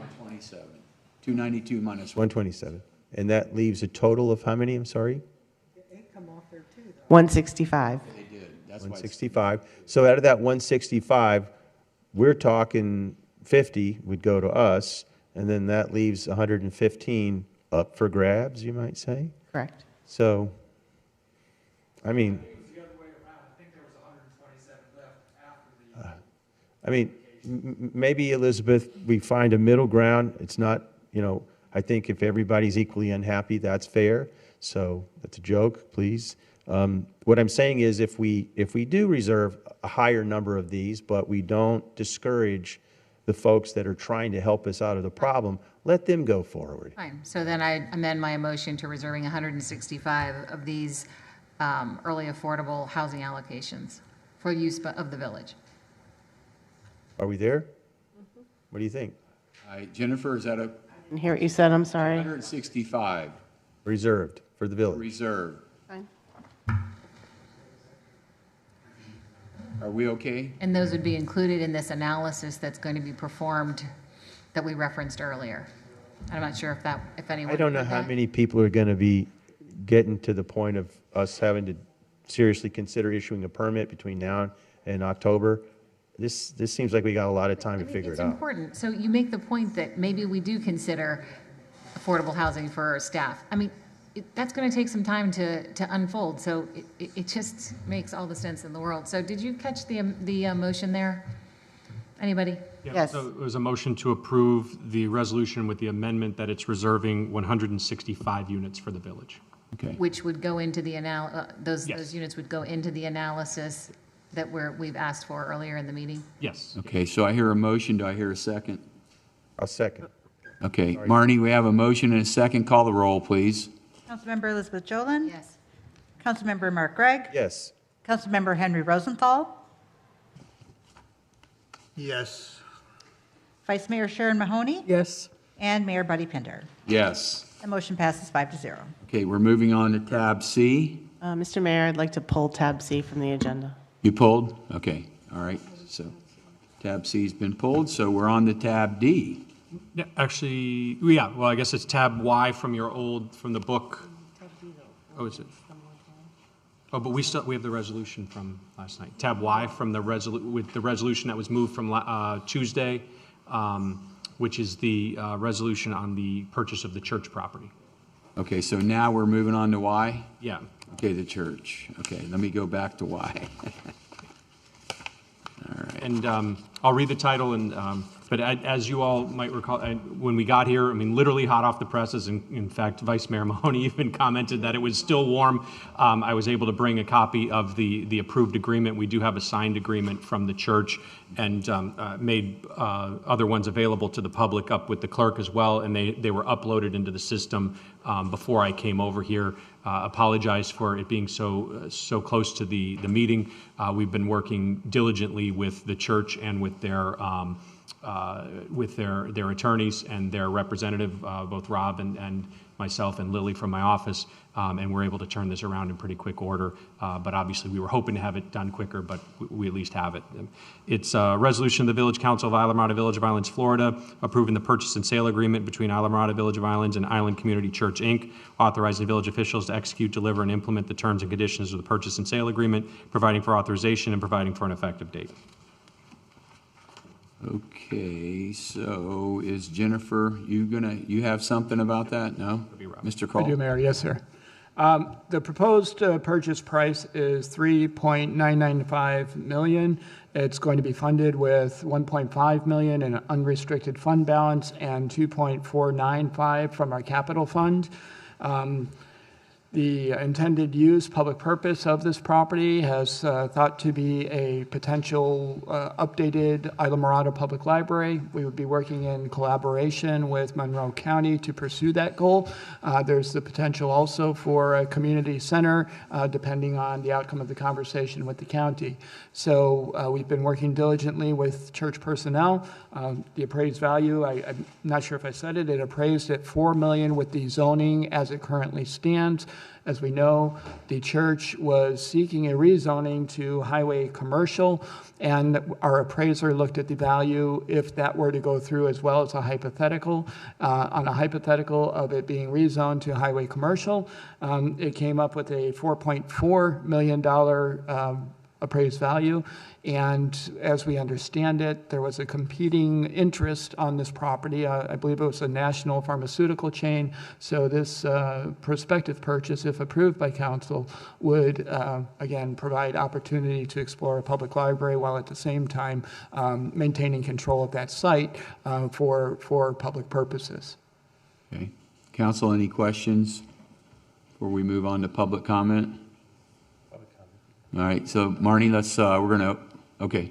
292 minus 127. And that leaves a total of how many, I'm sorry? 165. They did. That's 165. So out of that 165, we're talking 50 would go to us, and then that leaves 115 up for grabs, you might say? Correct. So, I mean, maybe, Elizabeth, we find a middle ground. It's not, I think if everybody's equally unhappy, that's fair. So that's a joke, please. What I'm saying is if we do reserve a higher number of these, but we don't discourage the folks that are trying to help us out of the problem, let them go forward. Fine. So then I amend my motion to reserving 165 of these early affordable housing allocations for use of the village. Are we there? What do you think? Jennifer, is that a? I didn't hear what you said, I'm sorry. 165. Reserved for the village. Reserved. Fine. Are we okay? And those would be included in this analysis that's going to be performed that we referenced earlier. I'm not sure if anyone. I don't know how many people are going to be getting to the point of us having to seriously consider issuing a permit between now and October. This seems like we got a lot of time to figure it out. It's important. So you make the point that maybe we do consider affordable housing for our staff. I mean, that's going to take some time to unfold. So it just makes all the sense in the world. So did you catch the motion there? Anybody? Yeah, Yes. so it was a motion to approve the resolution with the amendment that it's reserving 165 units for the village. Okay. Which would go into the those Yes. units would go into the analysis that we've asked for earlier in the meeting? Yes. Okay, so I hear a motion. Do I hear a second? I'll second. Okay, Marnie, we have a motion and a second. Call the roll, please. Councilmember Elizabeth Jolin? Yes. Councilmember Mark Gregg? Yes. Councilmember Henry Rosenthal? Yes. Vice Mayor Sharon Mahoney? Yes. And Mayor Buddy Pinder. Yes. The motion passes 5-0. Okay, we're moving on to tab C. Mr. Mayor, I'd like to pull tab C from the agenda. You pulled? Okay, all right. So tab C's been pulled, so we're on to tab D. Yeah, actually, yeah, well, I guess it's tab Y from the book. Oh, is it? Oh, but we have the resolution from last night. Tab Y from the resolution that was moved from Tuesday, which is the resolution on the purchase of the church property. Okay, so now we're moving on to Y? Yeah. Okay, the church. Okay, let me go back to Y. All right. And I'll read the title, but as you all might recall, when we got here, I mean, literally hot off the presses, and in fact, Vice Mayor Mahoney even commented that it was still warm. I was able to bring a copy of the approved agreement. We do have a signed agreement from the church, and made other ones available to the public up with the clerk as well, and they were uploaded into the system before I came over here. Apologize for it being so close to the meeting. We've been working diligently with the church and with their attorneys and their representative, both Rob and myself and Lily from my office, and we're able to turn this around in pretty quick order. But obviously, we were hoping to have it done quicker, but we at least have it. It's a resolution of the Village Council of Islamorada Village of Islands, Florida, approving the purchase and sale agreement between Islamorada Village of Islands and Island Community Church, Inc., authorizing village officials to execute, deliver, and implement the terms and conditions of the purchase and sale agreement, providing for authorization and providing for an effective date. Okay, so is Jennifer, you have something about that? No? Mr. I Cole? do, Mayor. Yes, sir. The proposed purchase price is $3.995 million. It's going to be funded with $1.5 million in an unrestricted fund balance and $2.495 from our capital fund. The intended use, public purpose of this property has thought to be a potential updated Islamorada Public Library. We would be working in collaboration with Monroe County to pursue that goal. There's the potential also for a community center, depending on the outcome of the conversation with the county. So we've been working diligently with church personnel. The appraised value, I'm not sure if I said it, it appraised at $4 million with the zoning as it currently stands. As we know, the church was seeking a rezoning to highway commercial, and our appraiser looked at the value if that were to go through as well as a hypothetical. On a hypothetical of it being rezoned to highway commercial, it came up with a $4.4 million appraised value. And as we understand it, there was a competing interest on this property. I believe it was a national pharmaceutical chain. So this prospective purchase, if approved by council, would again provide opportunity to explore a public library while at the same time maintaining control of that site for public purposes. Okay. Council, any questions before we move on to public comment? All right, so Marnie, we're gonna, okay.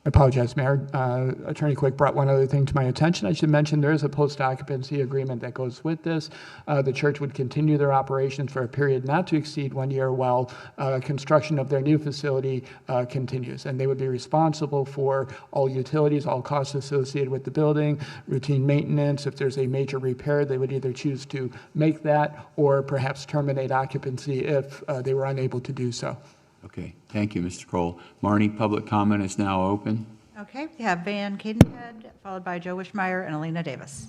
I apologize, Mayor. Attorney Quick brought one other thing to my attention. I should mention there is a post-occupancy agreement that goes with this. The church would continue their operations for a period not to exceed 1 year while construction of their new facility continues. And they would be responsible for all utilities, all costs associated with the building, routine maintenance. If there's a major repair, they would either choose to make that or perhaps terminate occupancy if they were unable to do so. Okay, thank you, Mr. Kroll. Marnie, public comment is now open. Okay, we have Van Cadenhead, followed by Joe Wishmeyer and Alina Davis.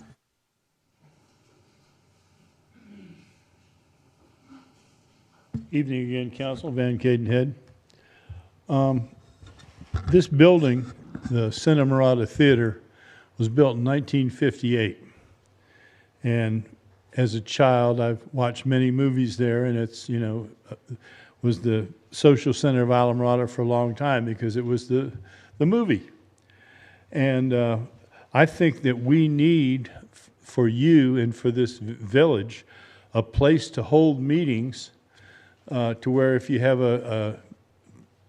Evening again, Council. Van Cadenhead. This building, the Santa Mirada Theater, was built in 1958. And as a child, I've watched many movies there, and it's, was the social center of Islamorada for a long time because it was the movie. And I think that we need, for you and for this village, a place to hold meetings to where if you have a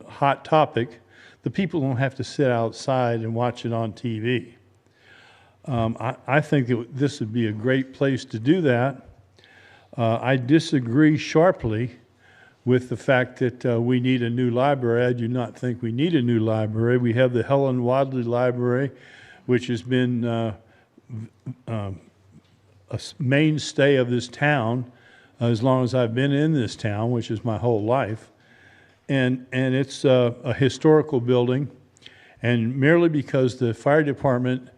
hot topic, the people don't have to sit outside and watch it on TV. I think that this would be a great place to do that. I disagree sharply with the fact that we need a new library. I do not think we need a new library. We have the Helen Wadley Library, which has been a mainstay of this town as long as I've been in this town, which is my whole life. And it's a historical building. And merely because the fire department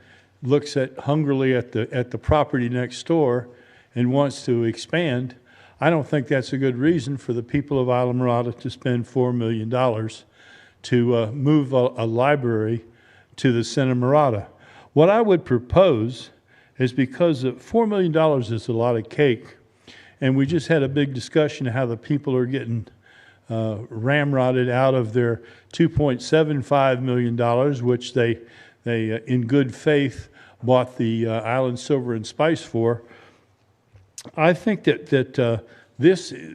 looks hungrily at the property next door and wants to expand, I don't think that's a good reason for the people of Islamorada to spend $4 million to move a library to the Santa Mirada. What I would propose is, because $4 million is a lot of cake, and we just had a big discussion of how the people are getting ramrodded out of their $2.75 million, which they in good faith bought the Island Silver and Spice for. I think that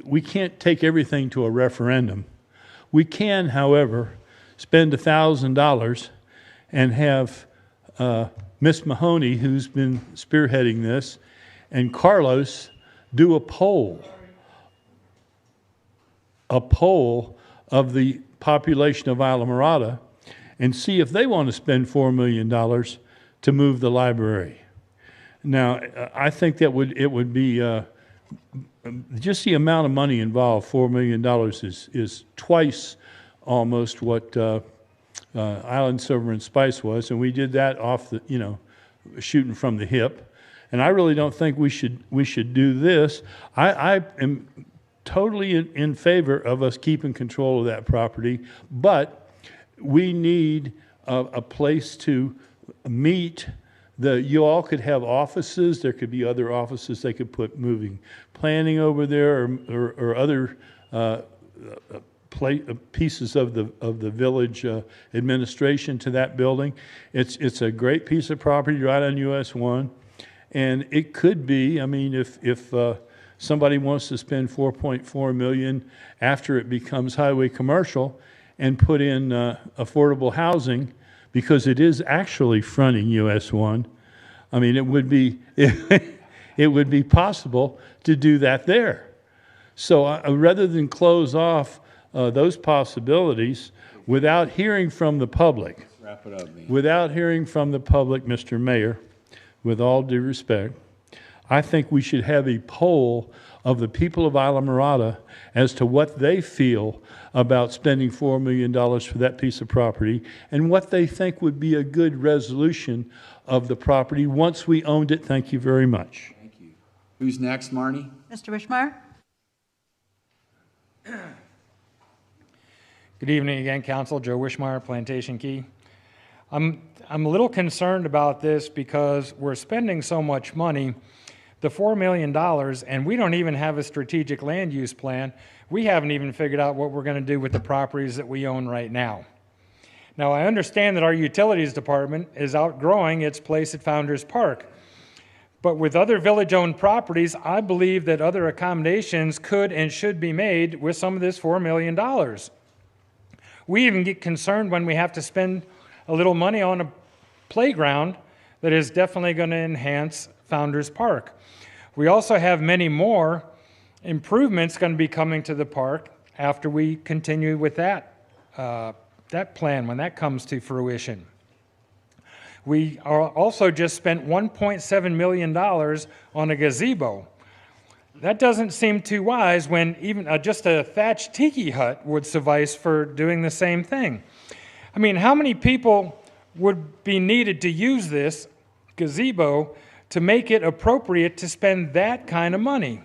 we can't take everything to a referendum. We can, however, spend $1,000 and have Miss Mahoney, who's been spearheading this, and Carlos do a poll of the population of Islamorada and see if they want to spend $4 million to move the library. Now, I think that it would be just the amount of money involved. $4 million is twice almost what Island Silver and Spice was, and we did that off the shooting from the hip. And I really don't think we should do this. I am totally in favor of us keeping control of that property, but we need a place to meet You all could have offices. There could be other offices. They could put moving planning over there, or other pieces of the village administration to that building. It's a great piece of property right on US 1, and it could be. I mean, if somebody wants to spend $4.4 million after it becomes highway commercial and put in affordable housing, because it is actually fronting US 1. I mean, it would be it would be possible to do that there. So rather than close off those possibilities without hearing from the public, Wrap it up, man. without hearing from the public, Mr. Mayor, with all due respect, I think we should have a poll of the people of Islamorada as to what they feel about spending $4 million for that piece of property, and what they think would be a good resolution of the property once we owned it. Thank you very much. Thank you. Who's next, Marnie? Mr. Wishmeyer? Good evening again, Council. Joe Wishmeyer, Plantation Key. I'm a little concerned about this because we're spending so much money, the $4 million, and we don't even have a strategic land use plan. We haven't even figured out what we're going to do with the properties that we own right now. Now, I understand that our utilities department is outgrowing its place at Founders Park. But with other village-owned properties, I believe that other accommodations could and should be made with some of this $4 million. We even get concerned when we have to spend a little money on a playground that is definitely going to enhance Founders Park. We also have many more improvements going to be coming to the park after we continue with that plan when that comes to fruition. We are also just spent $1.7 million on a gazebo. That doesn't seem too wise when even just a thatched tiki hut would suffice for doing the same thing. I mean, how many people would be needed to use this gazebo to make it appropriate to spend that kind of money?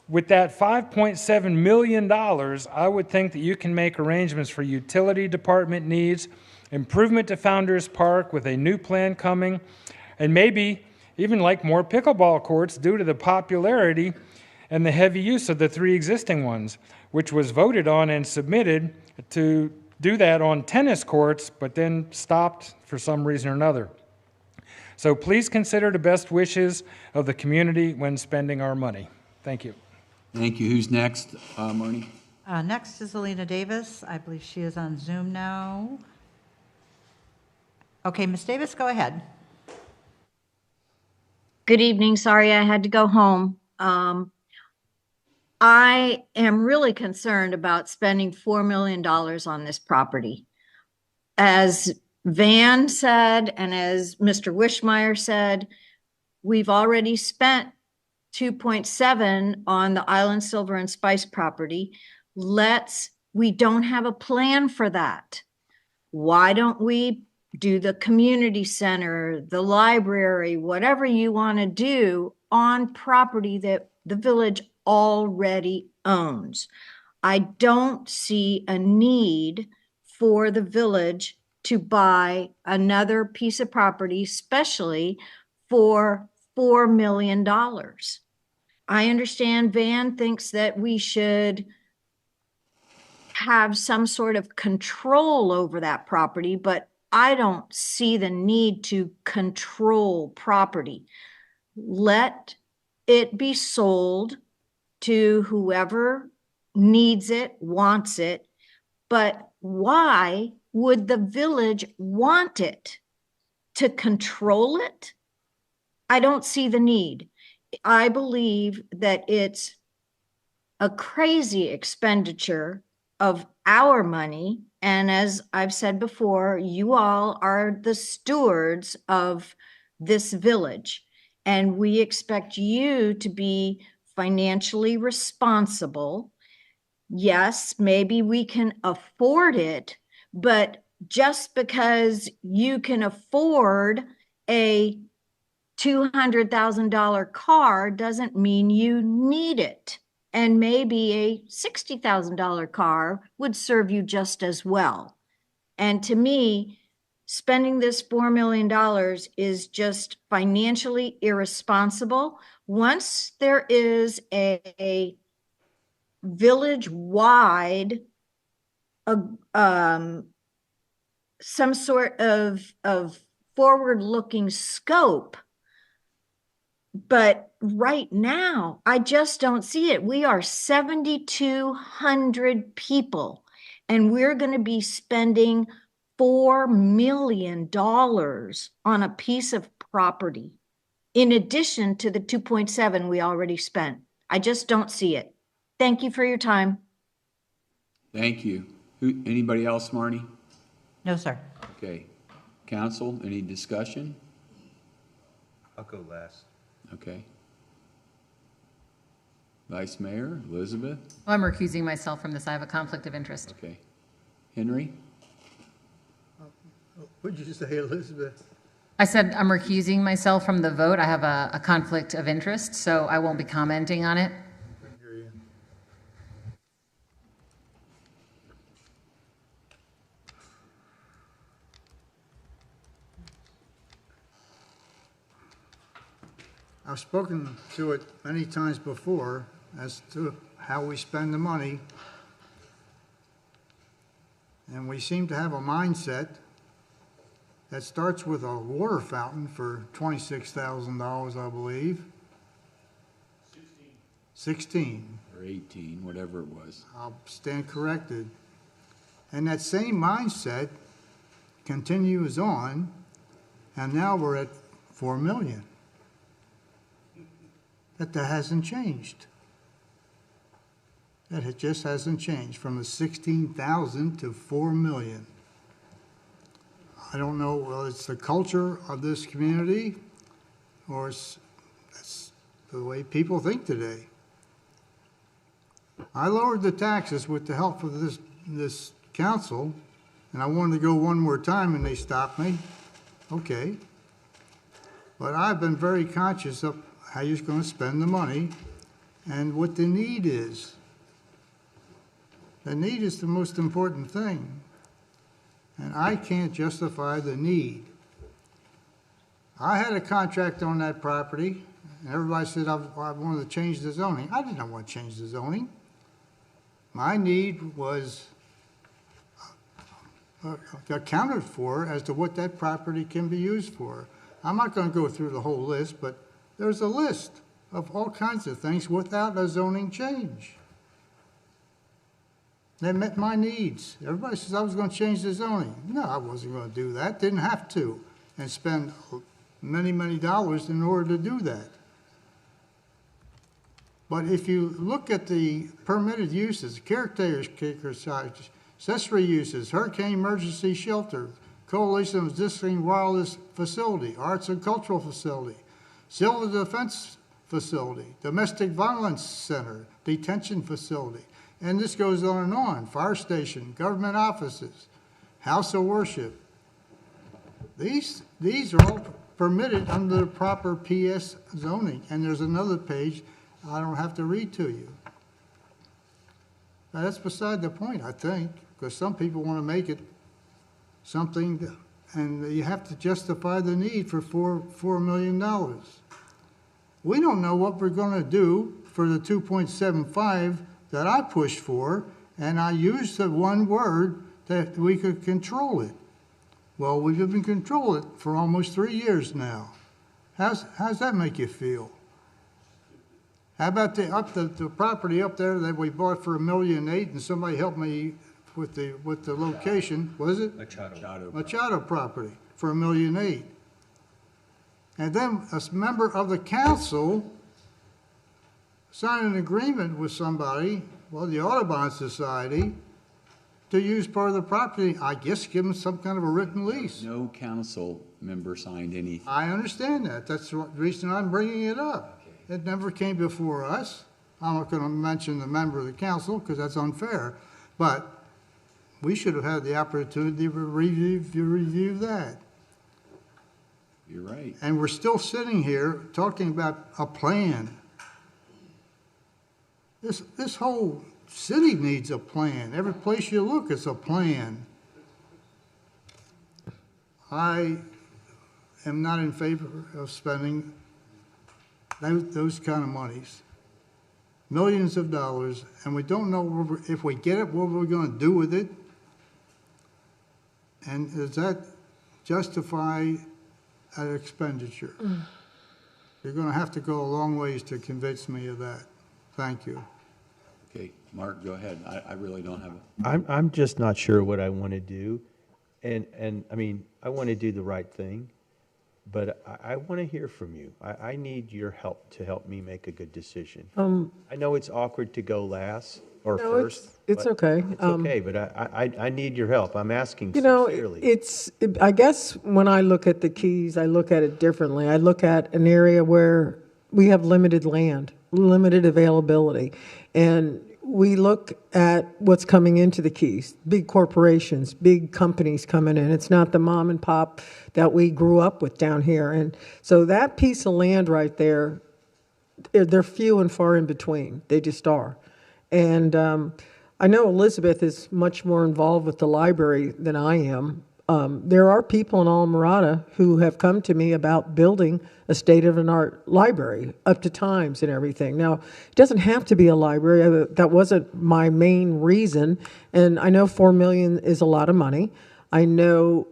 With that $5.7 million, I would think that you can make arrangements for utility department needs, improvement to Founders Park with a new plan coming, and maybe even like more pickleball courts due to the popularity and the heavy use of the 3 existing ones, which was voted on and submitted to do that on tennis courts, but then stopped for some reason or another. So please consider the best wishes of the community when spending our money. Thank you. Thank you. Who's next, Marnie? Next is Alina Davis. I believe she is on Zoom now. Okay, Ms. Davis, go ahead. Good evening. Sorry I had to go home. I am really concerned about spending $4 million on this property. As Van said, and as Mr. Wishmeyer said, we've already spent 2.7 on the Island Silver and Spice property. We don't have a plan for that. Why don't we do the community center, the library, whatever you want to do on property that the village already owns? I don't see a need for the village to buy another piece of property, especially for $4 million. I understand Van thinks that we should have some sort of control over that property, but I don't see the need to control property. Let it be sold to whoever needs it, wants it, but why would the village want it? To control it? I don't see the need. I believe that it's a crazy expenditure of our money. And as I've said before, you all are the stewards of this village. And we expect you to be financially responsible. Yes, maybe we can afford it, but just because you can afford a $200,000 car doesn't mean you need it. And maybe a $60,000 car would serve you just as well. And to me, spending this $4 million is just financially irresponsible. Once there is a village-wide, some sort of forward-looking scope, but right now, I just don't see it. We are 7,200 people, and we're going to be spending $4 million on a piece of property, in addition to the 2.7 we already spent. I just don't see it. Thank you for your time. Thank you. Anybody else, Marnie? No, sir. Okay. Council, any discussion? I'll go last. Okay. Vice Mayor, Elizabeth? Well, I'm recusing myself from this. I have a conflict of interest. Okay. Henry? What did you say, Elizabeth? I said I'm recusing myself from the vote. I have a conflict of interest, so I won't be commenting on it. I've spoken to it many times before as to how we spend the money. And we seem to have a mindset that starts with a water fountain for $26,000, I believe. 16. Or 18, whatever it was. I'll stand corrected. And that same mindset continues on, and now we're at 4 million. That hasn't changed. That it just hasn't changed from the 16,000 to 4 million. I don't know, well, it's the culture of this community, or it's the way people think today. I lowered the taxes with the help of this council, and I wanted to go one more time, and they stopped me. Okay. But I've been very conscious of how you're going to spend the money and what the need is. The need is the most important thing. And I can't justify the need. I had a contract on that property, and everybody said I wanted to change the zoning. I did not want to change the zoning. My need was accounted for as to what that property can be used for. I'm not going to go through the whole list, but there's a list of all kinds of things without a zoning change. They met my needs. Everybody says I was going to change the zoning. No, I wasn't going to do that. Didn't have to, and spend many, many dollars in order to do that. But if you look at the permitted uses, caretaker sites, accessory uses, hurricane emergency shelter, coalition of existing wireless facility, arts and cultural facility, civil defense facility, domestic violence center, detention facility, and this goes on and on. Fire station, government offices, house of worship. These are all permitted under the proper PS zoning, and there's another page I don't have to read to you. Now, that's beside the point, I think, because some people want to make it something, and you have to justify the need for $4 million. We don't know what we're going to do for the 2.75 that I pushed for, and I used the one word that we could control it. Well, we've been controlling it for almost 3 years now. How's that make you feel? How about the property up there that we bought for $1.8 million, and somebody helped me with the location? Was it Machado property for $1.8 million? And then a member of the council signed an agreement with somebody, well, the Audubon Society, to use part of the property. I guess give them some kind of a written lease. No council member signed anything. I understand that. That's the reason I'm bringing it up. Okay. It never came before us. I'm not going to mention the member of the council because that's unfair. But we should have had the opportunity to review that. You're right. And we're still sitting here talking about a plan. This whole city needs a plan. Every place you look, it's a plan. I am not in favor of spending those kind of monies, millions of dollars, and we don't know if we get it, what we're going to do with it. And does that justify an expenditure? You're going to have to go a long ways to convince me of that. Thank you. Okay, Mark, go ahead. I really don't have I'm just not sure what I want to do. And I mean, I want to do the right thing, but I want to hear from you. I need your help to help me make a good decision. I know it's awkward to go last or No, first. it's but okay. It's okay, but I need your help. I'm asking You know, sincerely. I guess when I look at the Keys, I look at it differently. I look at an area where we have limited land, limited availability. And we look at what's coming into the Keys, big corporations, big companies coming in. It's not the mom and pop that we grew up with down here. And so that piece of land right there, they're few and far in between. They just are. And I know Elizabeth is much more involved with the library than I am. There are people in Alamorada who have come to me about building a state-of-the-art library up to times and everything. Now, it doesn't have to be a library. That wasn't my main reason. And I know $4 million is a lot of money. I know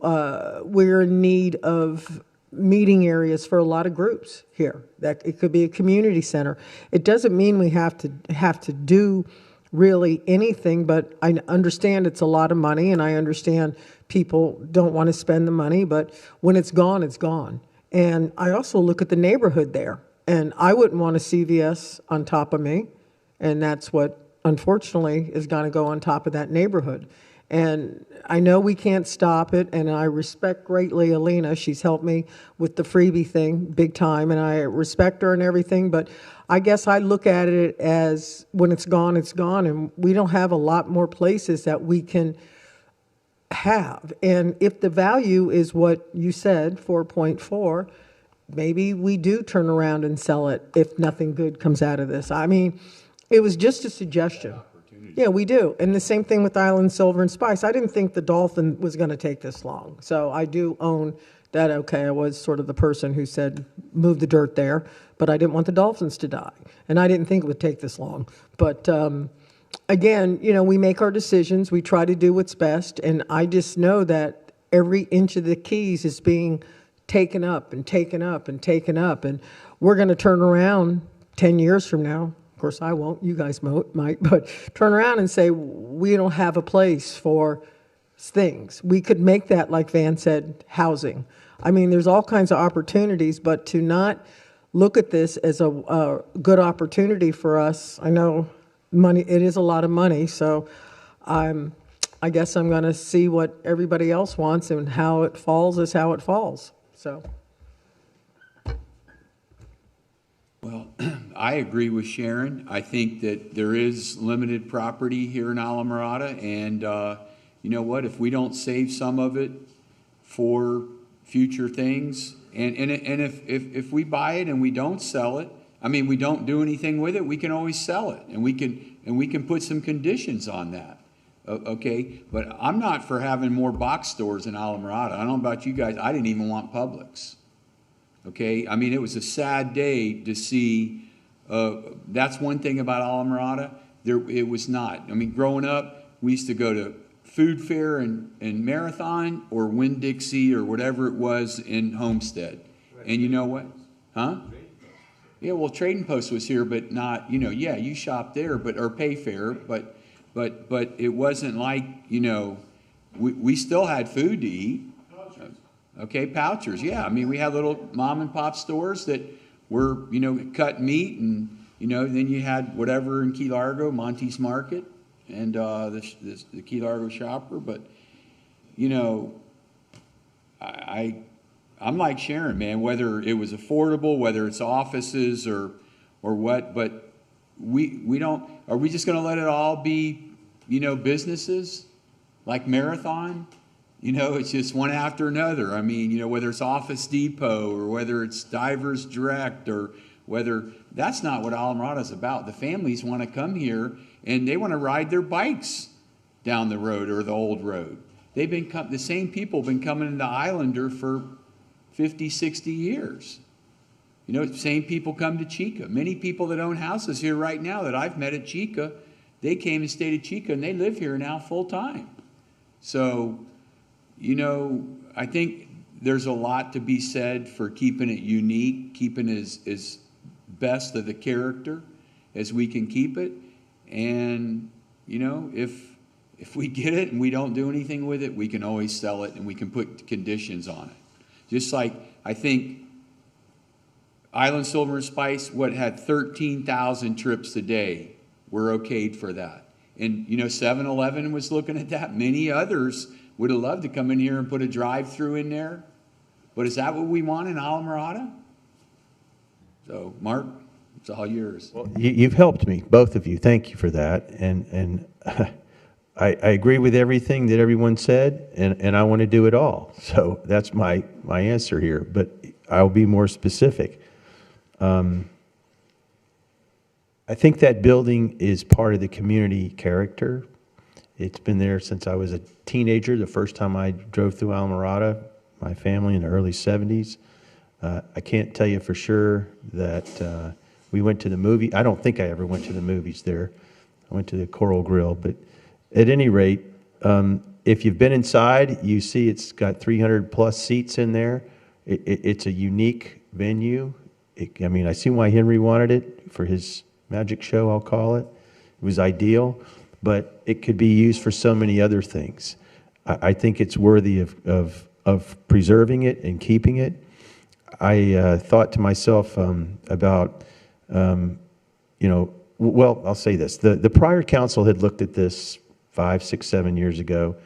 we're in need of meeting areas for a lot of groups here. That it could be a community center. It doesn't mean we have to do really anything, but I understand it's a lot of money, and I understand people don't want to spend the money, but when it's gone, it's gone. And I also look at the neighborhood there, and I wouldn't want a CVS on top of me, and that's what, unfortunately, is going to go on top of that neighborhood. And I know we can't stop it, and I respect greatly Alina. She's helped me with the freebie thing big time, and I respect her and everything, but I guess I look at it as when it's gone, and we don't have a lot more places that we can have. And if the value is what you said, 4.4, maybe we do turn around and sell it if nothing good comes out of this. I mean, it was just a suggestion. Yeah, we do. And the same thing with Island Silver and Spice. I didn't think the Dolphin was going to take this long. So I do own that, okay, I was sort of the person who said, move the dirt there, but I didn't want the Dolphins to die. And I didn't think it would take this long. But again, you know, we make our decisions. We try to do what's best. And I just know that every inch of the Keys is being taken up and taken up and taken up. And we're going to turn around 10 years from now. Of course, I won't. You guys might. But turn around and say, we don't have a place for things. We could make that, like Van said, housing. I mean, there's all kinds of opportunities, but to not look at this as a good opportunity for us, I know money, it is a lot of money, so I guess I'm going to see what everybody else wants, and how it falls is how it falls. So. Well, I agree with Sharon. I think that there is limited property here in Alamorada, and you know what? If we don't save some of it for future things, and if we buy it and we don't sell it, I mean, we don't do anything with it, we can always sell it, and we can put some conditions on that. Okay, but I'm not for having more box stores in Alamorada. I don't know about you guys. I didn't even want Publix. Okay, I mean, it was a sad day to see. That's one thing about Alamorada. It was not. I mean, growing up, we used to go to Food Fair and Marathon, or Winn-Dixie, or whatever it was in Homestead. And you know what? Huh? Yeah, well, Trading Post was here, but not, you know, yeah, you shop there, but, or Payfair, but it wasn't like, you know, we still had food to eat. Okay, Pouchers, yeah. I mean, we had little mom and pop stores that were, you know, cut meat, and, you know, then you had whatever in Key Largo, Monty's Market, and the Key Largo Shopper. But, you know, I'm like Sharon, man, whether it was affordable, whether it's offices or what, but we don't, are we just going to let it all be, you know, businesses like Marathon? You know, it's just one after another. I mean, you know, whether it's Office Depot or whether it's Divers Direct, or whether, that's not what Alamorada is about. The families want to come here and they want to ride their bikes down the road or the old road. the same people have been coming into Islander for 50, 60 years. You know, same people come to Chica. Many people that own houses here right now that I've met at Chica, they came and stayed at Chica, and they live here now full time. So, you know, I think there's a lot to be said for keeping it unique, keeping as best of the character as we can keep it. And, you know, if we get it and we don't do anything with it, we can always sell it and we can put conditions on it. Just like I think Island Silver and Spice, had 13,000 trips a day. We're okayed for that. And, you know, 7-Eleven was looking at that. Many others would have loved to come in here and put a drive-through in there. But is that what we want in Alamorada? So, Mark, it's all yours. Well, you've helped me, both of you. Thank you for that. And I agree with everything that everyone said, and I want to do it all. So that's my answer here. But I'll be more specific. I think that building is part of the community character. It's been there since I was a teenager, the first time I drove through Alamorada, my family in the early 70s. I can't tell you for sure that we went to the movie. I don't think I ever went to the movies there. I went to the Coral Grill. But at any rate, if you've been inside, you see it's got 300 plus seats in there. It's a unique venue. I mean, I see why Henry wanted it for his magic show, I'll call it. It was ideal, but it could be used for so many other things. I think it's worthy of preserving it and keeping it. I thought to myself about, you know, well, I'll say this. The prior council had looked at this 5, 6, 7 years ago.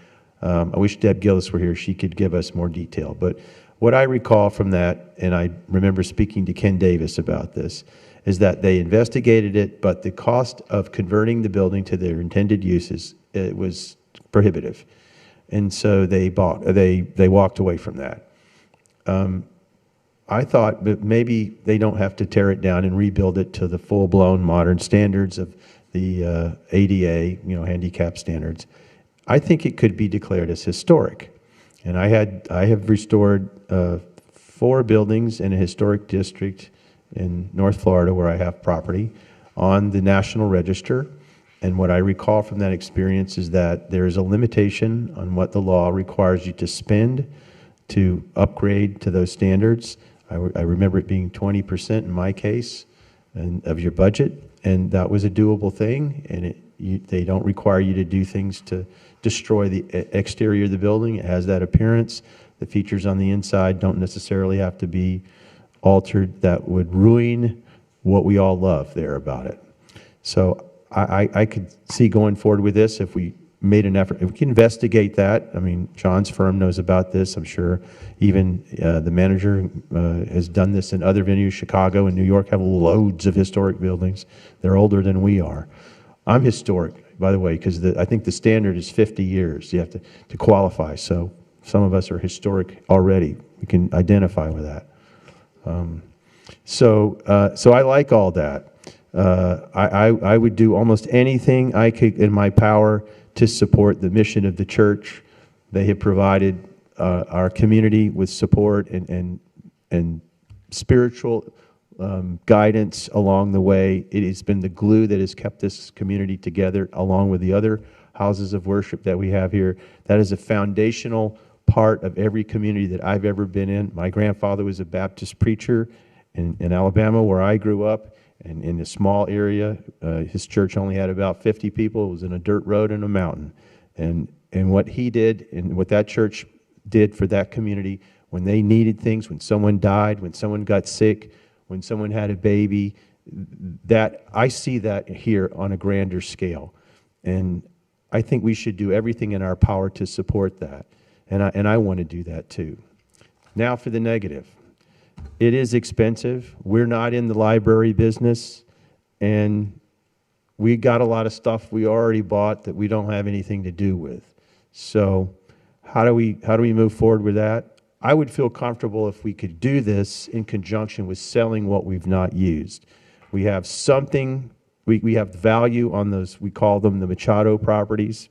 I wish Deb Gillis were here. She could give us more detail. But what I recall from that, and I remember speaking to Ken Davis about this, is that they investigated it, but the cost of converting the building to their intended uses, it was prohibitive. And so they walked away from that. I thought that maybe they don't have to tear it down and rebuild it to the full-blown modern standards of the ADA, you know, handicap standards. I think it could be declared as historic. And I have restored 4 buildings in a historic district in North Florida where I have property on the National Register. And what I recall from that experience is that there is a limitation on what the law requires you to spend to upgrade to those standards. I remember it being 20% in my case of your budget, and that was a doable thing. And they don't require you to do things to destroy the exterior of the building. It has that appearance. The features on the inside don't necessarily have to be altered that would ruin what we all love there about it. So I could see going forward with this if we made an effort. If we can investigate that, I mean, John's firm knows about this, I'm sure. Even the manager has done this in other venues. Chicago and New York have loads of historic buildings. They're older than we are. I'm historic, by the way, because I think the standard is 50 years. You have to qualify. So some of us are historic already. We can identify with that. So I like all that. I would do almost anything I could in my power to support the mission of the church. They have provided our community with support and spiritual guidance along the way. It has been the glue that has kept this community together, along with the other houses of worship that we have here. That is a foundational part of every community that I've ever been in. My grandfather was a Baptist preacher in Alabama, where I grew up, and in a small area. His church only had about 50 people. It was in a dirt road in a mountain. And what he did and what that church did for that community, when they needed things, when someone died, when someone got sick, when someone had a baby, that I see that here on a grander scale. And I think we should do everything in our power to support that. And I want to do that too. Now for the negative. It is expensive. We're not in the library business, and we got a lot of stuff we already bought that we don't have anything to do with. So how do we move forward with that? I would feel comfortable if we could do this in conjunction with selling what we've not used. We have something, we have value on those, we call them the Machado properties.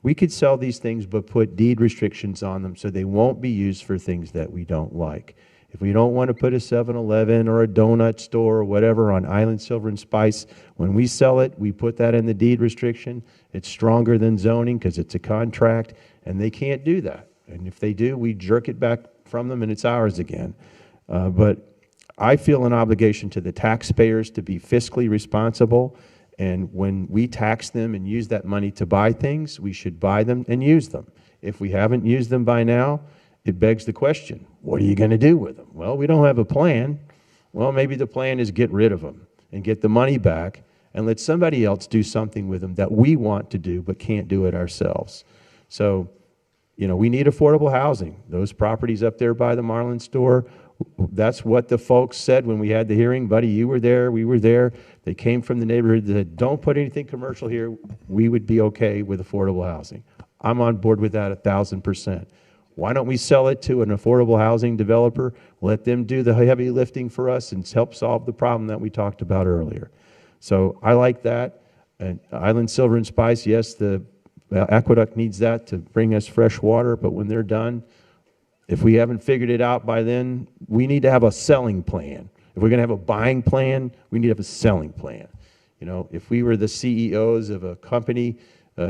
We could sell these things, but put deed restrictions on them so they won't be used for things that we don't like. If we don't want to put a 7-Eleven or a donut store or whatever on Island Silver and Spice, when we sell it, we put that in the deed restriction. It's stronger than zoning because it's a contract, and they can't do that. And if they do, we jerk it back from them and it's ours again. But I feel an obligation to the taxpayers to be fiscally responsible, and when we tax them and use that money to buy things, we should buy them and use them. If we haven't used them by now, it begs the question, what are you going to do with them? Well, we don't have a plan. Well, maybe the plan is get rid of them and get the money back and let somebody else do something with them that we want to do but can't do it ourselves. So, you know, we need affordable housing. Those properties up there by the Marlin store, that's what the folks said when we had the hearing. Buddy, you were there, we were there. They came from the neighborhood that said, don't put anything commercial here. We would be okay with affordable housing. I'm on board with that 1,000%. Why don't we sell it to an affordable housing developer, let them do the heavy lifting for us and help solve the problem that we talked about earlier? So I like that. And Island Silver and Spice, yes, the aqueduct needs that to bring us fresh water, but when they're done, if we haven't figured it out by then, we need to have a selling plan. If we're going to have a buying plan, we need to have a selling plan. You know, if we were the CEOs of a company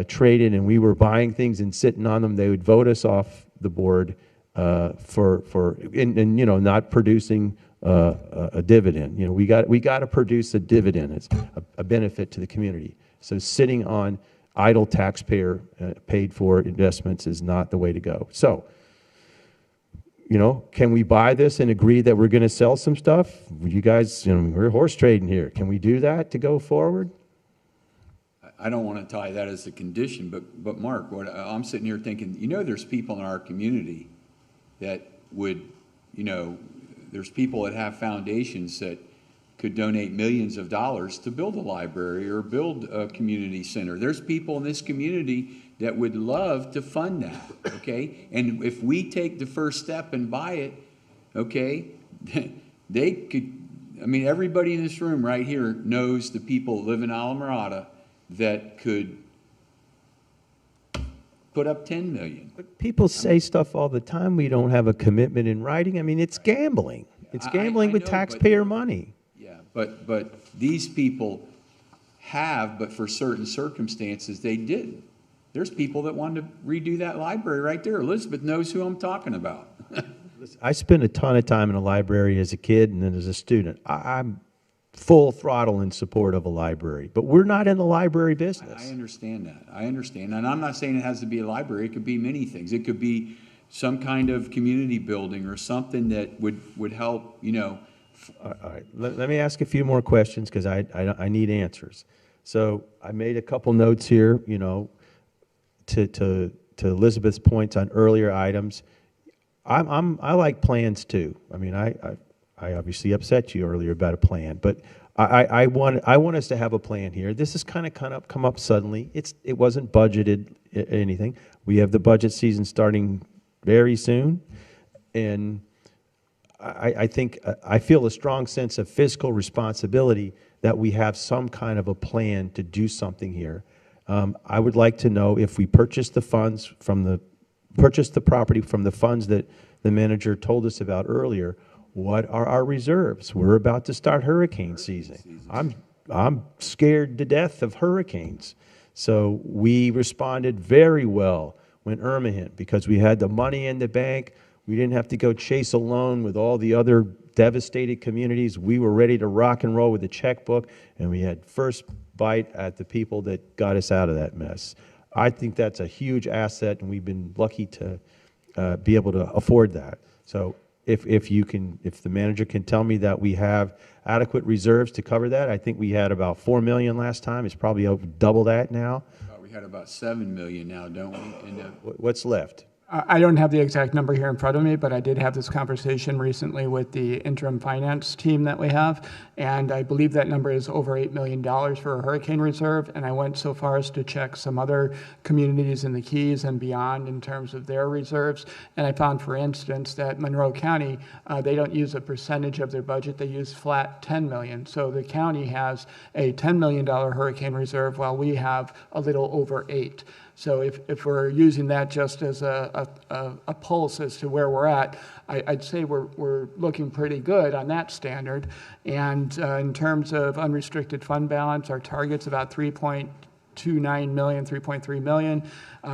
traded and we were buying things and sitting on them, they would vote us off the board for you know, not producing a dividend. You know, we got to produce a dividend. It's a benefit to the community. So sitting on idle taxpayer paid for investments is not the way to go. So, you know, can we buy this and agree that we're going to sell some stuff? You guys, you know, we're horse trading here. Can we do that to go forward? I don't want to tie that as a condition, but Mark, what I'm sitting here thinking, you know, there's people in our community that would, you know, there's people that have foundations that could donate millions of dollars to build a library or build a community center. There's people in this community that would love to fund that, okay? And if we take the first step and buy it, okay, they could, I mean, everybody in this room right here knows the people that live in Alamorada that could put up 10 million. But people say stuff all the time. We don't have a commitment in writing. I mean, it's gambling. It's gambling with taxpayer money. Yeah, but these people have, but for certain circumstances, they didn't. There's people that wanted to redo that library right there. Elizabeth knows who I'm talking about. I spent a ton of time in a library as a kid and then as a student. I'm full throttle in support of a library, but we're not in the library business. I understand that. I understand. And I'm not saying it has to be a library. It could be many things. It could be some kind of community building or something that would help, you know. All right. Let me ask a few more questions because I need answers. So I made a couple notes here, you know, to Elizabeth's points on earlier items. I like plans too. I mean, I obviously upset you earlier about a plan, but I want us to have a plan here. This has kind of come up suddenly. It wasn't budgeted anything. We have the budget season starting very soon, and I think I feel a strong sense of fiscal responsibility that we have some kind of a plan to do something here. I would like to know if we purchase the funds purchase the property from the funds that the manager told us about earlier. What are our reserves? We're about to start hurricane season. I'm scared to death of hurricanes. So we responded very well when Irma hit because we had the money in the bank. We didn't have to go chase a loan with all the other devastated communities. We were ready to rock and roll with the checkbook, and we had first bite at the people that got us out of that mess. I think that's a huge asset, and we've been lucky to be able to afford that. So if the manager can tell me that we have adequate reserves to cover that, I think we had about $4 million last time. It's probably over double that now. We had about $7 million now, don't we? What's left? I don't have the exact number here in front of me, but I did have this conversation recently with the interim finance team that we have, and I believe that number is over $8 million for a hurricane reserve, and I went so far as to check some other communities in the Keys and beyond in terms of their reserves, and I found, for instance, that Monroe County, they don't use a percentage of their budget, they use flat 10 million. So the county has a $10 million hurricane reserve while we have a little over 8. So if we're using that just as a pulse as to where we're at, I'd say we're looking pretty good on that standard. And in terms of unrestricted fund balance, our target's about 3.29 million, 3.3 million.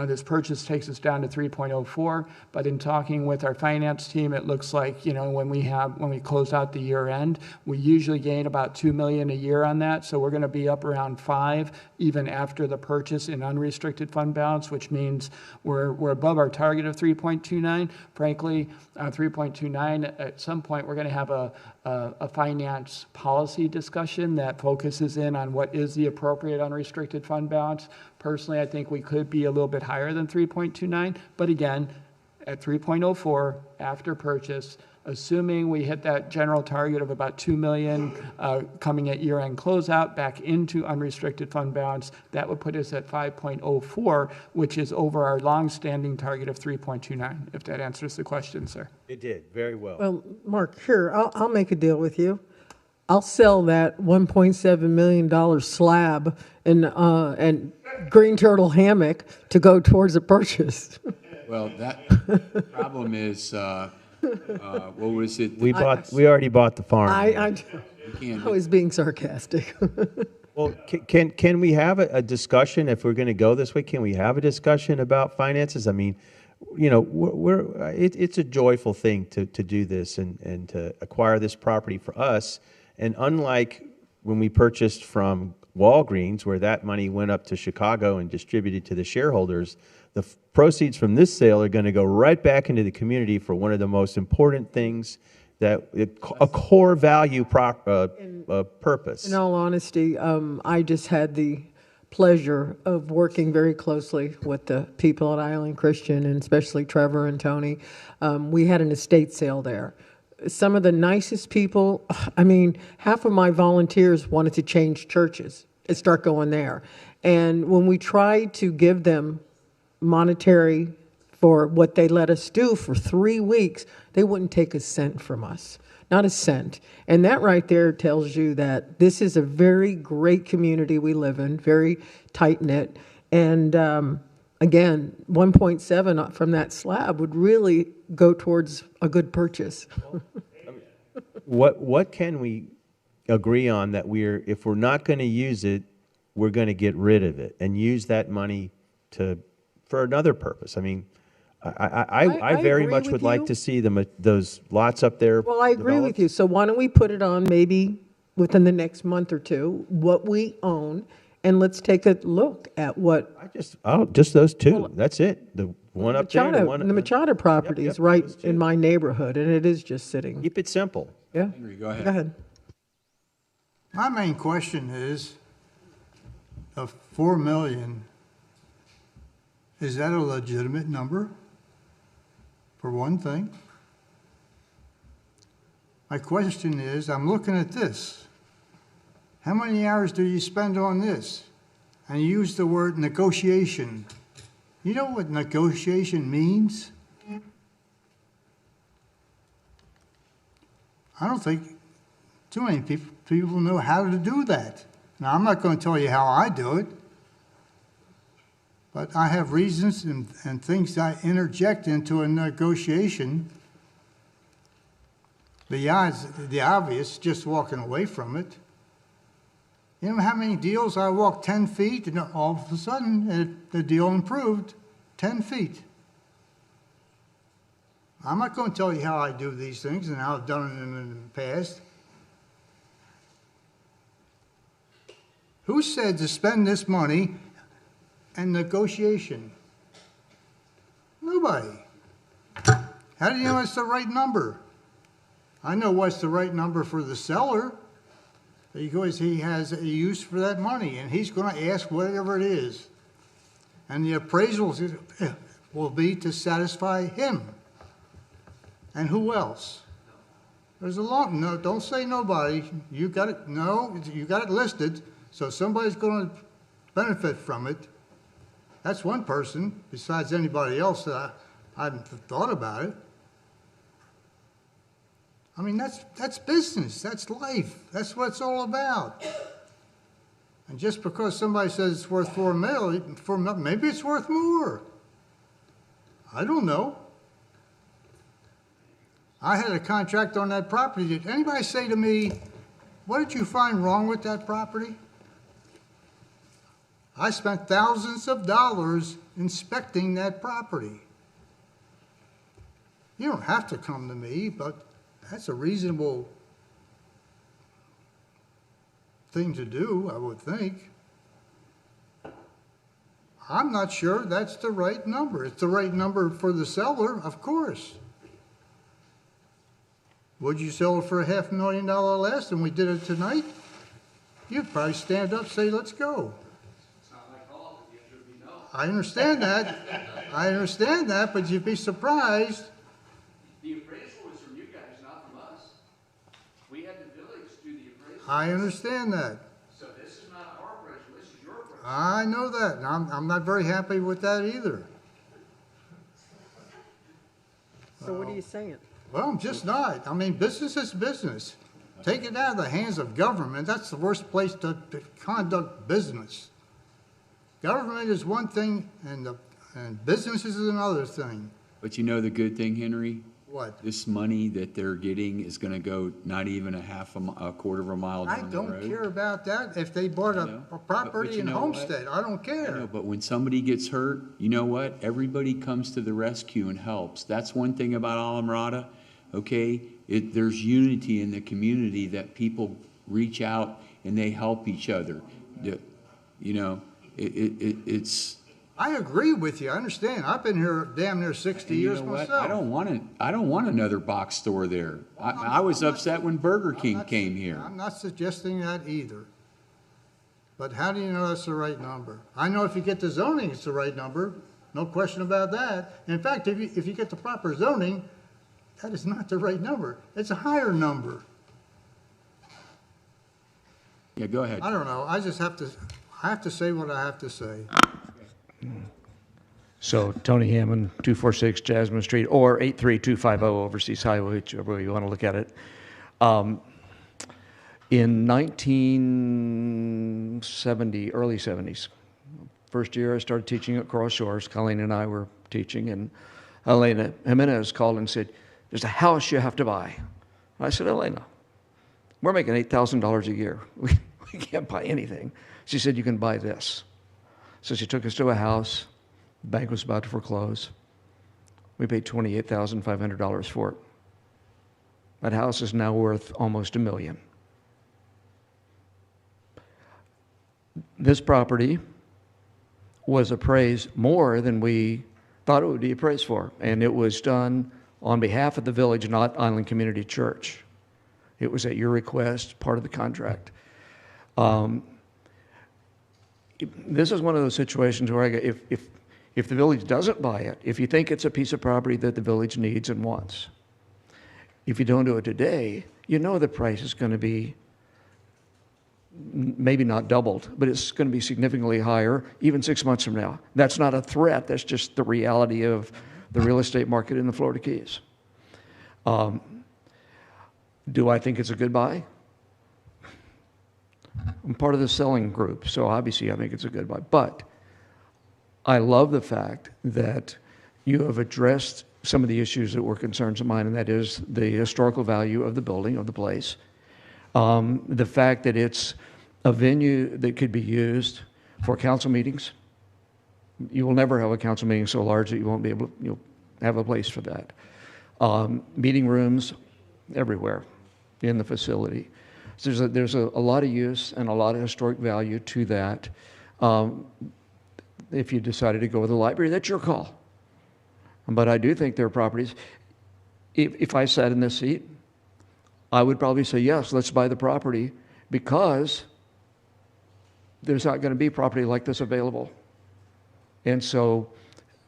This purchase takes us down to 3.04, but in talking with our finance team, it looks like, when we close out the year end, we usually gain about 2 million a year on that. So we're going to be up around 5 even after the purchase in unrestricted fund balance, which means we're above our target of 3.29. Frankly, 3.29, at some point, we're going to have a finance policy discussion that focuses in on what is the appropriate unrestricted fund balance. Personally, I think we could be a little bit higher than 3.29, but again, at 3.04 after purchase, assuming we hit that general target of about 2 million coming at year-end closeout back into unrestricted fund balance, that would put us at 5.04, which is over our long-standing target of 3.29, if that answers the question, sir. It did, very well. Well, Mark, here, I'll make a deal with you. I'll sell that $1.7 million slab and green turtle hammock to go towards a purchase. Well, that problem is, what was it? We already bought the farm. I can't was being sarcastic. Well, can we have a discussion, if we're going to go this way, can we have a discussion about finances? I mean, it's a joyful thing to do this and to acquire this property for us. And unlike when we purchased from Walgreens, where that money went up to Chicago and distributed to the shareholders, the proceeds from this sale are going to go right back into the community for one of the most important things, that a core value purpose. In all honesty, I just had the pleasure of working very closely with the people at Island Christian, and especially Trevor and Tony. We had an estate sale there. Some of the nicest people, I mean, half of my volunteers wanted to change churches and start going there. And when we tried to give them monetary for what they let us do for 3 weeks, they wouldn't take a cent from us, not a cent. And that right there tells you that this is a very great community we live in, very tight-knit. And again, 1.7 from that slab would really go towards a good purchase. What can we agree on that if we're not going to use it, we're going to get rid of it and use that money for another purpose? I mean, I very much would like to see those lots up there. Well, I agree with you. So why don't we put it on maybe within the next month or two, what we own, and let's take a look at what. Just those two. Well, that's it. The one up there, the Machado property is right in my neighborhood, and it is just sitting. Keep it simple. Yeah. Henry, go ahead. Go ahead. My main question is, of 4 million, is that a legitimate number, for one thing? My question is, I'm looking at this. How many hours do you spend on this? And you use the word negotiation. You know what negotiation means? I don't think too many people know how to do that. Now, I'm not going to tell you how I do it, but I have reasons and things I interject into a negotiation. The obvious, just walking away from it. You know how many deals I walked 10 feet and all of a sudden the deal improved 10 feet. I'm not going to tell you how I do these things and how I've done it in the past. Who said to spend this money and negotiation? Nobody. How do you know it's the right number? I know what's the right number for the seller, because he has a use for that money, and he's going to ask whatever it is. And the appraisals, will be to satisfy him. And who else? There's a long, no, don't say nobody. You got it, no, you got it listed, so somebody's going to benefit from it. That's one person, besides anybody else that I haven't thought about it. I mean, that's business, that's life, that's what it's all about. And just because somebody says it's worth $4 million, maybe it's worth more. I don't know. I had a contract on that property. Did anybody say to me, what did you find wrong with that property? I spent thousands of dollars inspecting that property. You don't have to come to me, but that's a reasonable thing to do, I would think. I'm not sure that's the right number. It's the right number for the seller, of course. Would you sell it for $500,000 less than we did it tonight? You'd probably stand up and say, let's go. I understand that. I understand that, but you'd be surprised. The appraisal was from you guys, not from us. We had the village do the appraisal. I understand that. So this is not our appraisal, this is your appraisal. I know that, and I'm not very happy with that either. So what are you saying? Well, I'm just not. I mean, business is business. Take it out of the hands of government. That's the worst place to conduct business. Government is one thing, and business is another thing. But you know the good thing, Henry? What? This money that they're getting is going to go not even a quarter of a mile I down the road. don't care about that. If they bought a property But you in know Homestead, what? I don't care. I know, but when somebody gets hurt, you know what? Everybody comes to the rescue and helps. That's one thing about Alamorada, okay? There's unity in the community that people reach out and they help each other. You know, it's... I agree with you. I understand. I've been here damn near 60 you years know what? myself. I don't want another box store there. I was upset when Burger King came here. I'm not suggesting that either. But how do you know that's the right number? I know if you get the zoning, it's the right number. No question about that. In fact, if you get the proper zoning, that is not the right number. It's a higher number. Yeah, go ahead. I don't know. I have to say what I have to say. So Tony Hammond, 246 Jasmine Street, or 83250 Overseas Highway, whichever way you want to look at it. In 1970, early 70s, first year I started teaching at Cross Shores, Colleen and I were teaching, and Elena Jimenez called and said, there's a house you have to buy. And I said, Elena, we're making $8,000 a year. We can't buy anything. She said, you can buy this. So she took us to a house. The bank was about to foreclose. We paid $28,500 for it. That house is now worth almost $1 million. This property was appraised more than we thought it would be appraised for, and it was done on behalf of the village, not Island Community Church. It was at your request, part of the contract. This is one of those situations where if the village doesn't buy it, if you think it's a piece of property that the village needs and wants, if you don't do it today, you know the price is going to be maybe not doubled, but it's going to be significantly higher even 6 months from now. That's not a threat. That's just the reality of the real estate market in the Florida Keys. Do I think it's a good buy? I'm part of the selling group, so obviously I think it's a good buy. But I love the fact that you have addressed some of the issues that were concerns of mine, and that is the historical value of the building, of the place. The fact that it's a venue that could be used for council meetings. You will never have a council meeting so large that you won't be able to, you'll have a place for that. Meeting rooms everywhere in the facility. So there's a lot of use and a lot of historic value to that. If you decided to go with the library, that's your call. But I do think there are properties. If I sat in this seat, I would probably say, yes, let's buy the property, because there's not going to be property like this available. And so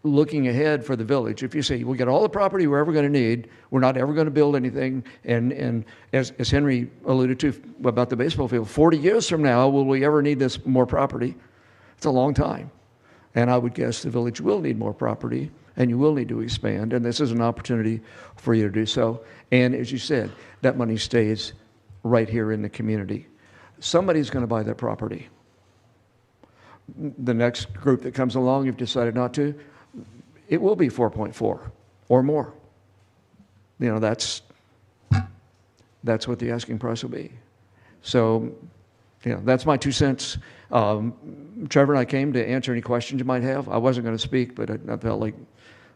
looking ahead for the village. If you say, we got all the property we're ever going to need, we're not ever going to build anything, and as Henry alluded to about the baseball field, 40 years from now, will we ever need this more property? It's a long time. And I would guess the village will need more property, and you will need to expand, and this is an opportunity for you to do so. And as you said, that money stays right here in the community. Somebody's going to buy that property. The next group that comes along, you've decided not to, it will be 4.4 or more. You know, that's what the asking price will be. So, you know, that's my 2 cents. Trevor and I came to answer any questions you might have. I wasn't going to speak, but I felt like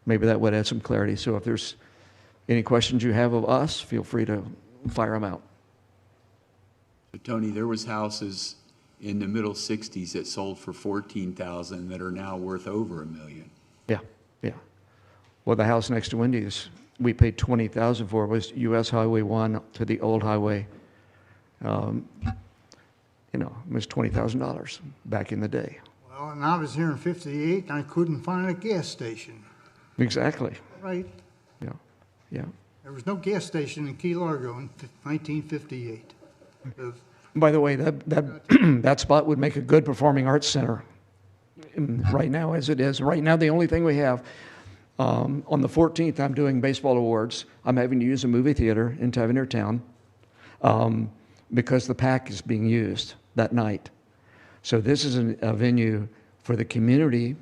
maybe that would add some clarity. So if there's any questions you have of us, feel free to fire them out. So Tony, there was houses in the middle 60s that sold for $14,000 that are now worth over $1 million. Yeah, yeah. Well, the house next to Wendy's, we paid $20,000 for, was U.S. Highway 1 to the old highway. You know, it was $20,000 back in the day. Well, and I was here in 58, and I couldn't find a gas station. Exactly. Right. Yeah, yeah. There was no gas station in Key Largo in 1958. By the way, that spot would make a good performing arts center right now as it is. Right now, the only thing we have, on the 14th, I'm doing baseball awards. I'm having to use a movie theater in Tavernier Town because the PAC is being used that night. So this is a venue for the community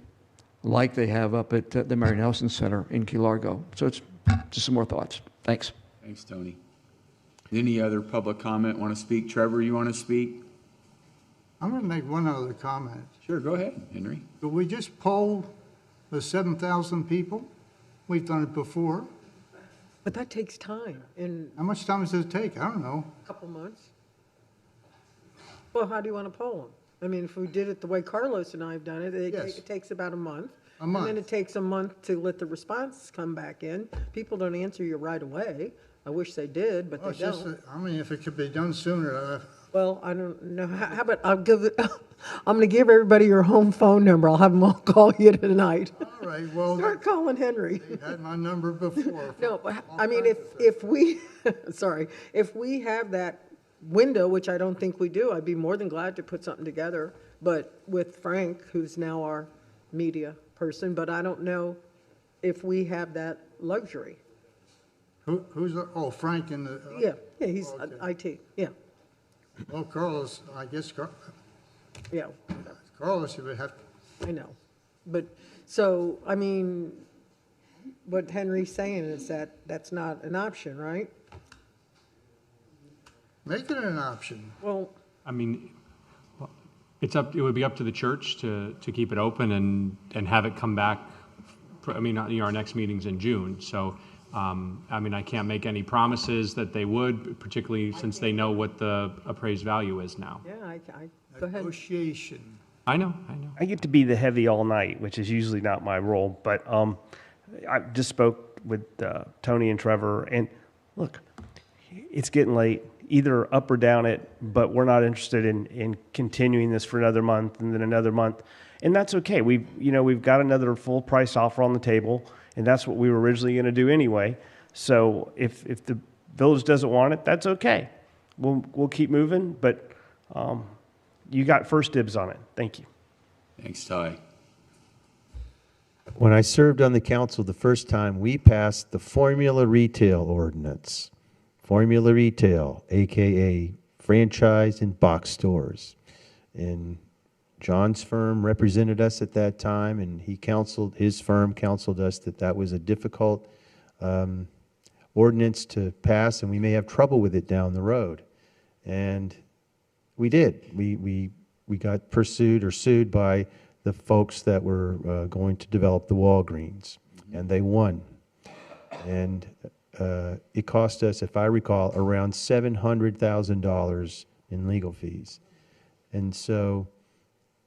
like they have up at the Mary Nelson Center in Key Largo. So it's just some more thoughts. Thanks. Thanks, Tony. Any other public comment want to speak? Trevor, you want to speak? I'm going to make one other comment. Sure, go ahead, Henry. Could we just poll the 7,000 people? We've done it before. But that takes time, and How much time does it take? I don't know. a couple months. Well, how do you want to poll them? I mean, if we did it the way Carlos and I have done it, Yes. it takes about a month. A month. And then it takes a month to let the responses come back in. People don't answer you right away. I wish they did, but Well, they it's just don't. I mean, if it could be done sooner, Well, I don't know. How about I'm going to give everybody your home phone number. I'll have them all call you tonight. all right, well, Start calling Henry. you had my number before. No, but I mean, if we, sorry, if we have that window, which I don't think we do, I'd be more than glad to put something together. But with Frank, who's now our media person, but I don't know if we have that luxury. Who's the, oh, Frank in the. Yeah, he's okay. IT, yeah, Well, Carlos, I guess, yeah, Carlos, you would have, I know. But, so, I mean, what Henry's saying is that that's not an option, right? make it an option. Well, I mean, it would be up to the church to keep it open and have it come back. I mean, our next meeting's in June, so, I mean, I can't make any promises that they would, particularly since they know what the appraised value is now. yeah, go ahead. Negotiation. I know. I get to be the heavy all night, which is usually not my role, but I just spoke with Tony and Trevor, and look, it's getting late. Either up or down it, but we're not interested in continuing this for another month and then another month, and that's okay. We've got another full price offer on the table, and that's what we were originally going to do anyway. So if the village doesn't want it, that's okay. We'll keep moving, but you got first dibs on it. Thank you. Thanks, Ty. When I served on the council the first time, we passed the Formula Retail Ordinance. Formula Retail, a.k.a. franchise and box stores. And John's firm represented us at that time, and his firm counseled us that was a difficult ordinance to pass, and we may have trouble with it down the road. And we did. We got pursued or sued by the folks that were going to develop the Walgreens, and they won. And it cost us, if I recall, around $700,000 in legal fees. And so,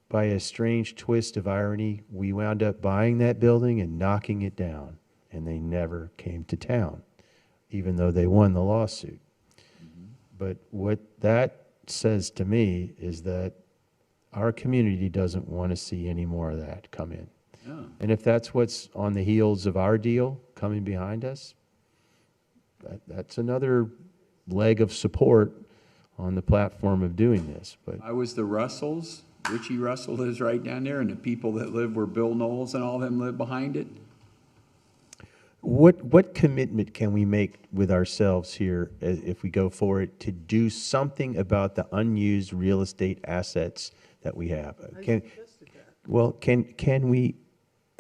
by a strange twist of irony, we wound up buying that building and knocking it down, and they never came to town, even though they won the lawsuit. But what that says to me is that our community doesn't want to see any more of that come in. And if that's what's on the heels of our deal coming behind us, that's another leg of support on the platform of doing this. But I was the Russells. Richie Russell lives right down there, and the people that live where Bill Knowles and all them live behind it. what commitment can we make with ourselves here if we go for it to do something about the unused real estate assets that we have? Can we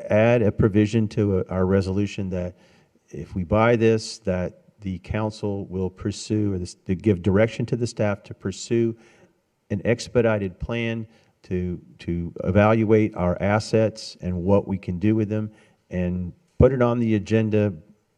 add a provision to our resolution that if we buy this, that the council will pursue, or to give direction to the staff to pursue an expedited plan to evaluate our assets and what we can do with them, and put it on the agenda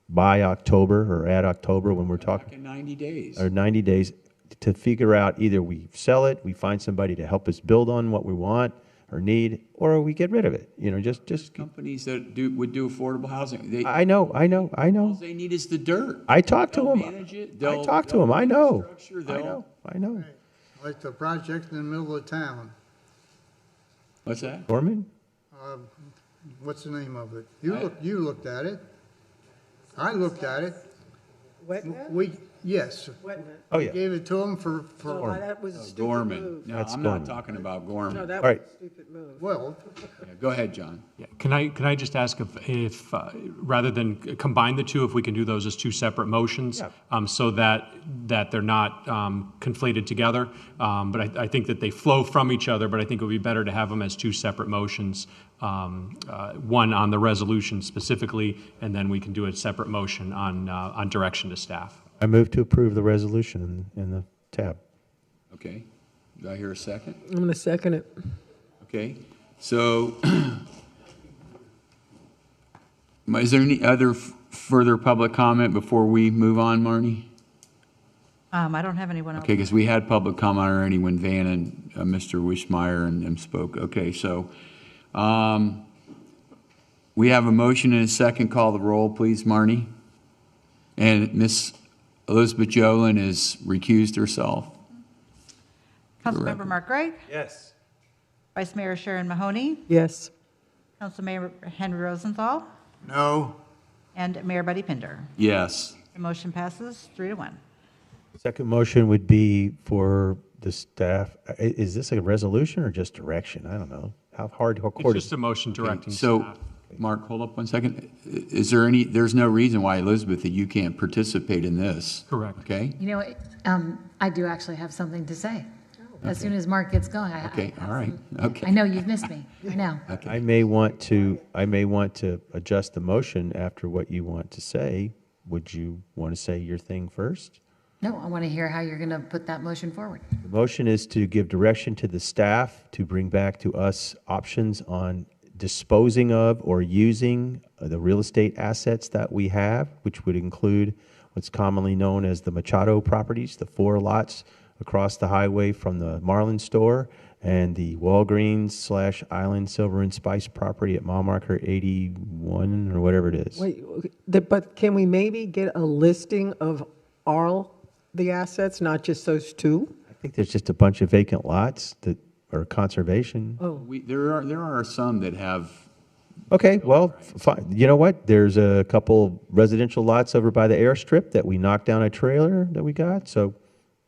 by October or at October when we're talking. In 90 days. Or 90 days to figure out either we sell it, we find somebody to help us build on what we want or need, or we get rid of it. You know, just Companies that would do affordable housing. I know. All they need is the dirt. I talked to They'll them. manage it. I talked to them. I know. I know. Like the project in the middle of town. What's that? Gorman? What's the name of it? You looked at it. I looked at it. Yes. Oh, yeah. Gave it to them for. That was a stupid Gorman. move. No, That's I'm Gorman. not talking about Gorman. No, that All was right. a stupid move. Well, Yeah, go ahead, John. Yeah. Can I just ask if rather than combine the two, if we can do those as two separate motions, so that they're not conflated together. But I think that they flow from each other. But I think it would be better to have them as two separate motions. One on the resolution specifically, and then we can do a separate motion on direction to staff. I move to approve the resolution in the tab. Okay. Do I hear a second? I'm going to second it. Okay. So, is there any other further public comment before we move on, Marnie? I don't have anyone else. Okay, because we had public comment already when Van and Mr. Wishmeyer and them spoke. Okay, so we have a motion and a second. Call the roll, please, Marnie. And Miss Elizabeth Jolin has recused herself. Councilmember Mark Gregg, Yes. Vice Mayor Sharon Mahoney, Yes. Councilmember Henry Rosenthal, no. and Mayor Buddy Pinder. Yes. The motion passes 3-1. Second motion would be for the staff. Is this a resolution or just direction? I don't know. How It's just a motion directing So, staff. Mark, hold up one second. Is there there's no reason why, Elizabeth, that you can't participate in this? Correct. Okay? You know, I do actually have something to say. As soon as Mark gets going, Okay, all right. Okay. I know you've missed me. I know. I may want to adjust the motion after what you want to say. Would you want to say your thing first? No, I want to hear how you're going to put that motion forward. The motion is to give direction to the staff to bring back to us options on disposing of or using the real estate assets that we have, which would include what's commonly known as the Machado properties, the 4 lots across the highway from the Marlin store, and the Walgreens/Island Silver and Spice property at mile marker 81 or whatever it is. Wait, but can we maybe get a listing of all the assets, not just those 2? I think there's just a bunch of vacant lots that are conservation. Oh, There are some that have. Okay, well, fine. You know what? There's a couple residential lots over by the airstrip that we knocked down a trailer that we got, so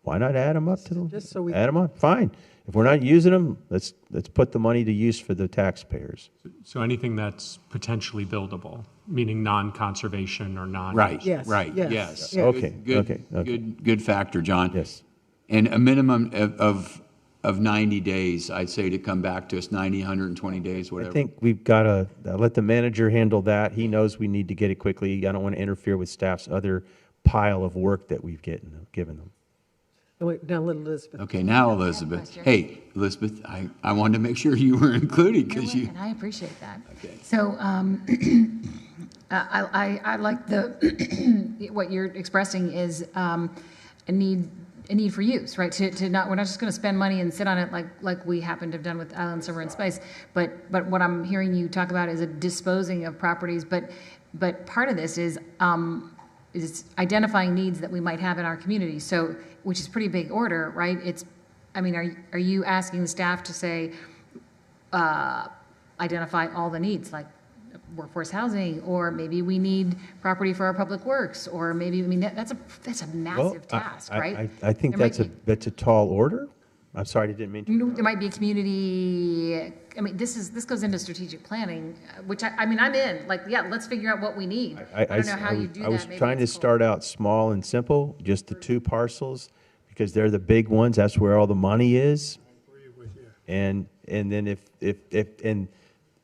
why not add them up to them? Just so we- Add them on, fine. If we're not using them, let's put the money to use for the taxpayers. So anything that's potentially buildable, meaning non-conservation or non. Right, Yes, right, yes, yes. yes. Okay, Good, okay. Good factor, John. Yes. And a minimum of 90 days, I'd say, to come back to us, 90, 120 days, I whatever. think we've got to let the manager handle that. He knows we need to get it quickly. I don't want to interfere with staff's other pile of work that we've given them. wait, now let Elizabeth. Okay, now Elizabeth. Hey, Elizabeth, I wanted to make sure you were included because you. And I appreciate that. Okay. So I like what you're expressing is a need for use, right? To not, we're not just going to spend money and sit on it like we happen to have done with Island Silver and Spice, but what I'm hearing you talk about is a disposing of properties. But part of this is identifying needs that we might have in our community. So, which is pretty big order, right? Are you asking the staff to say, identify all the needs, like workforce housing, or maybe we need property for our public works, or maybe, I mean, that's a massive task, right? I think There might that's a tall order. I'm sorry, I didn't mean to. There might be a community, I mean, this goes into strategic planning, which I mean, I'm in, like, yeah, let's figure out what we need. I don't know how you do that. I was Maybe trying to it's cool. start out small and simple, just the 2 parcels, because they're the big ones, that's where all the money is. And then and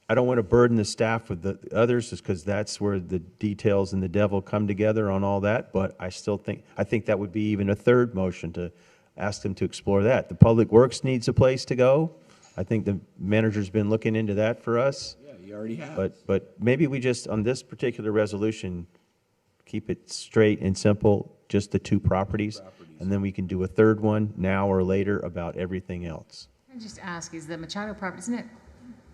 I don't want to burden the staff with the others, just because that's where the details and the devil come together on all that, but I think that would be even a third motion to ask them to explore that. The Public Works needs a place to go. I think the manager's been looking into that for us. Yeah, you already have. But maybe we just, on this particular resolution, keep it straight and simple, just the 2 properties, and then we can do a third one now or later about everything else. Can I just ask, is the Machado property, isn't it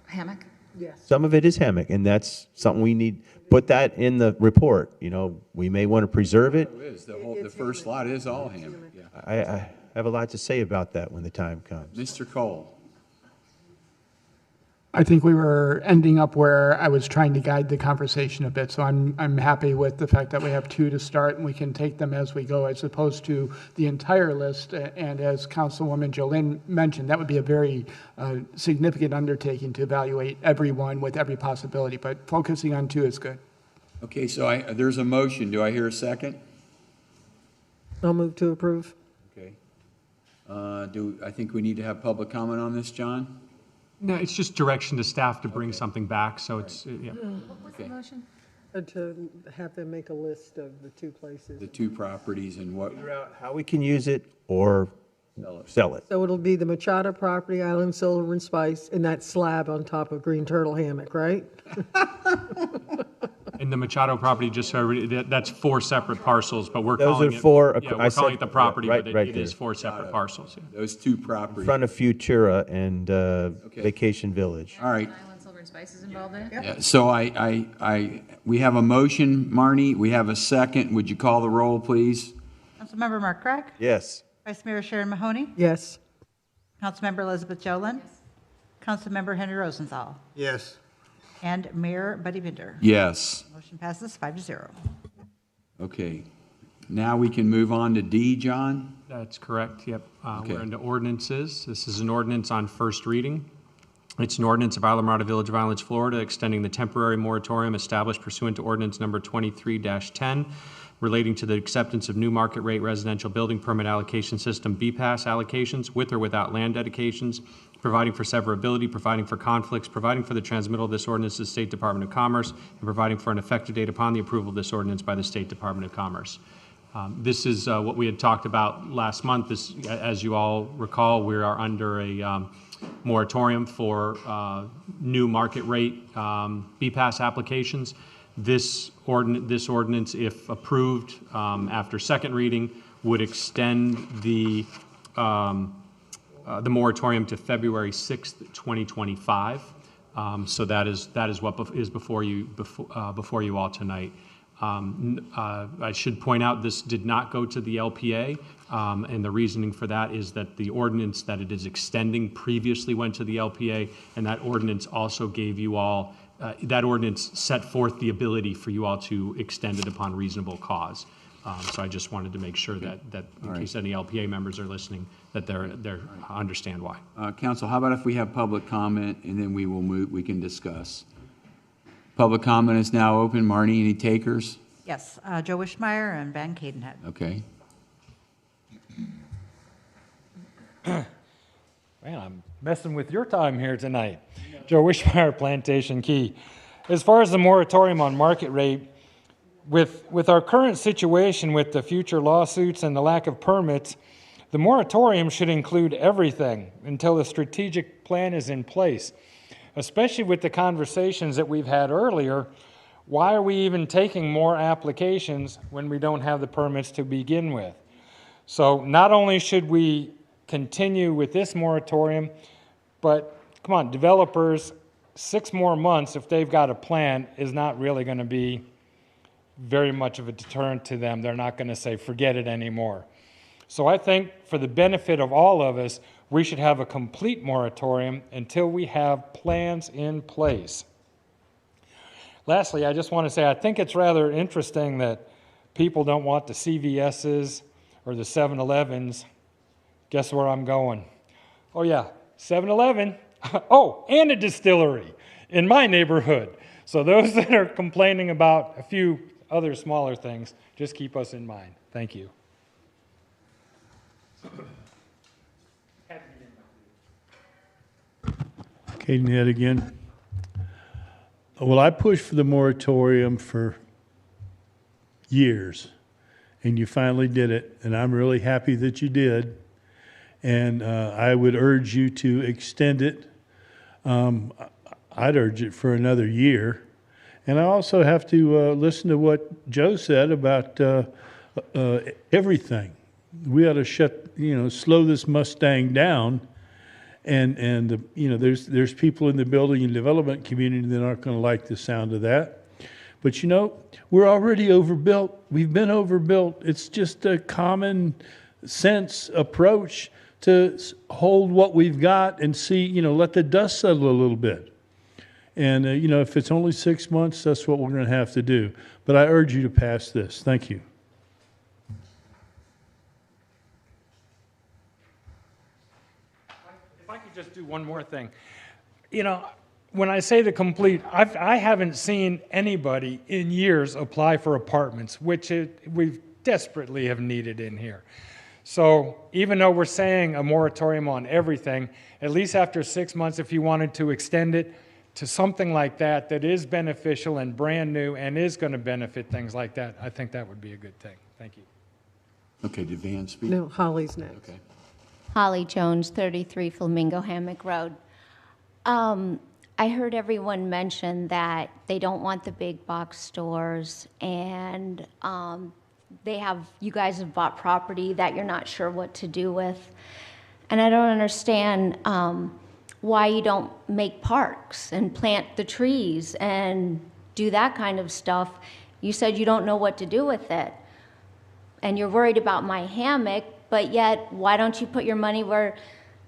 hammock? Yes. Some of it is hammock, and that's something we need, put that in the report. You know, we may want to preserve it. It is. The first lot is all hammock, yeah. I have a lot to say about that when the time comes. Mr. Cole. I think we were ending up where I was trying to guide the conversation a bit, so I'm happy with the fact that we have 2 to start, and we can take them as we go, as opposed to the entire list. And as Councilwoman Jolene mentioned, that would be a very significant undertaking to evaluate everyone with every possibility, but focusing on 2 is good. Okay, so there's a motion. Do I hear a second? I'll move to approve. Okay. I think we need to have public comment on this, John? No, it's just direction to staff to bring something back, so it's, yeah. What's the motion? To have them make a list of the 2 places. The 2 properties and what, Figure out how we can use it or sell it. So it'll be the Machado property, Island Silver and Spice, and that slab on top of Green Turtle Hammock, right? And the Machado property, just so everybody, that's 4 separate parcels, but we're Those calling are it. 4 Yeah, I we're said- calling it the property, right- but right it is there. 4 separate parcels, yeah. those 2 In properties. front of Futura and Vacation Village. All right. Island Silver and Spice is involved in it? Yeah, so we have a motion, Marnie. We have a second. Would you call the roll, please? Councilmember Mark Craig? Yes. Vice Mayor Sharon Mahoney? Yes. Councilmember Elizabeth Jolin? Councilmember Henry Rosenthal? Yes. And Mayor Buddy Binder? Yes. Motion passes 5-0. Okay. Now we can move on to D, John? That's correct, yep. Okay. We're into ordinances. This is an ordinance on first reading. It's an ordinance of Islamorada Village of Islands, Florida, extending the temporary moratorium established pursuant to ordinance number 23-10 relating to the acceptance of new market rate residential building permit allocation system BPAS allocations with or without land dedications, providing for severability, providing for conflicts, providing for the transmittal of this ordinance to the State Department of Commerce, and providing for an effective date upon the approval of this ordinance by the State Department of Commerce. This is what we had talked about last month. As you all recall, we are under a moratorium for new market rate BPAS applications. This ordinance, if approved after second reading, would extend the moratorium to February 6th, 2025. So that is what is before you all tonight. I should point out this did not go to the LPA, and the reasoning for that is that the ordinance that it is extending previously went to the LPA, and that ordinance also gave you all, that ordinance set forth the ability for you all to extend it upon reasonable cause. So I just wanted to make sure that in case any LPA members are listening, that they understand why. Council, how about if we have public comment and then we can discuss. Public comment is now open. Marnie, any takers? Yes, Joe Wishmeyer and Van Cadenhead. Okay. Man, I'm messing with your time here tonight. Joe Wishmeyer, Plantation Key. As far as the moratorium on market rate, with our current situation with the future lawsuits and the lack of permits, the moratorium should include everything until the strategic plan is in place. Especially with the conversations that we've had earlier, why are we even taking more applications when we don't have the permits to begin with? So not only should we continue with this moratorium, but come on, developers, 6 more months, if they've got a plan, is not really going to be very much of a deterrent to them. They're not going to say, forget it anymore. So I think for the benefit of all of us, we should have a complete moratorium until we have plans in place. Lastly, I just want to say I think it's rather interesting that people don't want the CVS's or the 7-Elevens. Guess where I'm going? Oh yeah, 7-Eleven. Oh, and a distillery in my neighborhood. So those that are complaining about a few other smaller things, just keep us in mind. Thank you. Katie Ned again. Well, I pushed for the moratorium for years, and you finally did it, and I'm really happy that you did. And I would urge you to extend it. I'd urge it for another year. And I also have to listen to what Joe said about everything. We ought to slow this Mustang down. And there's people in the building and development community that aren't going to like the sound of that. But we're already overbuilt. We've been overbuilt. It's just a common sense approach to hold what we've got and see, let the dust settle a little bit. And, if it's only 6 months, that's what we're going to have to do. But I urge you to pass this. Thank you. If I could just do one more thing. When I say the complete, I haven't seen anybody in years apply for apartments, which we desperately have needed in here. So even though we're saying a moratorium on everything, at least after 6 months, if you wanted to extend it to something like that is beneficial and brand new and is going to benefit things like that, I think that would be a good thing. Thank you. Okay, did Van speak? No, Holly's next. Okay. Holly Jones, 33 Flamingo Hammock Road. I heard everyone mention that they don't want the big box stores, and you guys have bought property that you're not sure what to do with. And I don't understand why you don't make parks and plant the trees and do that kind of stuff. You said you don't know what to do with it. And you're worried about my hammock, but yet why don't you put your money where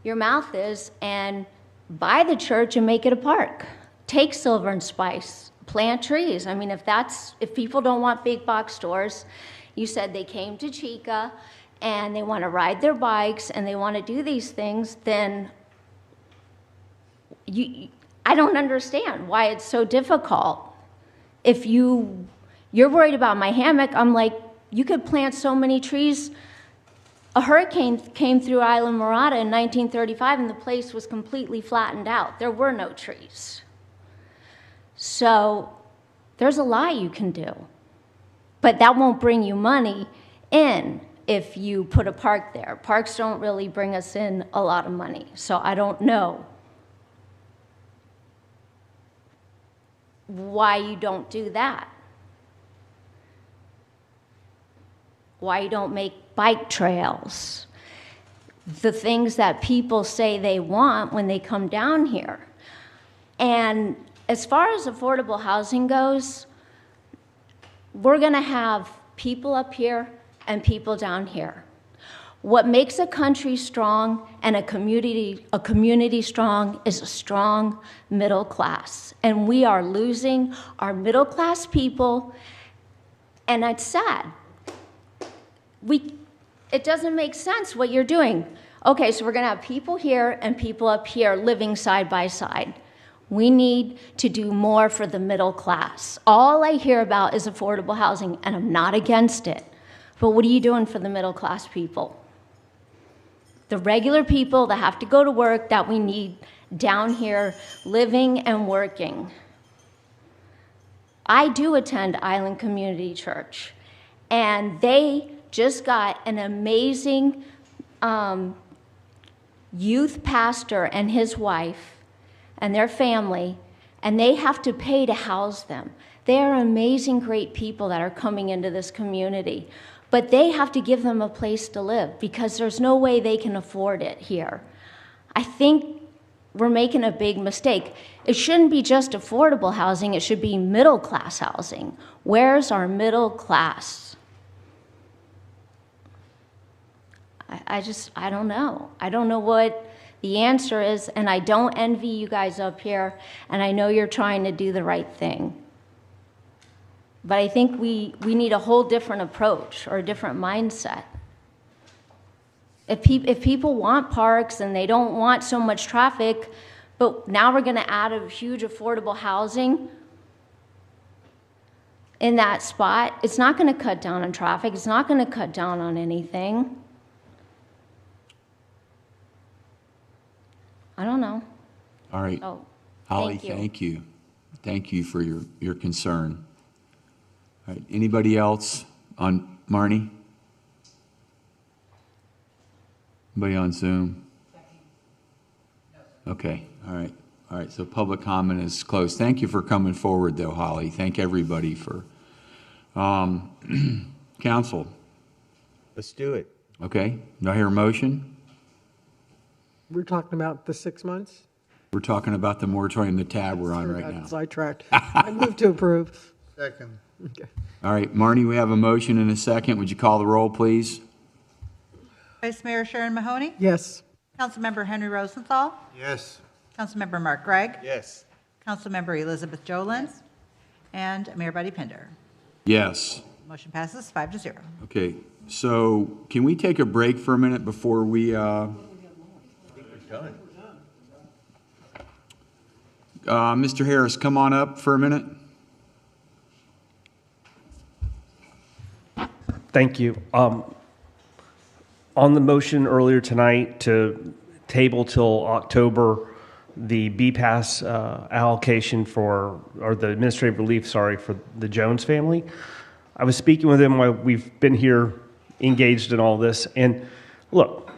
your mouth is and buy the church and make it a park? Take Silver and Spice, plant trees. I mean, if people don't want big box stores, you said they came to Chica and they want to ride their bikes and they want to do these things, then I don't understand why it's so difficult. If you're worried about my hammock, I'm like, you could plant so many trees. A hurricane came through Island Murata in 1935 and the place was completely flattened out. There were no trees. So there's a lot you can do. But that won't bring you money in if you put a park there. Parks don't really bring us in a lot of money. So I don't know why you don't do that. Why you don't make bike trails. The things that people say they want when they come down here. And as far as affordable housing goes, we're going to have people up here and people down here. What makes a country strong and a community strong is a strong middle class. And we are losing our middle class people, and it's sad. It doesn't make sense what you're doing. Okay, so we're going to have people here and people up here living side by side. We need to do more for the middle class. All I hear about is affordable housing, and I'm not against it. But what are you doing for the middle class people? The regular people that have to go to work that we need down here living and working. I do attend Island Community Church, and they just got an amazing youth pastor and his wife and their family, and they have to pay to house them. They are amazing, great people that are coming into this community, but they have to give them a place to live because there's no way they can afford it here. I think we're making a big mistake. It shouldn't be just affordable housing, it should be middle class housing. Where's our middle class? I don't know. I don't know what the answer is, and I don't envy you guys up here, and I know you're trying to do the right thing. But I think we need a whole different approach or a different mindset. If people want parks and they don't want so much traffic, but now we're going to add a huge affordable housing in that spot, it's not going to cut down on traffic. It's not going to cut down on anything. I don't know. All right. Oh, Holly, thank you. Thank you for your concern. All right. Anybody else on Marnie? Anybody on Zoom? Okay. All right. All right. So public comment is closed. Thank you for coming forward, though, Holly. Thank everybody for council. Let's do it. Okay. Do I hear a motion? We're talking about the 6 months? We're talking about the moratorium, the tab we're on right now. Sidetracked. I move to approve. Second. Okay. All right, Marnie, we have a motion and a second. Would you call the roll, please? Vice Mayor Sharon Mahoney? Yes. Councilmember Henry Rosenthal? Yes. Councilmember Mark Gregg? Yes. Councilmember Elizabeth Jolin? And Mayor Buddy Pinder. Yes. Motion passes 5-0. Okay, so can we take a break for a minute before we, Mr. Harris, come on up for a minute. Thank you. On the motion earlier tonight to table till October, the BPAS allocation for, or the administrative relief, sorry, for the Jones family, I was speaking with them while we've been here engaged in all this. And look,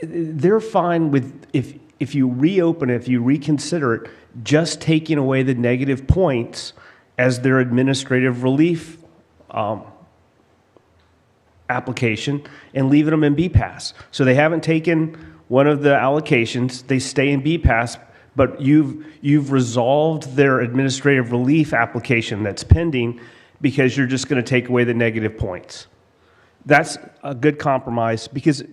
they're fine with, if you reopen it, if you reconsider it, just taking away the negative points as their administrative relief application and leaving them in BPAS. So they haven't taken one of the allocations, they stay in BPAS, but you've resolved their administrative relief application that's pending because you're just going to take away the negative points. That's a good compromise, because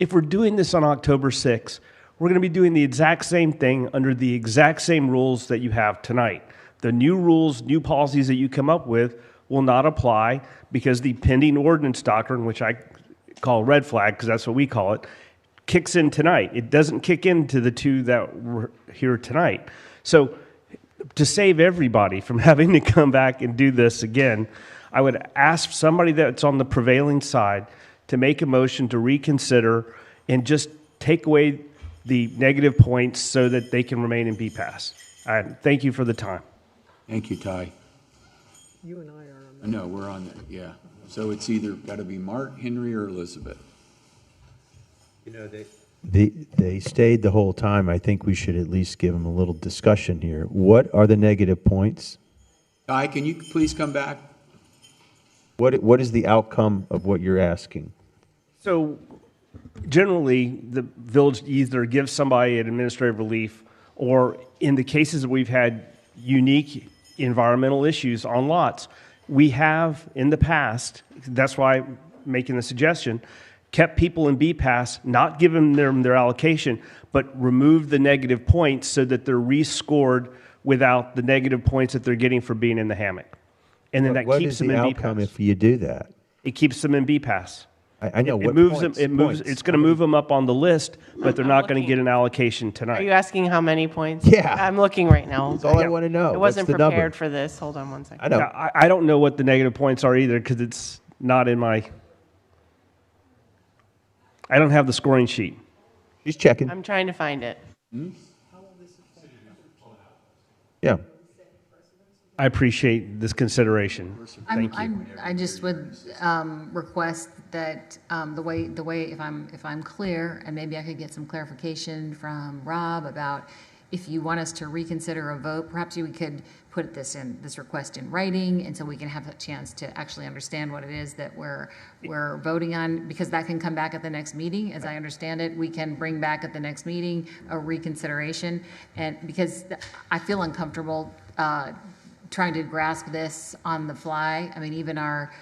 if we're doing this on October 6th, we're going to be doing the exact same thing under the exact same rules that you have tonight. The new rules, new policies that you come up with will not apply because the pending ordinance doctrine, which I call red flag because that's what we call it, kicks in tonight. It doesn't kick into the two that were here tonight. So to save everybody from having to come back and do this again, I would ask somebody that's on the prevailing side to make a motion to reconsider and just take away the negative points so that they can remain in BPAS. Thank you for the time. Thank you, Ty. You and I are on No, we're on that, yeah. So it's either got to be Mark, Henry, or Elizabeth. You know, they stayed the whole time. I think we should at least give them a little discussion here. What are the negative points? Ty, can you please come back? What is the outcome of what you're asking? So generally, the village either gives somebody an administrative relief, or in the cases that we've had unique environmental issues on lots, we have in the past, that's why I'm making the suggestion, kept people in BPAS, not given them their allocation, but removed the negative points so that they're rescored without the negative points that they're getting for being in the hammock. And then that keeps them in BPAS. What is the outcome if you do that? It keeps them in BPAS. I know. It moves them. It moves. It's going to move them up on the list, but they're not going to get an allocation Are tonight. you asking how many points? Yeah. I'm looking right now. That's all I want to know. I wasn't What's the prepared number? for this. Hold on one second. I know. Yeah, I don't know what the negative points are either because it's not in my. I don't have the scoring sheet. She's checking. I'm trying to find it. Yeah. I appreciate this consideration. Thank you. I just would request that the way if I'm clear, and maybe I could get some clarification from Rob about if you want us to reconsider a vote, perhaps you could put this request in writing, and so we can have a chance to actually understand what it is that we're voting on, because that can come back at the next meeting. As I understand it, we can bring back at the next meeting a reconsideration, and because I feel uncomfortable trying to grasp this on the fly. I mean, even our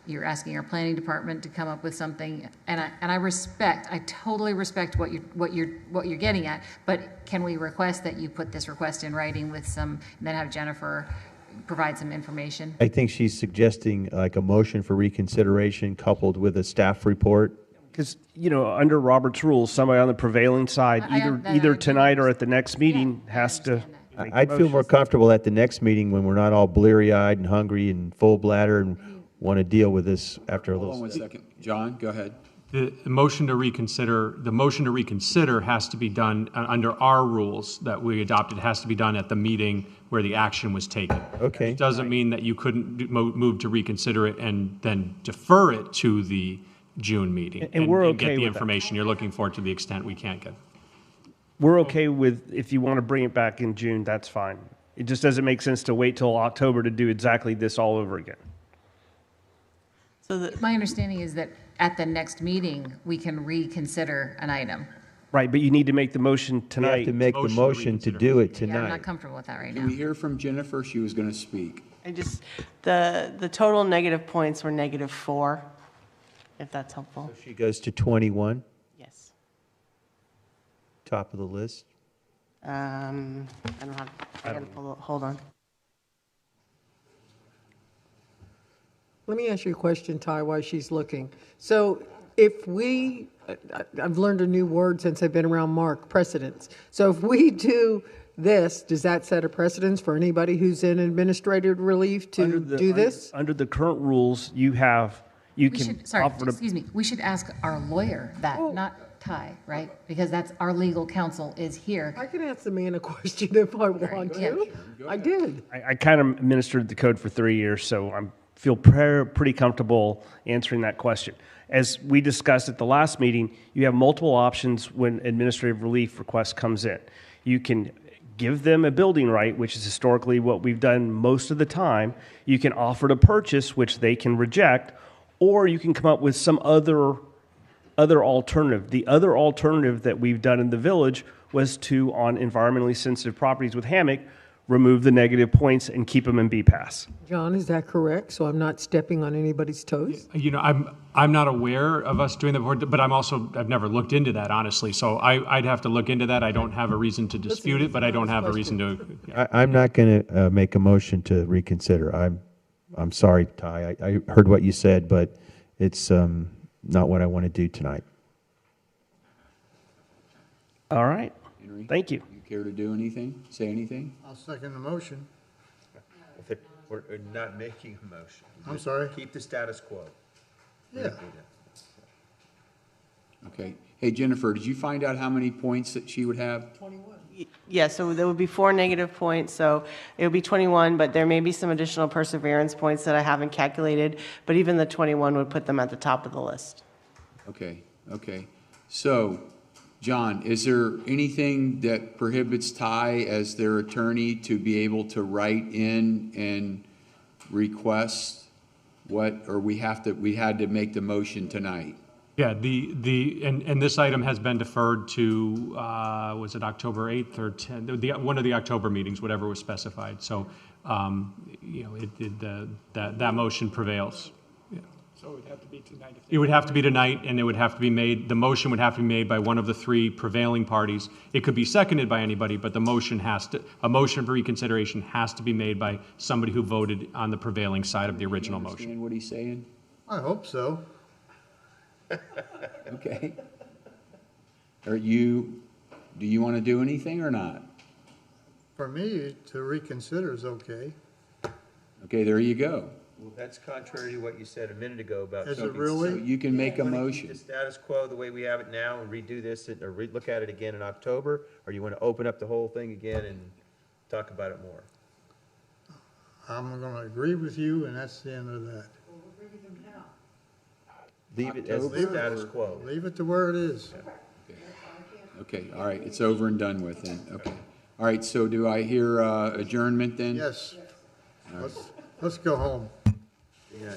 you're asking our planning department to come up with something, and I totally respect what you're getting at, but can we request that you put this request in writing with some, and then have Jennifer provide some information? I think she's suggesting like a motion for reconsideration coupled with a staff report. Because, under Robert's rules, somebody on the prevailing side, either tonight or at the next meeting, has to make the I'd feel more motion. comfortable at the next meeting when we're not all bleary-eyed and hungry and full bladder and want to deal with this after a Hold on little. one second. John, go ahead. The motion to reconsider has to be done under our rules that we adopted. It has to be done at the meeting where the action was taken. Okay. It doesn't mean that you couldn't move to reconsider it and then defer it to the June meeting. And we're get okay the with that. information you're looking for to the extent we can't get. We're okay with, if you want to bring it back in June, that's fine. It just doesn't make sense to wait till October to do exactly this all over again. So My understanding is that at the next meeting, we can reconsider an item. Right, but you need to make the motion We have tonight. to make the Motion to motion to reconsider. do it Yeah, I'm not tonight. comfortable with that right Did now. we hear from Jennifer? She was going to speak. the total negative points were -4, if that's helpful. She goes to 21, Yes. top of the list. I don't have, I gotta hold on. Let me ask you a question, Ty, while she's looking. So if we, I've learned a new word since I've been around Mark, precedence. So if we do this, does that set a precedence for anybody who's in administrative relief to do this? Under the current rules, you can offer to. Excuse me, we should ask our lawyer that, not Ty, right? Because that's, our legal counsel is here. I can ask the man a question if I want to. I did. I kind of administered the code for 3 years, so I feel pretty comfortable answering that question. As we discussed at the last meeting, you have multiple options when administrative relief request comes in. You can give them a building right, which is historically what we've done most of the time. You can offer to purchase, which they can reject, or you can come up with some other alternative. The other alternative that we've done in the village was to, on environmentally sensitive properties with hammock, remove the negative points and keep them in B-Pass. John, is that correct? So I'm not stepping on anybody's toes? I'm not aware of us doing that, but I've never looked into that, honestly. So I'd have to look into that. I don't have a reason to dispute it, but I don't have a reason to. I'm not going to make a motion to reconsider. I'm sorry, Ty. I heard what you said, but it's not what I want to do tonight. All right. Henry, Thank you. You care to do anything? Say anything? I'll second the motion. We're not making a motion. I'm sorry? Keep the status quo. Yeah. Okay. Hey, Jennifer, did you find out how many points that she would have? Yeah, so there would be 4 negative points, so it would be 21, but there may be some additional perseverance points that I haven't calculated, but even the 21 would put them at the top of the list. Okay, okay. So, John, is there anything that prohibits Ty as their attorney to be able to write in and request what, or we had to make the motion tonight? Yeah, and this item has been deferred to, was it October 8th or 10th? One of the October meetings, whatever was specified. So, that motion prevails. Yeah. So it would have to be tonight. It would have to be tonight, and it would have to be made, the motion would have to be made by one of the 3 prevailing parties. It could be seconded by anybody, but a motion for reconsideration has to be made by somebody who voted on the prevailing side of the original motion. Understand what he's saying? I hope so. Okay. Do you want to do anything or not? For me, to reconsider is okay. Okay, there you go. Well, that's contrary to what you said a minute ago about. Is it something. really? So you can make a Want to motion. keep the status quo the way we have it now and redo this or look at it again in October? Or you want to open up the whole thing again and talk about it more? I'm going to agree with you, and that's the end of that. Leave it as the status quo. Leave it to where it is. Okay, all right, it's over and done with then, okay. All right, so do I hear adjournment then? Yes. Let's go home. Yeah.